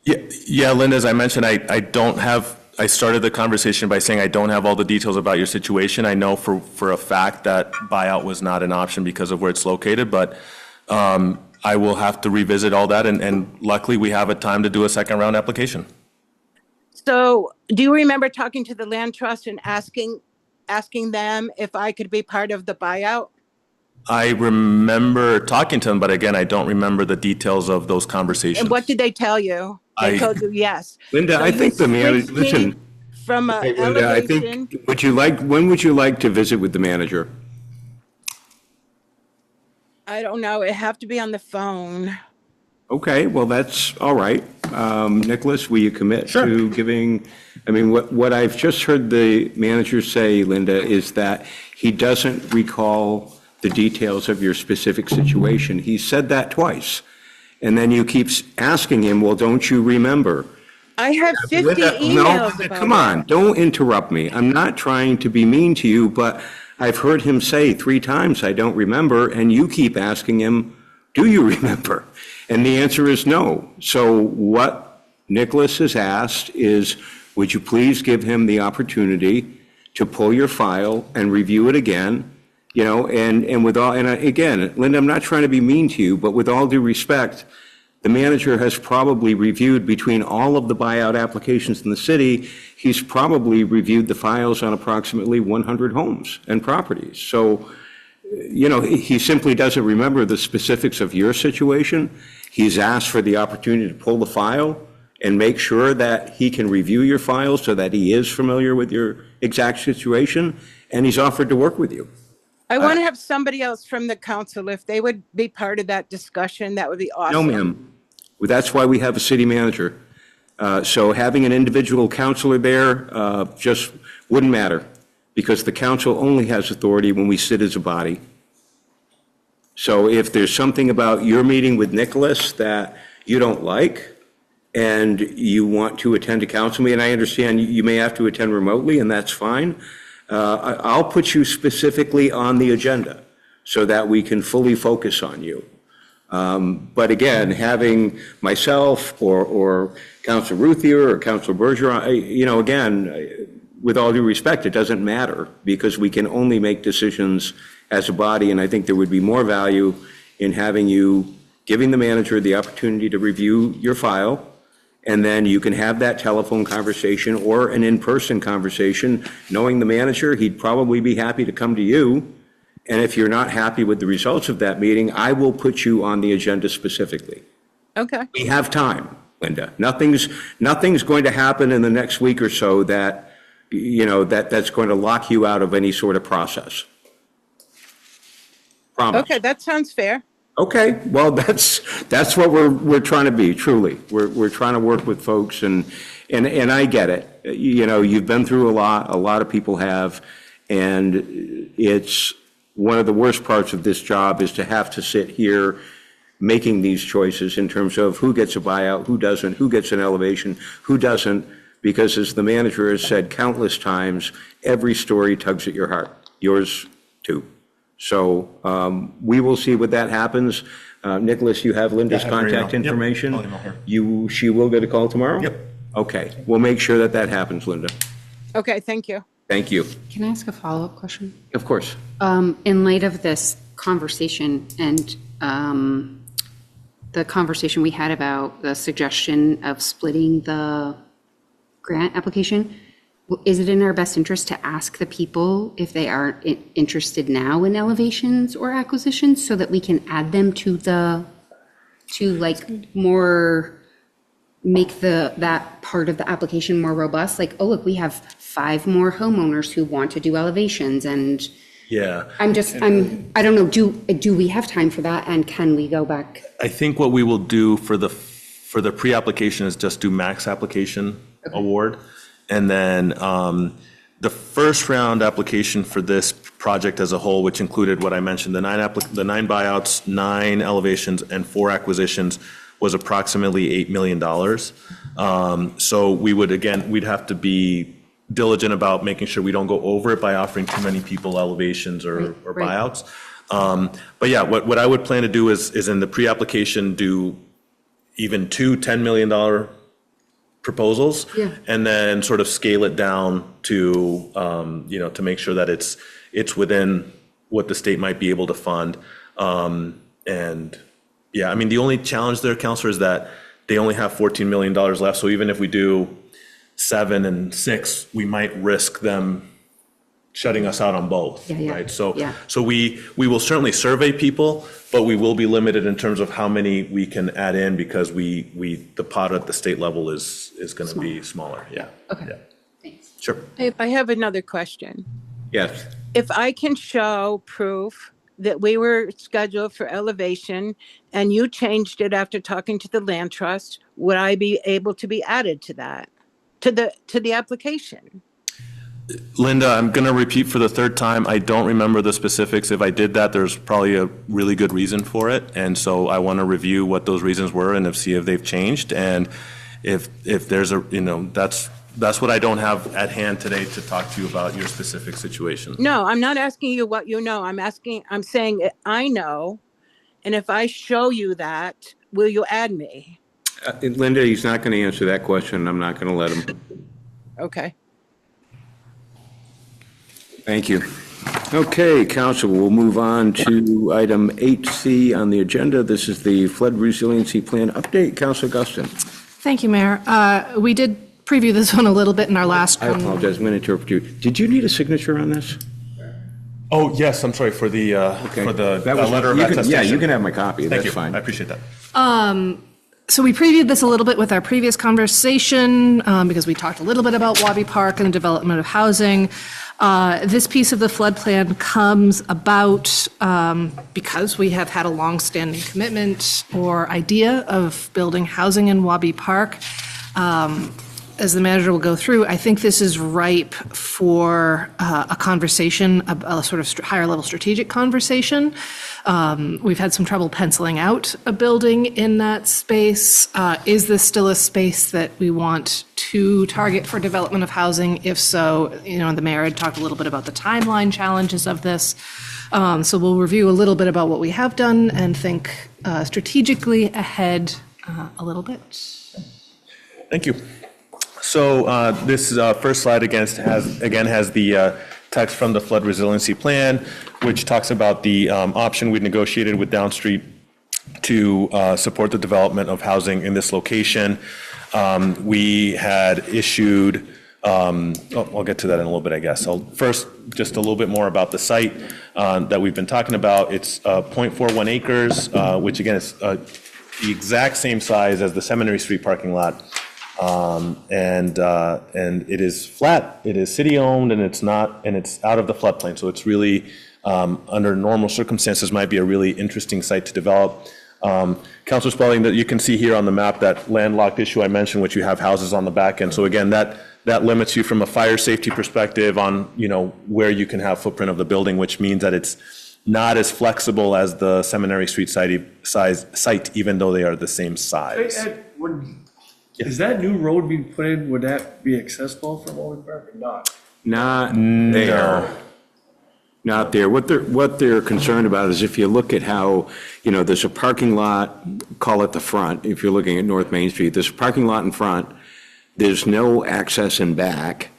Yeah, Linda, as I mentioned, I started the conversation by saying I don't have all the details about your situation. I know for a fact that buyout was not an option because of where it's located, but I will have to revisit all that, and luckily we have a time to do a second round application. So do you remember talking to the land trust and asking asking them if I could be part of the buyout? I remember talking to them, but again, I don't remember the details of those conversations. And what did they tell you? They told you yes. Linda, So I you think the manager, switched me listen, From hey, an Linda, I elevation. think, when would you like to visit with the manager? I don't know, it have to be on the phone. Okay, well, that's all right. Nicholas, will you commit to giving, I mean, what I've just heard the manager say, Linda, is that he doesn't recall the details of your specific situation. He said that twice. And then you keep asking him, well, don't you remember? I have 50 Linda, emails no, about come on, don't interrupt me. I'm not trying to be mean to you, but I've heard him say 3 times, I don't remember, and you keep asking him, do you remember? And the answer is no. So what Nicholas has asked is, would you please give him the opportunity to pull your file and review it again? You know, and with all, and again, Linda, I'm not trying to be mean to you, but with all due respect, the manager has probably reviewed between all of the buyout applications in the city, he's probably reviewed the files on approximately 100 homes and properties. So, you know, he simply doesn't remember the specifics of your situation. He's asked for the opportunity to pull the file and make sure that he can review your file so that he is familiar with your exact situation, and he's offered to work with you. I want to have somebody else from the council. If they would be part of that discussion, that would be No, awesome. ma'am. Well, that's why we have a city manager. So having an individual counselor there just wouldn't matter, because the council only has authority when we sit as a body. So if there's something about your meeting with Nicholas that you don't like, and you want to attend a council meeting, and I understand you may have to attend remotely, and that's fine, I'll put you specifically on the agenda so that we can fully focus on you. But again, having myself or Councilor Ruthier or Councilor Bergeron, you know, again, with all due respect, it doesn't matter, because we can only make decisions as a body, and I think there would be more value in having you, giving the manager the opportunity to review your file, and then you can have that telephone conversation or an in-person conversation. Knowing the manager, he'd probably be happy to come to you. And if you're not happy with the results of that meeting, I will put you on the agenda specifically. Okay. We have time, Linda. Nothing's going to happen in the next week or so that, you know, that's going to lock you out of any sort of process. Promise. Okay, that sounds fair. Okay, well, that's what we're trying to be, truly. We're trying to work with folks, and I get it. You know, you've been through a lot of people have, and it's one of the worst parts of this job is to have to sit here making these choices in terms of who gets a buyout, who doesn't, who gets an elevation, who doesn't, because as the manager has said countless times, every story tugs at your heart, yours too. So we will see what that happens. Nicholas, you have Linda's I have her contact email. Yep, information? I'll email her. She will get a call tomorrow? Yep. Okay, we'll make sure that happens, Linda. Okay, thank you. Thank you. Can I ask a follow-up question? Of course. In light of this conversation and the conversation we had about the suggestion of splitting the grant application, is it in our best interest to ask the people if they are interested now in elevations or acquisitions so that we can add them to make that part of the application more robust? Like, oh, look, we have 5 more homeowners who want to do elevations, and Yeah. I don't know, do we have time for that, and can we go back? I think what we will do for the pre-application is just do max application award. And then the first round application for this project as a whole, which included what I mentioned, the 9 buyouts, 9 elevations, and 4 acquisitions, was approximately $8 million. So we'd have to be diligent about making sure we don't go over it by offering too many people elevations or Right. buyouts. But yeah, what I would plan to do is in the pre-application, do even 2 $10 million proposals, Yeah. and then sort of scale it down to, to make sure that it's within what the state might be able to fund. And yeah, I mean, the only challenge there, Counselor, is that they only have $14 million left. So even if we do 7 and 6, we might risk them shutting us out on both, Yeah. right? So, Yeah. so we will certainly survey people, but we will be limited in terms of how many we can add in because the pot at the state level is going to be smaller. Yeah. Okay. Yeah. Thanks. Sure. I have another question. Yes. If I can show proof that we were scheduled for elevation and you changed it after talking to the land trust, would I be able to be added to that, to the application? Linda, I'm going to repeat for the third time. I don't remember the specifics. If I did that, there's probably a really good reason for it. And so I want to review what those reasons were and see if they've changed. And if there's that's what I don't have at hand today to talk to you about your specific situation. No, I'm not asking you what you know. I'm saying I know. And if I show you that, will you add me? Linda, he's not going to answer that question. I'm not going to let him. Okay. Thank you. Okay, council, we'll move on to item 8C on the agenda. This is the flood resiliency plan update. Council Guston. Thank you, Mayor. We did preview this one a little bit in our last I one. apologize, I'm going to interrupt you. Did you need a signature on this? Oh, yes, I'm sorry, for the letter of you attestation. Yeah, you can have my copy. Thank That's you. fine. I appreciate that. So we previewed this a little bit with our previous conversation because we talked a little bit about Wabi Park and the development of housing. This piece of the flood plan comes about because we have had a longstanding commitment or idea of building housing in Wabi Park. As the manager will go through, I think this is ripe for a conversation, a sort of higher level strategic conversation. We've had some trouble penciling out a building in that space. Is this still a space that we want to target for development of housing? If so, the mayor had talked a little bit about the timeline challenges of this. So we'll review a little bit about what we have done and think strategically ahead a little bit. Thank you. So this first slide has the text from the flood resiliency plan, which talks about the option we negotiated with Downstreet to support the development of housing in this location. We had issued, I'll get to that in a little bit, I guess. First, just a little bit more about the site that we've been talking about. It's 0.41 acres, which again is the exact same size as the Seminary Street parking lot. And it is flat, it is city-owned, and it's out of the floodplain. So it's really, under normal circumstances, might be a really interesting site to develop. Councilor Spelling, that you can see here on the map, that landlocked issue I mentioned, which you have houses on the back end. So again, that limits you from a fire safety perspective on, where you can have footprint of the building, which means that it's not as flexible as the Seminary Street site, even though they are the same size. Is that new road being put in, would that be accessible from Wabi Park or not? Not there. Not there. What they're concerned about is if you look at how, there's a parking lot, call it the front, if you're looking at North Main Street, there's a parking lot in front, there's no access in back,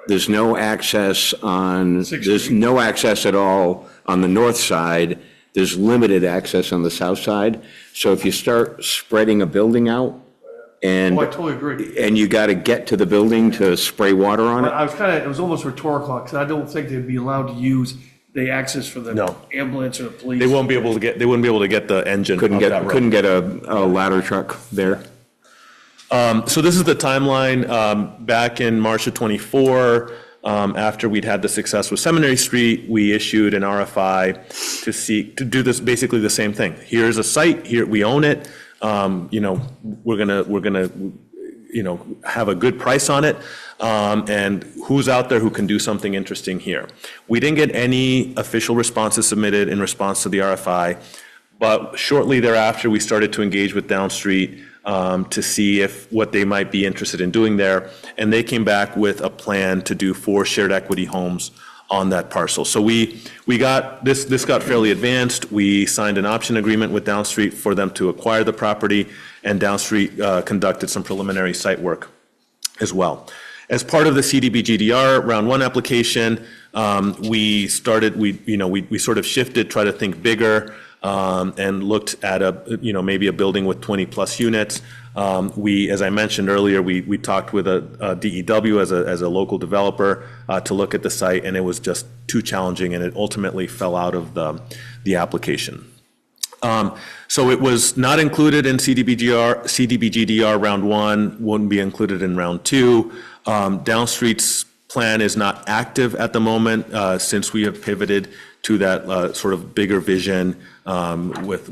there's no access there's no access at all on the north side, there's limited access on the south side. So if you start spreading a building out, and I totally agree. And you got to get to the building to spray water on it? It was almost rhetorical, because I don't think they'd be allowed to use the access for the ambulance or the police. They wouldn't be able to get the engine. Couldn't get a ladder truck there? So this is the timeline. Back in March of '24, after we'd had the success with Seminary Street, we issued an RFI to do this, basically the same thing. Here's a site, here we own it. We're gonna have a good price on it, and who's out there who can do something interesting here. We didn't get any official responses submitted in response to the RFI, but shortly thereafter, we started to engage with Downstreet to see what they might be interested in doing there, and they came back with a plan to do 4 shared equity homes on that parcel. So we got, this got fairly advanced. We signed an option agreement with Downstreet for them to acquire the property, and Downstreet conducted some preliminary site work as well. As part of the CDBGDR Round 1 application, we sort of shifted, try to think bigger. and looked at maybe a building with 20-plus units. As I mentioned earlier, we talked with a DEW as a local developer to look at the site, and it was just too challenging, and it ultimately fell out of the application. So it was not included in CDBGDR round 1, wouldn't be included in round 2. Downstreet's plan is not active at the moment since we have pivoted to that sort of bigger vision with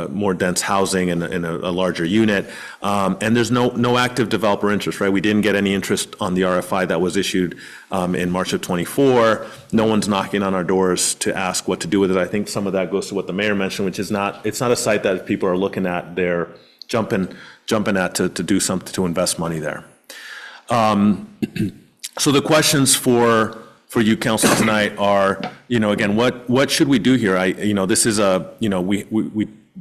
more dense housing and a larger unit. And there's no active developer interest, right? We didn't get any interest on the RFI that was issued in March of '24. No one's knocking on our doors to ask what to do with it. I think some of that goes to what the mayor mentioned, which is it's not a site that people are looking at, they're jumping at to do something, to invest money there. So the questions for you, council, tonight are, again, what should we do here? This is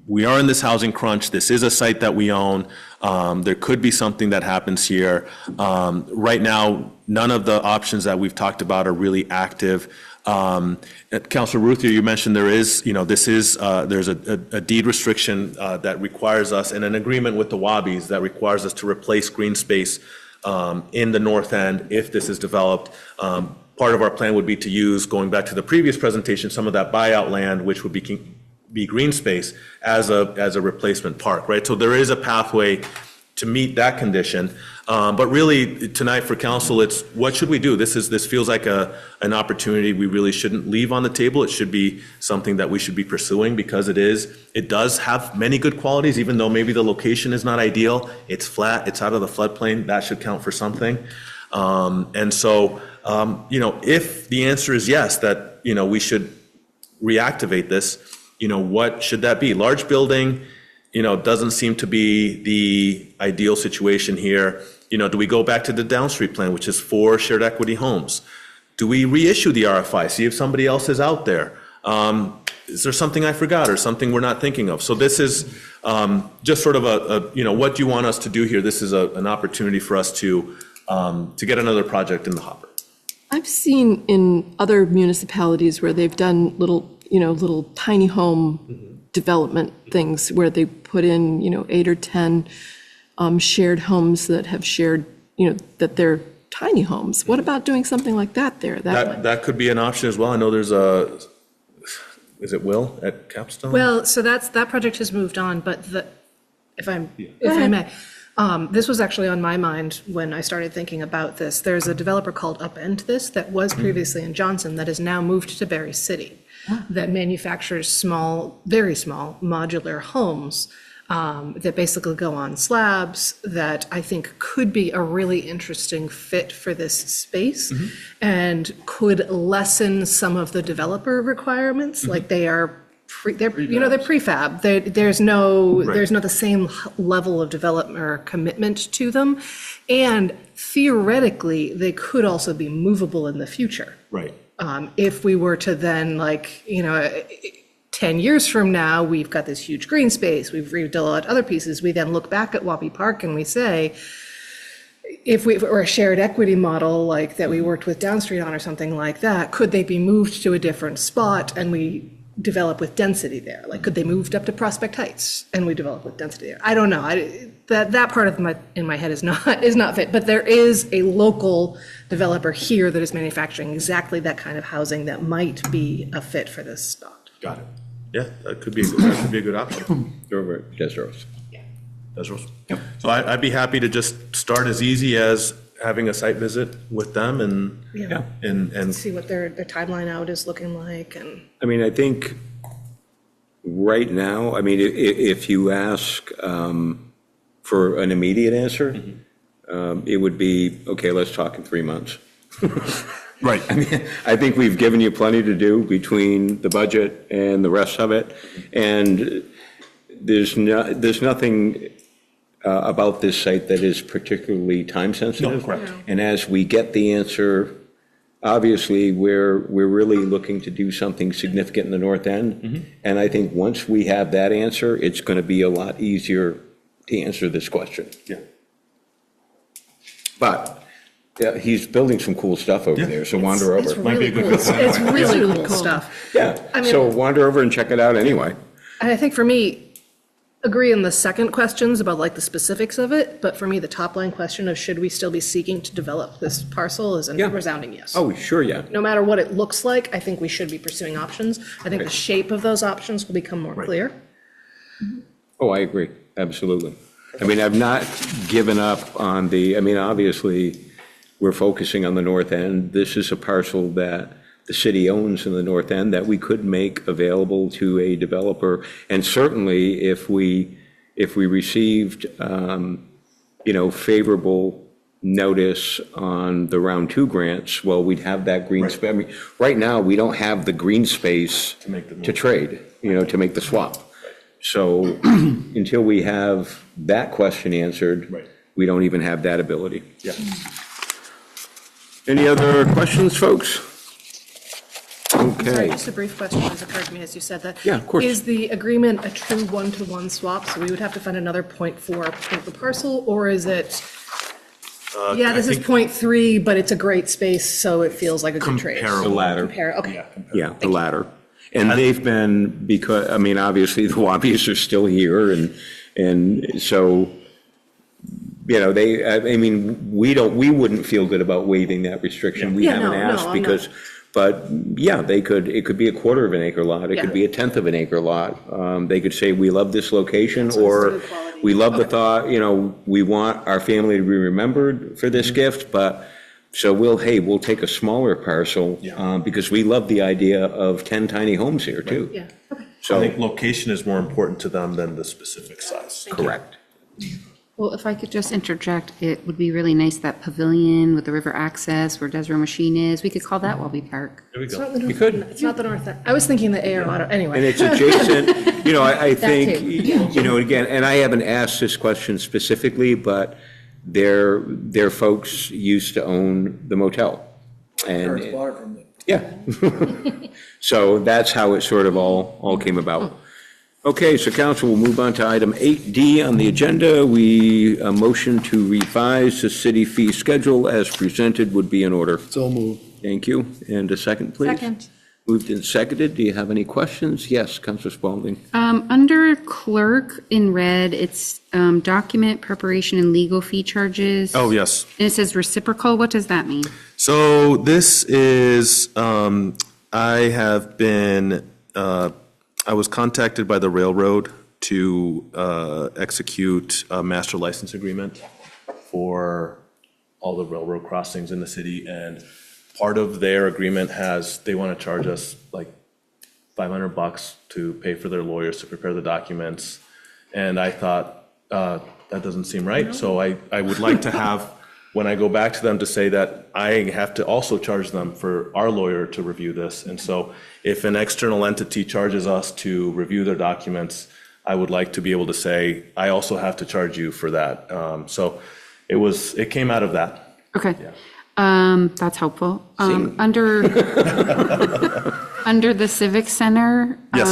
we are in this housing crunch. This is a site that we own. There could be something that happens here. Right now, none of the options that we've talked about are really active. Councilor Ruthier, you mentioned there's a deed restriction that requires us, and an agreement with the Wobbies that requires us to replace green space in the north end if this is developed. Part of our plan would be to use, going back to the previous presentation, some of that buyout land, which would be green space, as a replacement park, right? So there is a pathway to meet that condition. But really, tonight for council, it's what should we do? This feels like an opportunity we really shouldn't leave on the table. It should be something that we should be pursuing because it does have many good qualities, even though maybe the location is not ideal. It's flat, it's out of the floodplain, that should count for something. And so, if the answer is yes, that, we should reactivate this, what should that be? Large building, doesn't seem to be the ideal situation here. Do we go back to the Downstreet plan, which is 4 shared equity homes? Do we reissue the RFI, see if somebody else is out there? Is there something I forgot or something we're not thinking of? So this is just sort of what do you want us to do here? This is an opportunity for us to get another project in the hopper. I've seen in other municipalities where they've done little tiny home development things where they put in, 8 or 10 shared homes that have shared, that they're tiny homes. What about doing something like that there? That could be an option as well. I know there's is it Will at Capstone? Well, so that project has moved on, but if I may, this was actually on my mind when I started thinking about this. There's a developer called Upend This that was previously in Johnson that has now moved to Barre City that manufactures small, very small modular homes that basically go on slabs that I think could be a really interesting fit for this space and could lessen some of the developer requirements. Like they're prefab. There's no the same level of development or commitment to them, and theoretically they could also be movable in the future. Right. If we were to then 10 years from now, we've got this huge green space, we've redeveloped other pieces, we then look back at Wabi Park and we say, if it were a shared equity model like that we worked with Downstreet on or something like that, could they be moved to a different spot and we develop with density there? Like, could they moved up to Prospect Heights and we develop with density there? I don't know. That part of in my head is not fit. But there is a local developer here that is manufacturing exactly that kind of housing that might be a fit for this spot. Got it. Yeah, that could be a good option. Over at Desros. Desros. Yep. So I'd be happy to just start as easy as having a site visit with them and see what their timeline out is looking like. And I mean, I think right now, I mean, if you ask for an immediate answer, it would be, okay, let's talk in 3 months. Right. I mean, I think we've given you plenty to do between the budget and the rest of it. And there's nothing about this site that is particularly time sensitive. No, correct. And as we get the answer, obviously, we're really looking to do something significant in the north end. And I think once we have that answer, it's going to be a lot easier to answer this question. Yeah. But yeah, he's building some cool stuff over there, so wander over. It's really cool. It's really cool stuff. Yeah, so wander over and check it out anyway. And I think for me, agree in the second questions about like the specifics of it, but for me, the top line question of should we still be seeking to develop this parcel is a Yeah. resounding yes. Oh, sure, yeah. No matter what it looks like, I think we should be pursuing options. I think the shape of those options will become more clear. Oh, I agree, absolutely. I mean, I've not given up on I mean, obviously, we're focusing on the north end. This is a parcel that the city owns in the north end that we could make available to a developer. And certainly, if we received, favorable notice on the round two grants, well, we'd have that green space. I mean, right now, we don't have the green space to trade, to make the swap. So until we have that question answered, we don't even have that ability. Yeah. Any other questions, folks? Sorry, Okay. just a brief question has occurred to me as you said that. Yeah, of course. Is the agreement a true one-to-one swap? So we would have to find another .4 of the parcel, or is it, yeah, this is .3, but it's a great space, so it feels like a good trade? The latter. Okay. Yeah, the latter. And they've been, because, I mean, obviously, the lobbyists are still here, and so, I mean, we wouldn't feel good about waiving that restriction. We Yeah, haven't no, asked I'm because, but, yeah, it could be a quarter of an acre lot, it could be a tenth of an acre lot. They could say, we love this location, or good quality. we love the thought, we want our family to be remembered for this gift, but, so we'll take a smaller parcel, because we love the idea of 10 tiny homes here, too. Yeah, okay. I So, think location is more important to them than the specific size. correct. Well, if I could just interject, it would be really nice, that pavilion with the river access where Desro Machine is, we could call that Welby Park. There we It's go. not the north, could. it's not the north end. I was thinking the AR auto, And anyway. it's adjacent, I think, too. again, and I haven't asked this question specifically, but their folks used to own the motel. Parents And, bought it from them. yeah. So that's how it sort of all came about. Okay, so council will move on to item 8D on the agenda. A motion to revise the city fee schedule as presented would be in order. So moved. Thank you. And a second, please. Second. Moved and seconded. Do you have any questions? Yes, Councilor Spaulding. Under clerk in red, it's document preparation and legal fee charges. Oh, yes. And it says reciprocal. What does that mean? So this is, I was contacted by the railroad to execute a master license agreement for all the railroad crossings in the city. And part of their agreement they want to charge us like $500 to pay for their lawyers to prepare the documents. And I thought, that doesn't seem right. So I would like to have, when I go back to them, to say that I have to also charge them for our lawyer to review this. And so if an external entity charges us to review their documents, I would like to be able to say, I also have to charge you for that. So it came out of that. Okay. That's helpful. Under the Civic Center. Yes.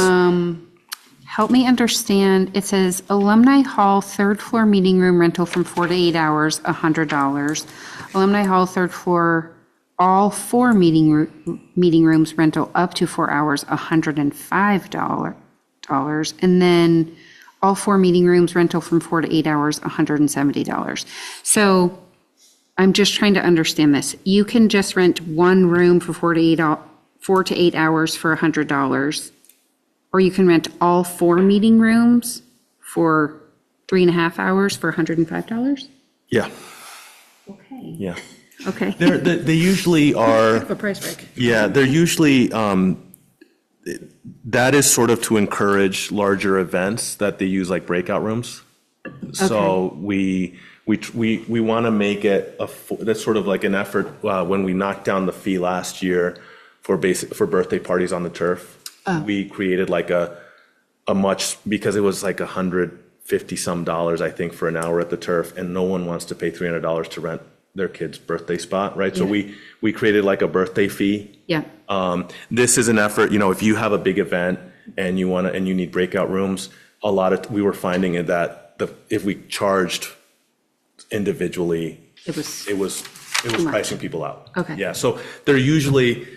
Help me understand, it says Alumni Hall, third floor meeting room rental from 4 to 8 hours, $100. Alumni Hall, third floor, all four meeting rooms rental up to 4 hours, $105. And then all four meeting rooms rental from 4 to 8 hours, $170. So I'm just trying to understand this. You can just rent one room for 4 to 8 hours for $100. Or you can rent all four meeting rooms for 3.5 hours for $105? Yeah, Okay. yeah. Okay. They usually are. A price break. Yeah, they're usually, that is sort of to encourage larger events that they use like breakout rooms. So we want to make it that's sort of like an effort, when we knocked down the fee last year for birthday parties on the turf. We created like a much, because it was like $150 some, I think, for an hour at the turf, and no one wants to pay $300 to rent their kid's birthday spot, right? So we created like a birthday fee. Yeah. This is an effort, if you have a big event and you need breakout rooms, we were finding that if we charged individually, It was. it was It was much. pricing people out. Okay. Yeah, so they're usually,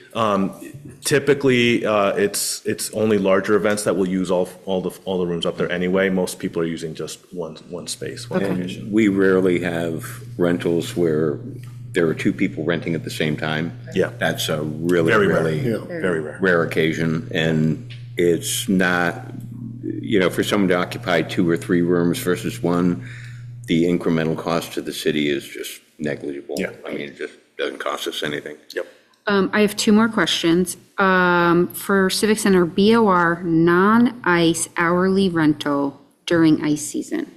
typically, it's only larger events that will use all the rooms up there anyway. Most people are using just one space, one location. We rarely have rentals where there are two people renting at the same time. Yeah. That's a really, Very rare, really very rare. rare occasion, and it's not, for someone to occupy 2 or 3 rooms versus one, the incremental cost to the city is just negligible. Yeah. I mean, it just doesn't cost us anything. Yep. I have 2 more questions. For Civic Center, BOR, non-ice hourly rental during ice season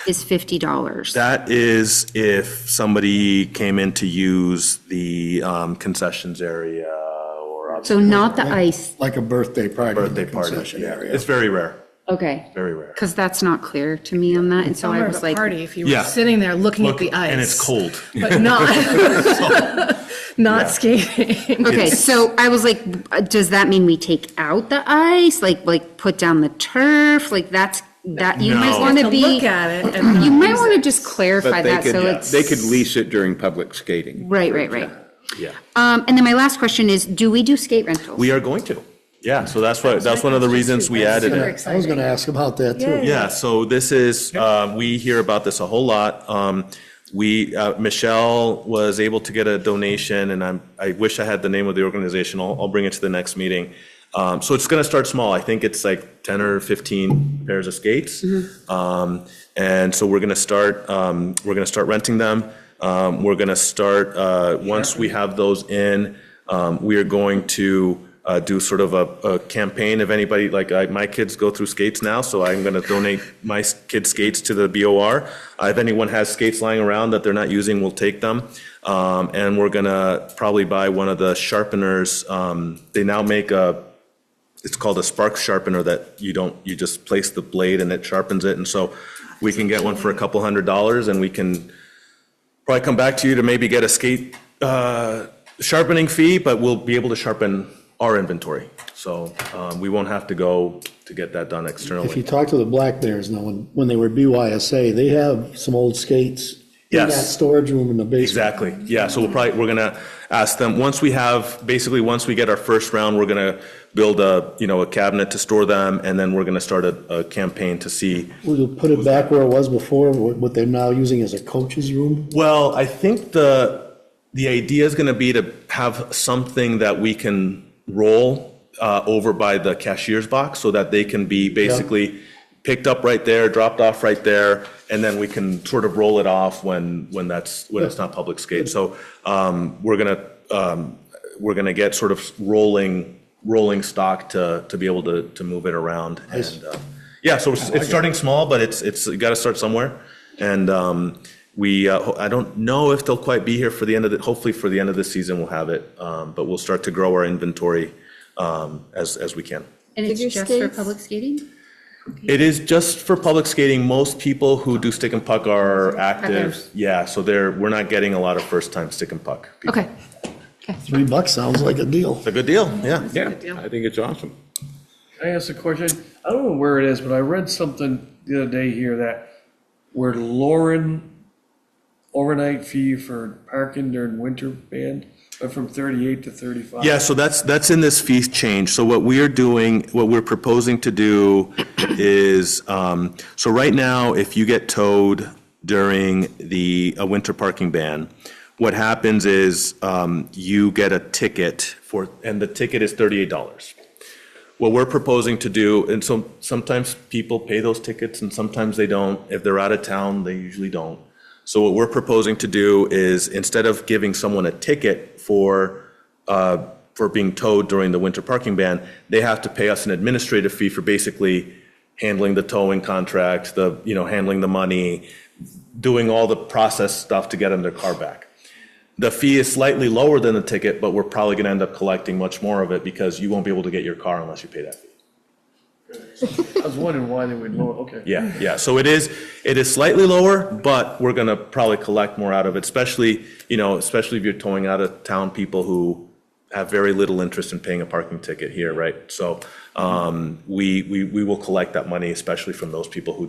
is $50. That is if somebody came in to use the concessions area or. So not the ice, Like a birthday party. Birthday party, concession yeah. area. It's very rare, okay. very rare. Because that's not clear to me on that, and so I Summer was of a like. party if you Yeah. were sitting there looking at Look, the ice. and it's cold. But not skating. Okay, so I was like, does that mean we take out the ice, like put down the turf, like that, you might No. want to To be. look at it and not You might use want to it. just clarify But they that, could, so it's. they could lease it during public skating. Right. Yeah, And then my last question is, do we do skate rentals? we are going to. Yeah, so that's one of the reasons we added it. I was going to ask about that too. Yeah, so this is, we hear about this a whole lot. Michelle was able to get a donation, and I wish I had the name of the organization. I'll bring it to the next meeting. So it's going to start small. I think it's like 10 or 15 pairs of skates. And so we're going to start renting them. We're going to start, once we have those in, we are going to do sort of a campaign. If anybody, my kids go through skates now, so I'm going to donate my kids' skates to the BOR. If anyone has skates lying around that they're not using, we'll take them. And we're going to probably buy one of the sharpeners. They now make it's called a spark sharpener that you just place the blade and it sharpens it. And so we can get one for a couple $100, and we can probably come back to you to maybe get a skate sharpening fee, but we'll be able to sharpen our inventory. So we won't have to go to get that done If you externally. talk to the Black Bears now, when they were BYSA, they have some old skates in that Yes. storage room in the basement. Exactly. Yeah, so we're going to ask them, once we get our first round, we're going to build a cabinet to store them, and then we're going to start a campaign to see. We'll put it back where it was before, what they're now using as a coach's room. Well, I think the idea is going to be to have something that we can roll over by the cashier's box so that they can be basically picked up right there, dropped off right there, and then we can sort of roll it off when it's not public skate. So we're gonna get sort of rolling stock to be able to move it around. And yeah, so it's starting small, but it's you got to start somewhere. And I don't know if they'll quite be here for the end of hopefully for the end of the season we'll have it, but we'll start to grow our inventory as we can. And it's Figure just for skates? public skating? It is just for public skating. Most people who do stick and puck are active. Others. Yeah, so we're not getting a lot of first-time stick and puck people. Okay. $3 sounds like a deal. It's a good deal, yeah. Yeah, I think it's awesome. Can I ask a question? I don't know where it is, but I read something the other day here that where Lauren overnight fee for parking during winter band went from 38 to 35. Yeah, so that's in this fee change. So what we're proposing to do is, so right now, if you get towed during a winter parking ban, what happens is you get a ticket and the ticket is $38. What we're proposing to do, and so sometimes people pay those tickets and sometimes they don't. If they're out of town, they usually don't. So what we're proposing to do is, instead of giving someone a ticket for being towed during the winter parking ban, they have to pay us an administrative fee for basically handling the towing contracts, handling the money, doing all the process stuff to get them their car back. The fee is slightly lower than the ticket, but we're probably going to end up collecting much more of it because you won't be able to get your car unless you pay that fee. I was wondering why they would lower, okay. Yeah. So it is slightly lower, but we're gonna probably collect more out of it, especially if you're towing out of town people who have very little interest in paying a parking ticket here, right? So we will collect that money, especially from those people who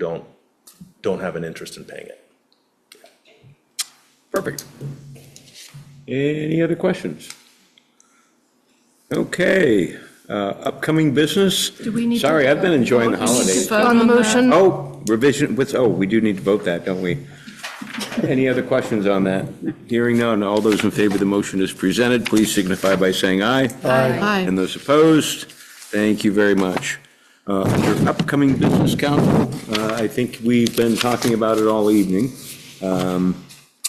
don't have an interest in paying it. Perfect. Any other questions? Okay, upcoming business? Do we need to- Sorry, I've been enjoying the holidays. On the motion? Oh, revision, we do need to vote that, don't we? Any other questions on that? Hearing none, all those in favor of the motion as presented, please signify by saying aye. Aye. And those opposed, thank you very much. Under upcoming business, council, I think we've been talking about it all evening.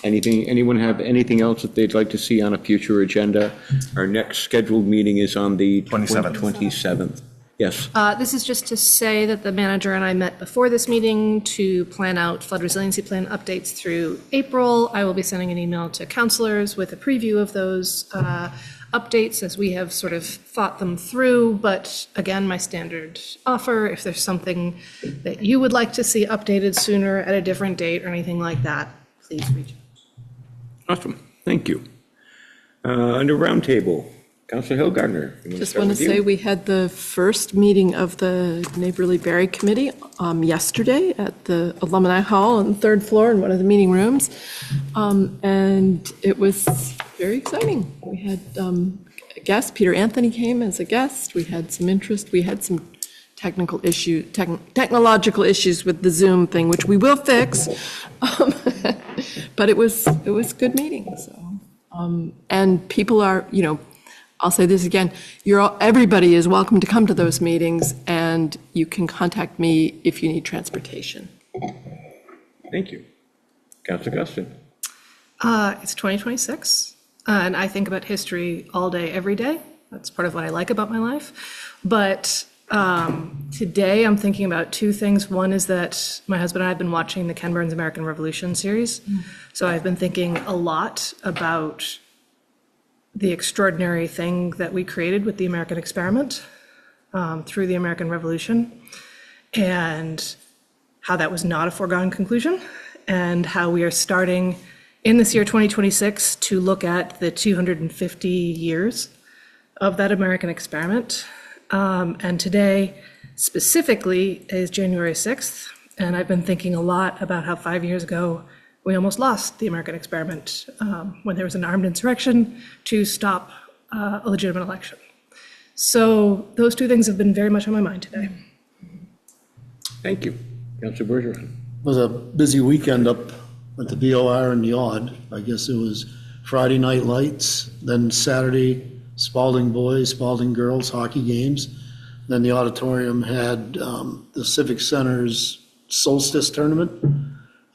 Anyone have anything else that they'd like to see on a future agenda? Our next scheduled meeting is on the 27th. Yes. This is just to say that the manager and I met before this meeting to plan out flood resiliency plan updates through April. I will be sending an email to counselors with a preview of those updates as we have sort of thought them through. But again, my standard offer, if there's something that you would like to see updated sooner at a different date or anything like that, please reach out. Awesome, thank you. Under roundtable, Councilor Hillgardner. Just want to say we had the first meeting of the Neighborly Barre Committee yesterday at the Alumni Hall on the third floor in one of the meeting rooms. And it was very exciting. We had a guest, Peter Anthony came as a guest. We had some interest. We had some technological issues with the Zoom thing, which we will fix. But it was a good meeting, so. And people are, I'll say this again, everybody is welcome to come to those meetings, and you can contact me if you need transportation. Thank you. Councilor Guston. It's 2026, and I think about history all day, every day. That's part of what I like about my life. But today I'm thinking about two things. One is that my husband and I have been watching the Ken Burns American Revolution series. So I've been thinking a lot about the extraordinary thing that we created with the American experiment through the American Revolution, and how that was not a foregone conclusion, and how we are starting in this year 2026 to look at the 250 years of that American experiment. And today specifically is January 6th, and I've been thinking a lot about how 5 years ago we almost lost the American experiment when there was an armed insurrection to stop a legitimate election. So those two things have been very much on my mind today. Thank you. Councilor Bergeron. It was a busy weekend up at the DOR and the Odd. I guess it was Friday night lights, then Saturday Spalding boys, Spalding girls hockey games. Then the auditorium had the Civic Center's solstice tournament.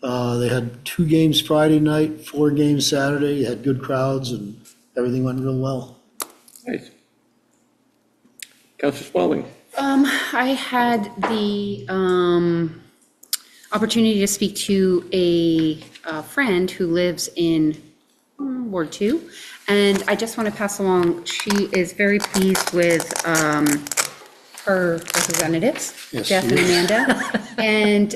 They had 2 games Friday night, 4 games Saturday, had good crowds, and everything went real well. Nice. Councilor Spalding. I had the opportunity to speak to a friend who lives in Ward 2, and I just want to pass along, she is very pleased with her representatives, Yes, Jeff she and is. Amanda, and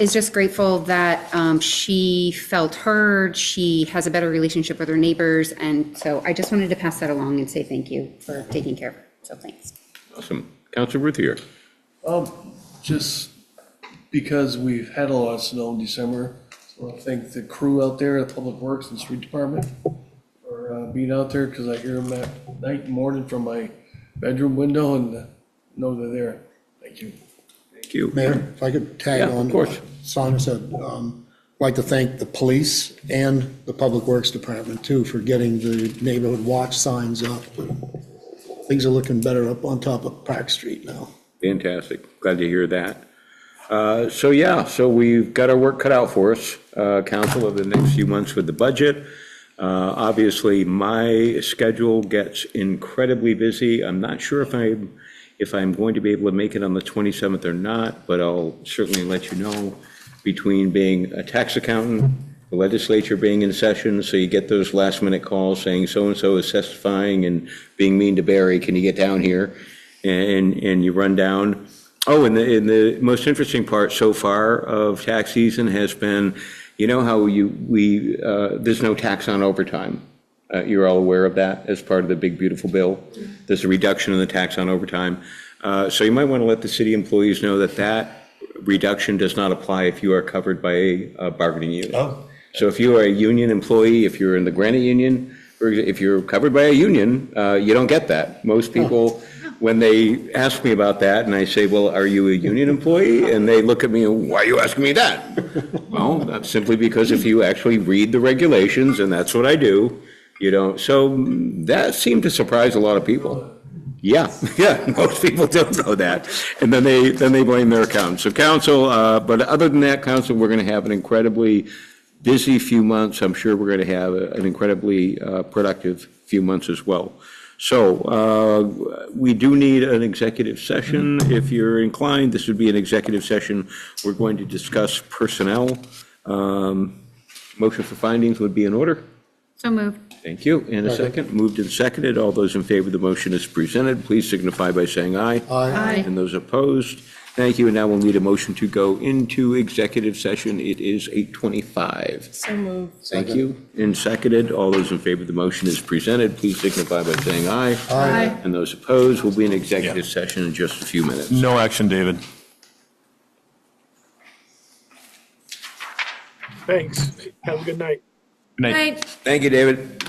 is just grateful that she felt heard, she has a better relationship with her neighbors, and so I just wanted to pass that along and say thank you for taking care of her, so thanks. Awesome. Councilor Ruthier. Just because we've had a lot of snow in December, so I thank the crew out there at Public Works and Street Department for being out there, because I hear them at night and morning from my bedroom window and know they're there. Thank you. Thank you. Mayor, if I could tag Yeah, on. of course. what Sonia said, I'd like to thank the police and the Public Works Department too for getting the neighborhood watch signs up. Things are looking better up on top of Park Street now. Fantastic. Glad to hear that. So we've got our work cut out for us, council, over the next few months with the budget. Obviously, my schedule gets incredibly busy. I'm not sure if I'm going to be able to make it on the 27th or not, but I'll certainly let you know. Between being a tax accountant, the legislature being in session, so you get those last minute calls saying so-and-so is testifying and being mean to Barry, can you get down here? And you run down. Oh, and the most interesting part so far of tax season has been, you know how there's no tax on overtime. You're all aware of that as part of the big beautiful bill. There's a reduction in the tax on overtime. So you might want to let the city employees know that reduction does not apply if you are covered by a bargaining unit. Oh. So if you are a union employee, if you're in the Granite Union, or if you're covered by a union, you don't get that. Most people, when they ask me about that, and I say, well, are you a union employee? And they look at me, why are you asking me that? Well, that's simply because if you actually read the regulations, and that's what I do, you don't. So that seemed to surprise a lot of people. Yeah, yeah, most people don't know that. And then they blame their accountant. So council, but other than that, council, we're going to have an incredibly busy few months. I'm sure we're going to have an incredibly productive few months as well. So we do need an executive session. If you're inclined, this would be an executive session. We're going to discuss personnel. Motion for findings would be in order. So moved. Thank you. In a second, moved and seconded. All those in favor of the motion as presented, please signify by saying aye. Aye. And those opposed, thank you. And now we'll need a motion to go into executive session. It is 8:25. So moved. Thank you. And seconded. All those in favor of the motion as presented, please signify by saying aye. Aye. And those opposed will be in executive session in just a few minutes. No action, David. Thanks. Have a good night. Good night. Thank you, David.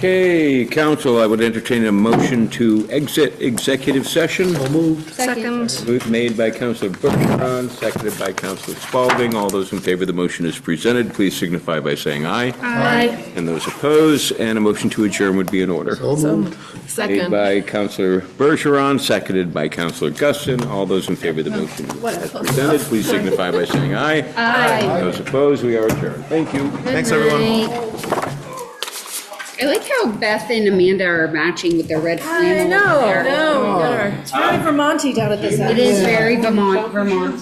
Okay, council, I would entertain a motion to exit executive session. Second. Made by Councilor Bergeron, seconded by Councilor Spaulding. All those in favor of the motion as presented, please signify by saying aye. Aye. And those opposed, and a motion to adjourn would be in order. So moved. Made Second. by Councilor Bergeron, seconded by Councilor Guston. All those in favor of the motion as presented, please signify by saying aye. Aye. Those opposed, we are adjourned. Thank you. Thanks, everyone. I like how Beth and Amanda are matching with their red flannel. It's very Vermonty down at this end. It is very Vermont.